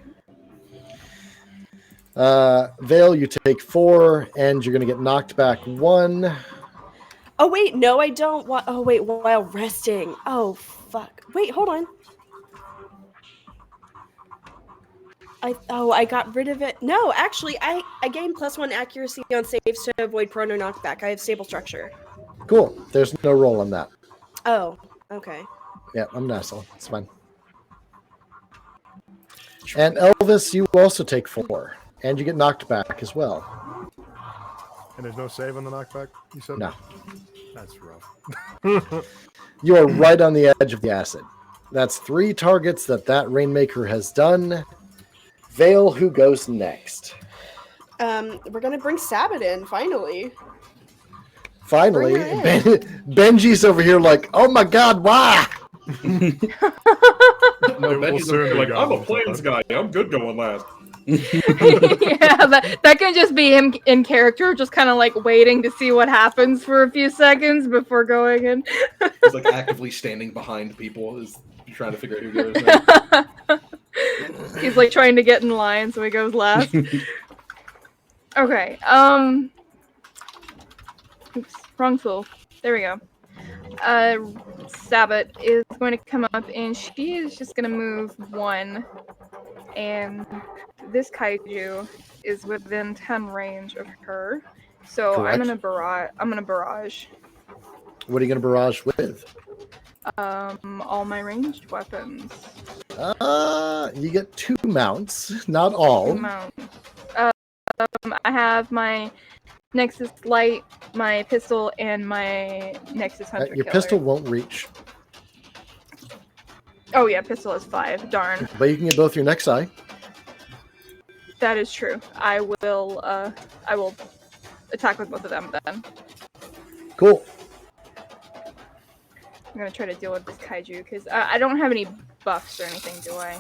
Vale, you take 4, and you're going to get knocked back 1. Oh, wait. No, I don't. Oh, wait. While resting. Oh, fuck. Wait, hold on. I got rid of it. No, actually, I gained +1 accuracy on saves to avoid prone or knockback. I have stable structure. Cool. There's no roll on that. Oh, okay. Yeah, I'm an asshole. It's fine. And Elvis, you also take 4, and you get knocked back as well. And there's no save on the knockback, you said? No. That's rough. You are right on the edge of the acid. That's 3 targets that Rainmaker has done. Vale, who goes next? We're gonna bring Sabbath in, finally. Finally, Benji's over here like, oh my god, why? No, Benji's over here like, I'm a plains guy. I'm good going last. Yeah, that can just be him in character, just kind of like waiting to see what happens for a few seconds before going in. He's like actively standing behind people, is trying to figure out who goes in. He's like trying to get in line, so he goes last. Okay. Oops, wrong tool. There we go. Sabbath is going to come up, and she is just going to move 1. And this kaiju is within 10 range of her. So Correct. I'm gonna barrage. What are you going to barrage with? All my ranged weapons. You get 2 mounts, not all. 2 mounts. I have my Nexus Light, my pistol, and my Nexus Hunter Your Killer. pistol won't reach. Oh yeah, pistol is 5. Darn. But you can get both your next eye. That is true. I will attack with both of them then. Cool. I'm gonna try to deal with this kaiju because I don't have any buffs or anything, do I?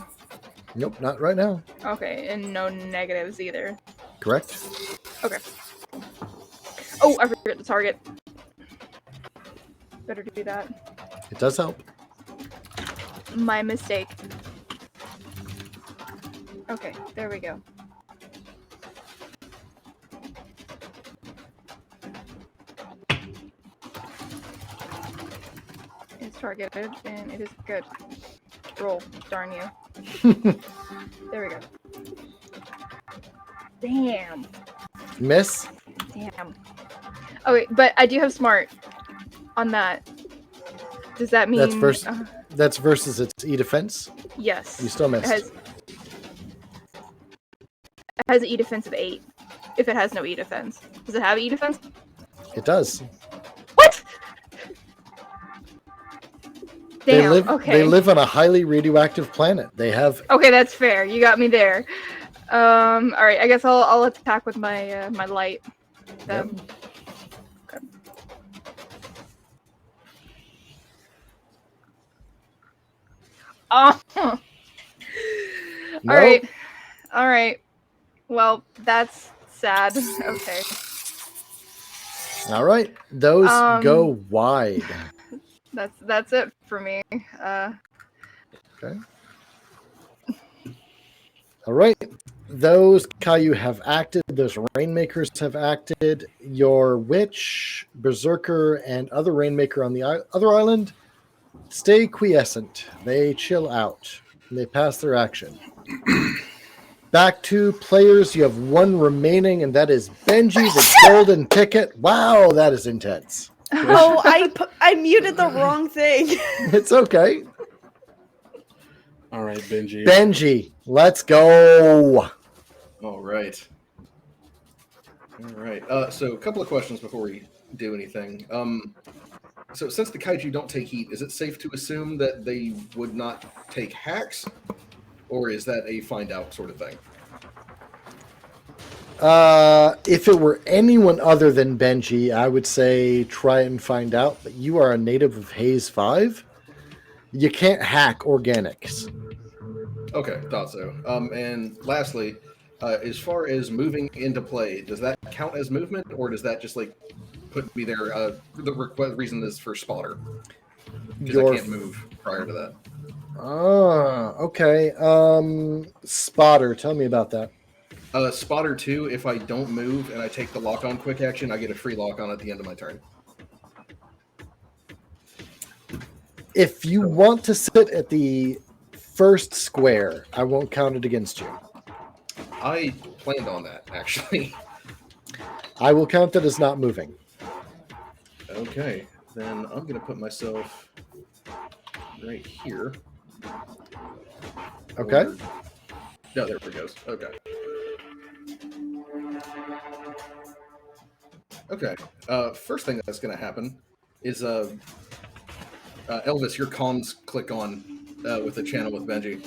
Nope, not right now. Okay, and no negatives either. Correct. Okay. Oh, I forgot the target. Better do that. It does help. My mistake. Okay, there we go. It's targeted, and it is good. Roll, darn you. There we go. Damn. Miss? Damn. Oh wait, but I do have smart on that. Does that mean That's versus its E defense? Yes. You still missed. It has an E defense of 8. If it has no E defense. Does it have E defense? It does. What? Damn, They live on a highly radioactive planet. They have. Okay, that's fair. You got me there. All right. I guess I'll attack with my my light. Yep. Okay. Oh. Nope. All right. Well, that's sad. Okay. All right. Those go wide. That's it for me. Okay. All right. Those Caillou have acted. Those Rainmakers have acted. Your Witch, Berserker, and other Rainmaker on the other island stay quiescent. They chill out. They pass their action. Back to players. You have 1 remaining, and that is Benji, the golden ticket. Wow, that is intense. Oh, I muted the wrong thing. It's okay. All right, Benji. Benji, let's go. All right. All right. So a couple of questions before we do anything. So since the kaiju don't take heat, is it safe to assume that they would not take hacks? Or is that a find out sort of thing? If it were anyone other than Benji, I would say try and find out. But you are a native of Haze 5. You can't hack organics. Okay, thought so. And lastly, as far as moving into play, does that count as movement, or does that just like put me there? The reason is for spotter, because I can't move prior to that. Okay. Spotter, tell me about that. Spotter 2, if I don't move and I take the lock-on quick action, I get a free lock-on at the end of my turn. If you want to sit at the first square, I won't count it against you. I planned on that, actually. I will count that as not moving. Okay, then I'm going to put myself right here. Okay. No, there it goes. Okay. Okay. First thing that's going to happen is Elvis, your comms click on with the channel with Benji.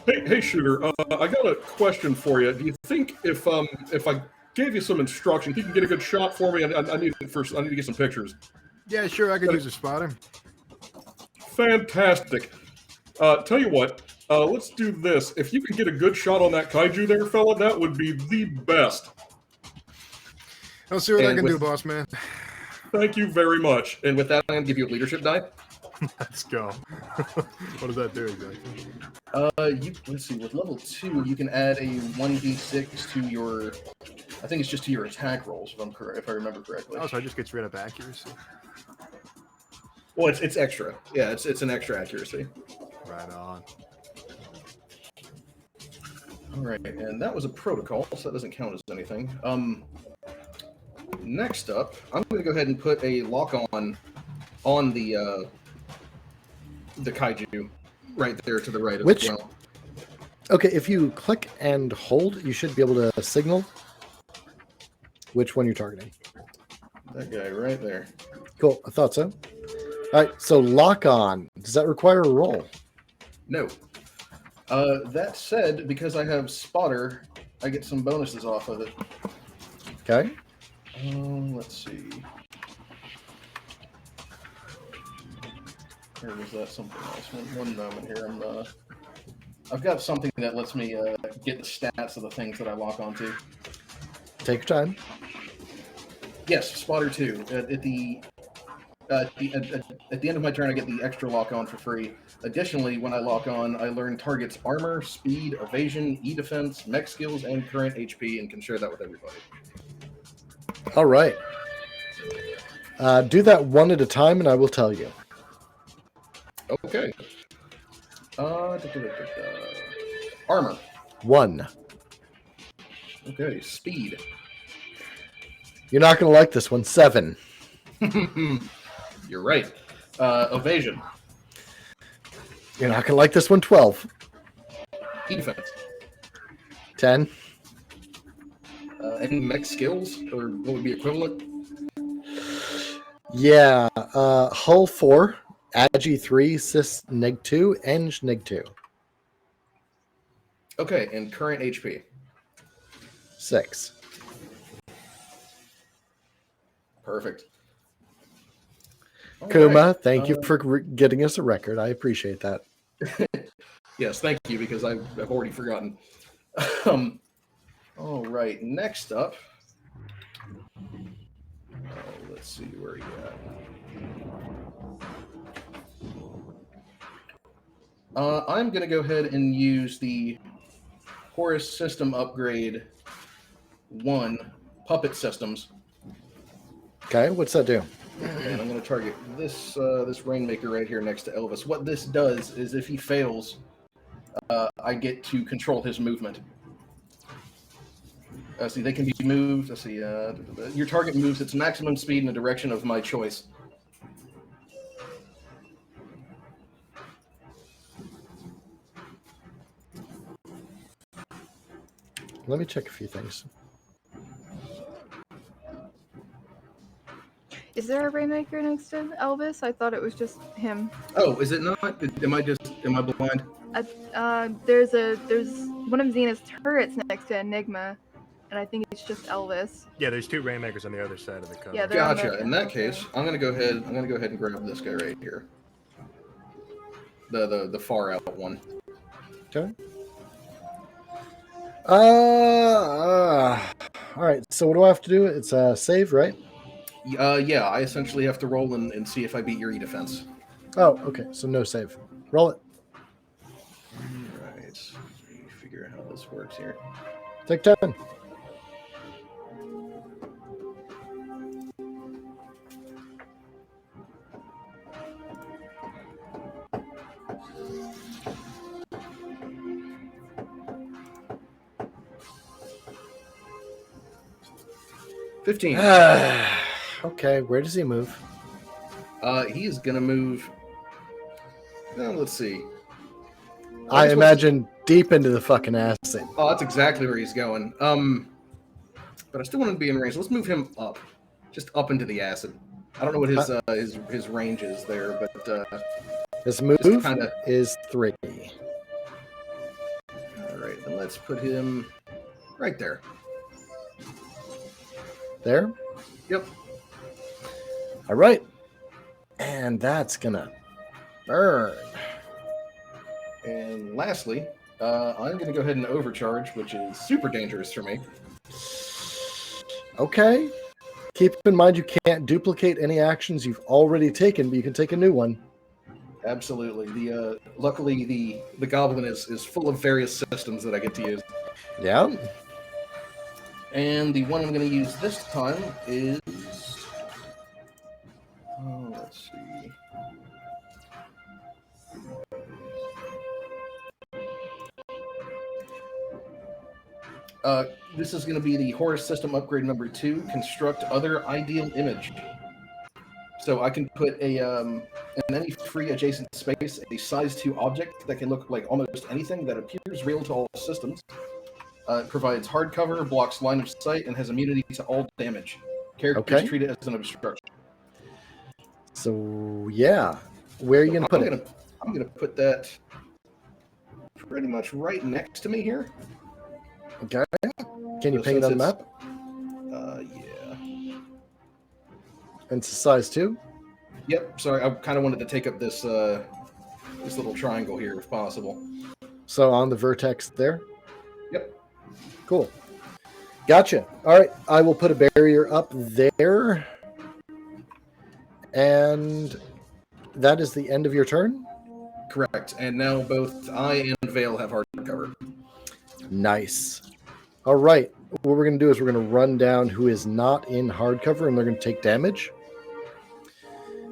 Hey, Shooter. I got a question for you. Do you think if I gave you some instructions, you can get a good shot for me? I need to get some pictures. Yeah, sure. I could use a spotter. Fantastic. Tell you what. Let's do this. If you can get a good shot on that kaiju there, fella, that would be the best. I'll see what I can do, boss man. Thank you very much. And with that, I'm going to give you a leadership die. Let's go. What does that do exactly? Let's see. With level 2, you can add a 1d6 to your. I think it's just to your attack rolls, if I remember correctly. Oh, so I just get rid of accuracy. Well, it's extra. Yeah, it's an extra accuracy. Right on. All right, and that was a protocol, so that doesn't count as anything. next up, I'm going to go ahead and put a lock on the kaiju right there to the right as well. Okay, if you click and hold, you should be able to signal which one you're targeting. That guy right there. Cool, I thought so. All right, so lock on. Does that require a roll? No. That said, because I have spotter, I get some bonuses off of it. Okay. Let's see. Or was that something else? One moment here. I've got something that lets me get the stats of the things that I lock onto. Take your time. Yes, spotter 2. At the end of my turn, I get the extra lock on for free. Additionally, when I lock on, I learn target's armor, speed, evasion, e-defense, mech skills, and current HP, and can share that with everybody. All right. Do that one at a time, and I will tell you. Okay. Armor. 1. Okay, speed. You're not going to like this one. 7. You're right. Evasion. You're not going to like this one. 12. E-defense. 10. Any mech skills, or what would be equivalent? Yeah. Hull 4, Agi 3, Sys neg 2, Eng neg 2. Okay, and current HP. 6. Perfect. All Kuma, right. thank you for getting us a record. I appreciate that. Yes, thank you, because I've already forgotten. All right, next up. Let's see where he at. I'm going to go ahead and use the Horus System Upgrade 1 Puppet Systems. Okay, what's that do? And I'm going to target this Rainmaker right here next to Elvis. What this does is if he fails, I get to control his movement. See, they can be moved. Let's see. Your target moves its maximum speed in the direction of my choice. Let me check a few things. Is there a Rainmaker next to Elvis? I thought it was just him. Oh, is it not? Am I blind? There's one of Xena's turrets next to Enigma, and I think it's just Elvis. Yeah, there's 2 Rainmakers on the other side of the cover. Yeah, Gotcha. In that case, I'm gonna go ahead and grab this guy right here. The far out one. Okay. All right. So what do I have to do? It's a save, right? Yeah. I essentially have to roll and see if I beat your e-defense. Oh, okay. So no save. Roll it. All right. Let me figure out how this works here. Take 10. Okay, where does he move? He is gonna move. Let's see. I imagine deep into the fucking acid. Oh, that's exactly where he's going. But I still want him to be in range. Let's move him up, just up into the acid. I don't know what his range is there, but his move is 3. All right, then let's put him right there. There? Yep. All right. And that's gonna burn. And lastly, I'm gonna go ahead and overcharge, which is super dangerous for me. Okay. Keep in mind you can't duplicate any actions you've already taken, but you can take a new one. Absolutely. Luckily the goblin is full of various systems that I get to use. Yeah. And the one I'm going to use this time is. Let's see. This is going to be the Horus System upgrade number 2. Construct other ideal image. So I can put in any free adjacent space a size 2 object that can look like almost anything that appears real to all systems. It provides hardcover, blocks line of sight, and has immunity to all damage. Characters treat it as an obstruction. So yeah, where are you going to put it? I'm going to put that pretty much right next to me here. Okay. Can you ping it on the map? Yeah. And it's a size 2? Yep. Sorry, I kind of wanted to take up this this little triangle here, if possible. So on the vertex there? Yep. Cool. Gotcha. All right. I will put a barrier up there. And that is the end of your turn? Correct. And now both I and Vale have hardcover. Nice. All right. What we're going to do is we're going to run down who is not in hardcover, and they're going to take damage.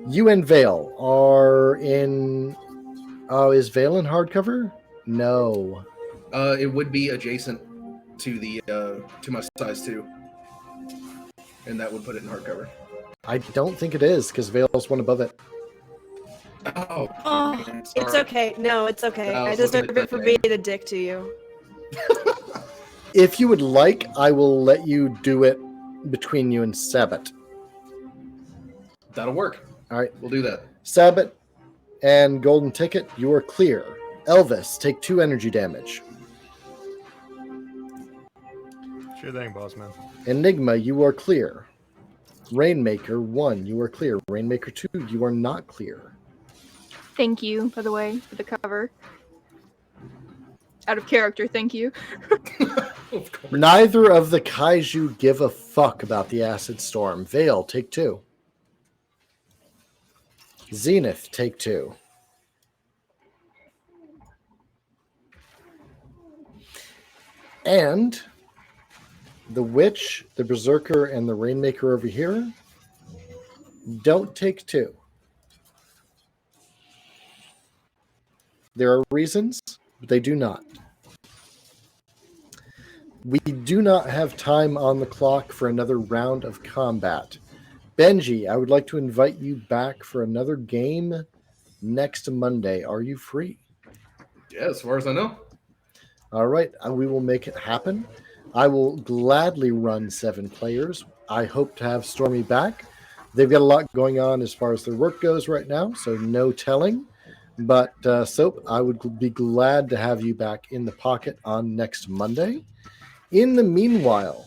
You and Vale are in... Oh, is Vale in hardcover? No. It would be adjacent to the to my size 2. And that would put it in hardcover. I don't think it is, because Vale's one above it. Oh, it's okay. No, it's okay. I deserve it for being a dick to you. If you would like, I will let you do it between you and Sabbat. That'll work. All right. We'll do that. Sabbat and Golden Ticket, you are clear. Elvis, take 2 energy damage. Sure thing, boss man. Enigma, you are clear. Rainmaker, 1, you are clear. Rainmaker, 2, you are not clear. Thank you, by the way, for the cover. Out of character, thank you. Neither of the kaiju give a fuck about the acid storm. Vale, take 2. Zenith, take 2. And the Witch, the Berserker, and the Rainmaker over here don't take 2. There are reasons, but they do not. We do not have time on the clock for another round of combat. Benji, I would like to invite you back for another game next Monday. Are you free? Yeah, as far as I know. All right, we will make it happen. I will gladly run 7 players. I hope to have Stormy back. They've got a lot going on as far as their work goes right now, so no telling. But Soap, I would be glad to have you back in the pocket on next Monday. In the meanwhile,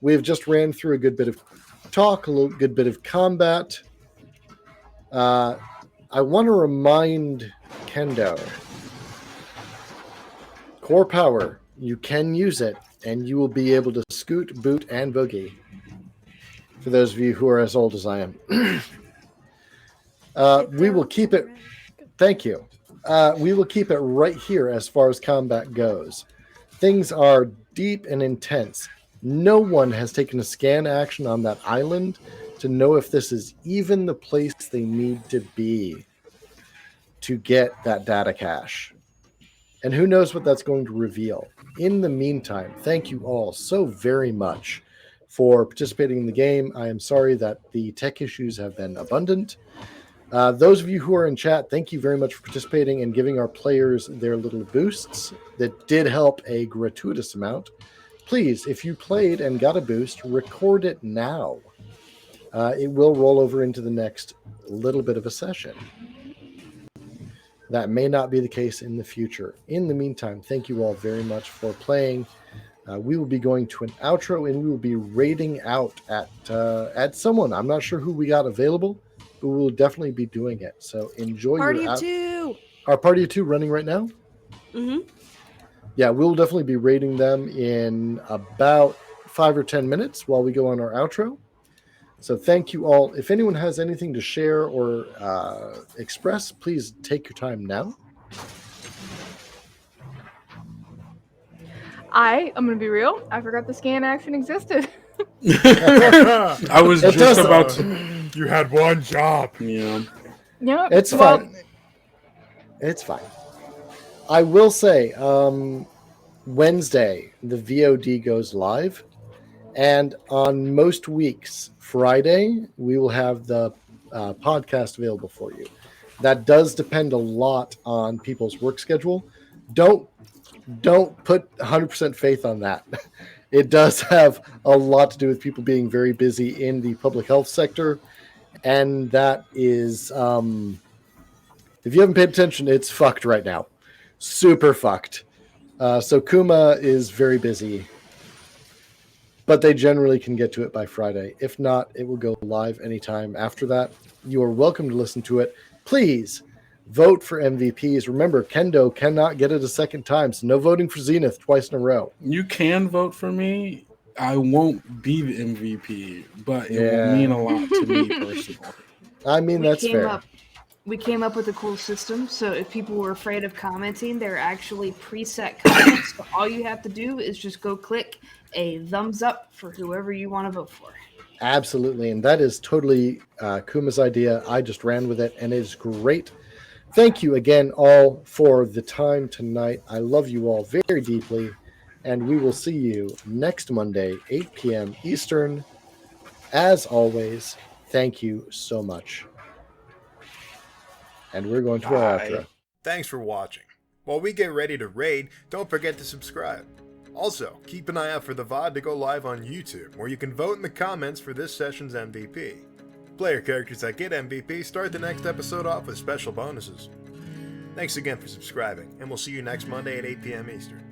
we have just ran through a good bit of talk, good bit of combat. I want to remind Kendo, core power, you can use it, and you will be able to scoot, boot, and boogie. For those of you who are as old as I am. We will keep it. Thank you. We will keep it right here as far as combat goes. Things are deep and intense. No one has taken a scan action on that island to know if this is even the place they need to be to get that data cache. And who knows what that's going to reveal. In the meantime, thank you all so very much for participating in the game. I am sorry that the tech issues have been abundant. Those of you who are in chat, thank you very much for participating and giving our players their little boosts. That did help a gratuitous amount. Please, if you played and got a boost, record it now. It will roll over into the next little bit of a session. That may not be the case in the future. In the meantime, thank you all very much for playing. We will be going to an outro, and we will be raiding out at someone. I'm not sure who we got available, but we will definitely be doing it. So enjoy Party of 2. Our party of 2 running right now? Mm-hmm. Yeah, we'll definitely be raiding them in about 5 or 10 minutes while we go on our outro. So thank you all. If anyone has anything to share or express, please take your time now. I'm going to be real. I forgot the scan action existed. I was just about to. You had one job. Yeah. Yep. It's fine. It's fine. I will say, Wednesday, the VOD goes live. And on most weeks, Friday, we will have the podcast available for you. That does depend a lot on people's work schedule. Don't put 100% faith on that. It does have a lot to do with people being very busy in the public health sector. And that is, if you haven't paid attention, it's fucked right now. Super fucked. So Kuma is very busy, but they generally can get to it by Friday. If not, it will go live anytime after that. You are welcome to listen to it. Please vote for MVPs. Remember, Kendo cannot get it a second time, so no voting for Zenith twice in a row. You can vote for me. I won't be the MVP, but it will mean a lot to me personally. I mean, that's fair. We came up with a cool system, so if people were afraid of commenting, there are actually preset comments. So all you have to do is just go click a thumbs up for whoever you want to vote for. Absolutely, and that is totally Kuma's idea. I just ran with it, and it is great. Thank you again all for the time tonight. I love you all very deeply, and we will see you next Monday, 8 p.m. Eastern. As always, thank you so much. And we're going to our outro. Thanks for watching. While we get ready to raid, don't forget to subscribe. Also, keep an eye out for the VOD to go live on YouTube, where you can vote in the comments for this session's MVP. Player characters that get MVP start the next episode off with special bonuses. Thanks again for subscribing, and we'll see you next Monday at 8 p.m. Eastern.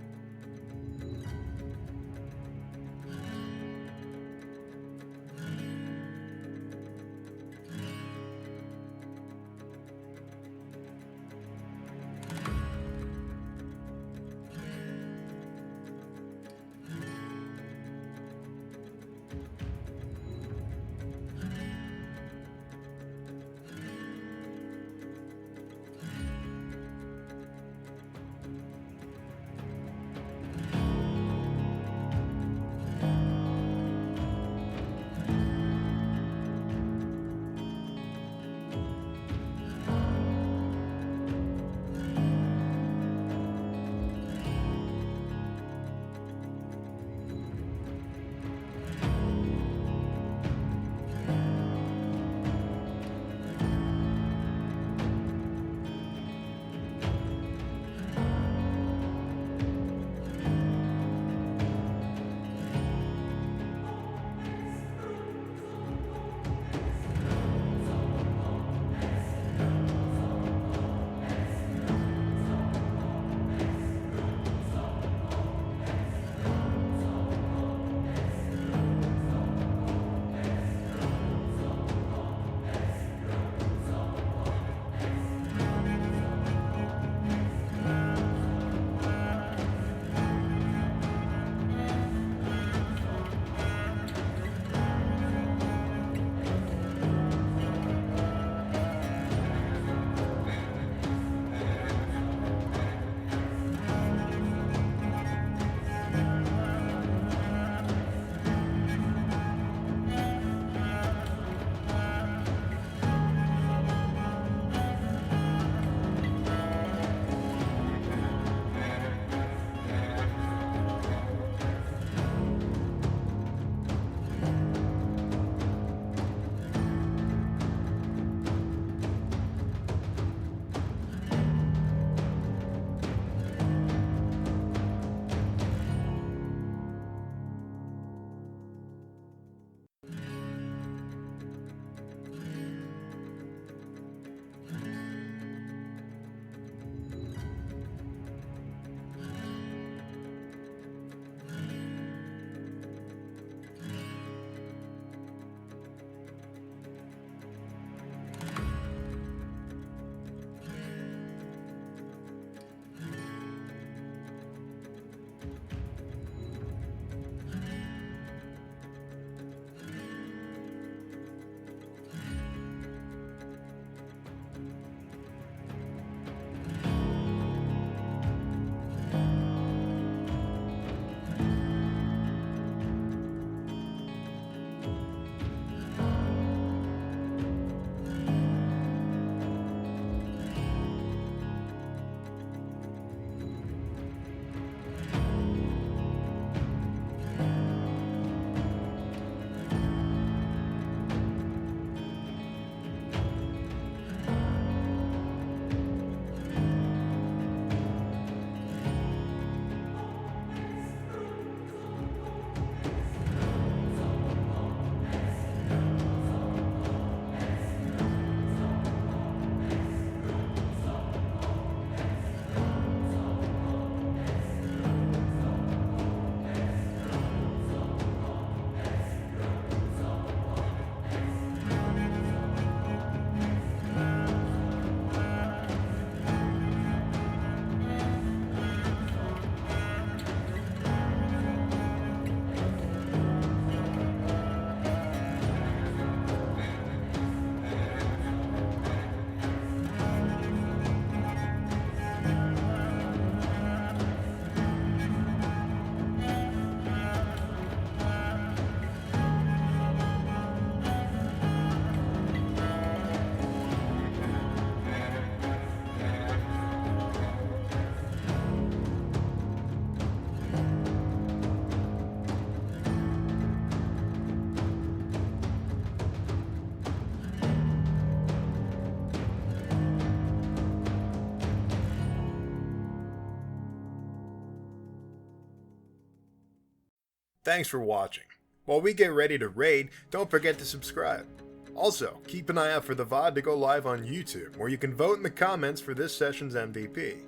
Thanks for watching. While we get ready to raid, don't forget to subscribe. Also, keep an eye out for the VOD to go live on YouTube, where you can vote in the comments for this session's MVP.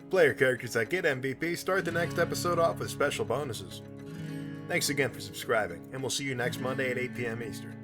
Player characters that get MVP start the next episode off with special bonuses. Thanks again for subscribing, and we'll see you next Monday at 8 p.m. Eastern.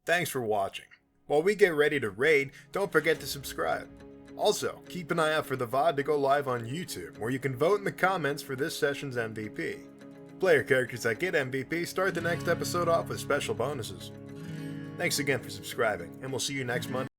Thanks for watching. While we get ready to raid, don't forget to subscribe. Also, keep an eye out for the VOD to go live on YouTube, where you can vote in the comments for this session's MVP. Player characters that get MVP start the next episode off with special bonuses. Thanks again for subscribing, and we'll see you next Monday.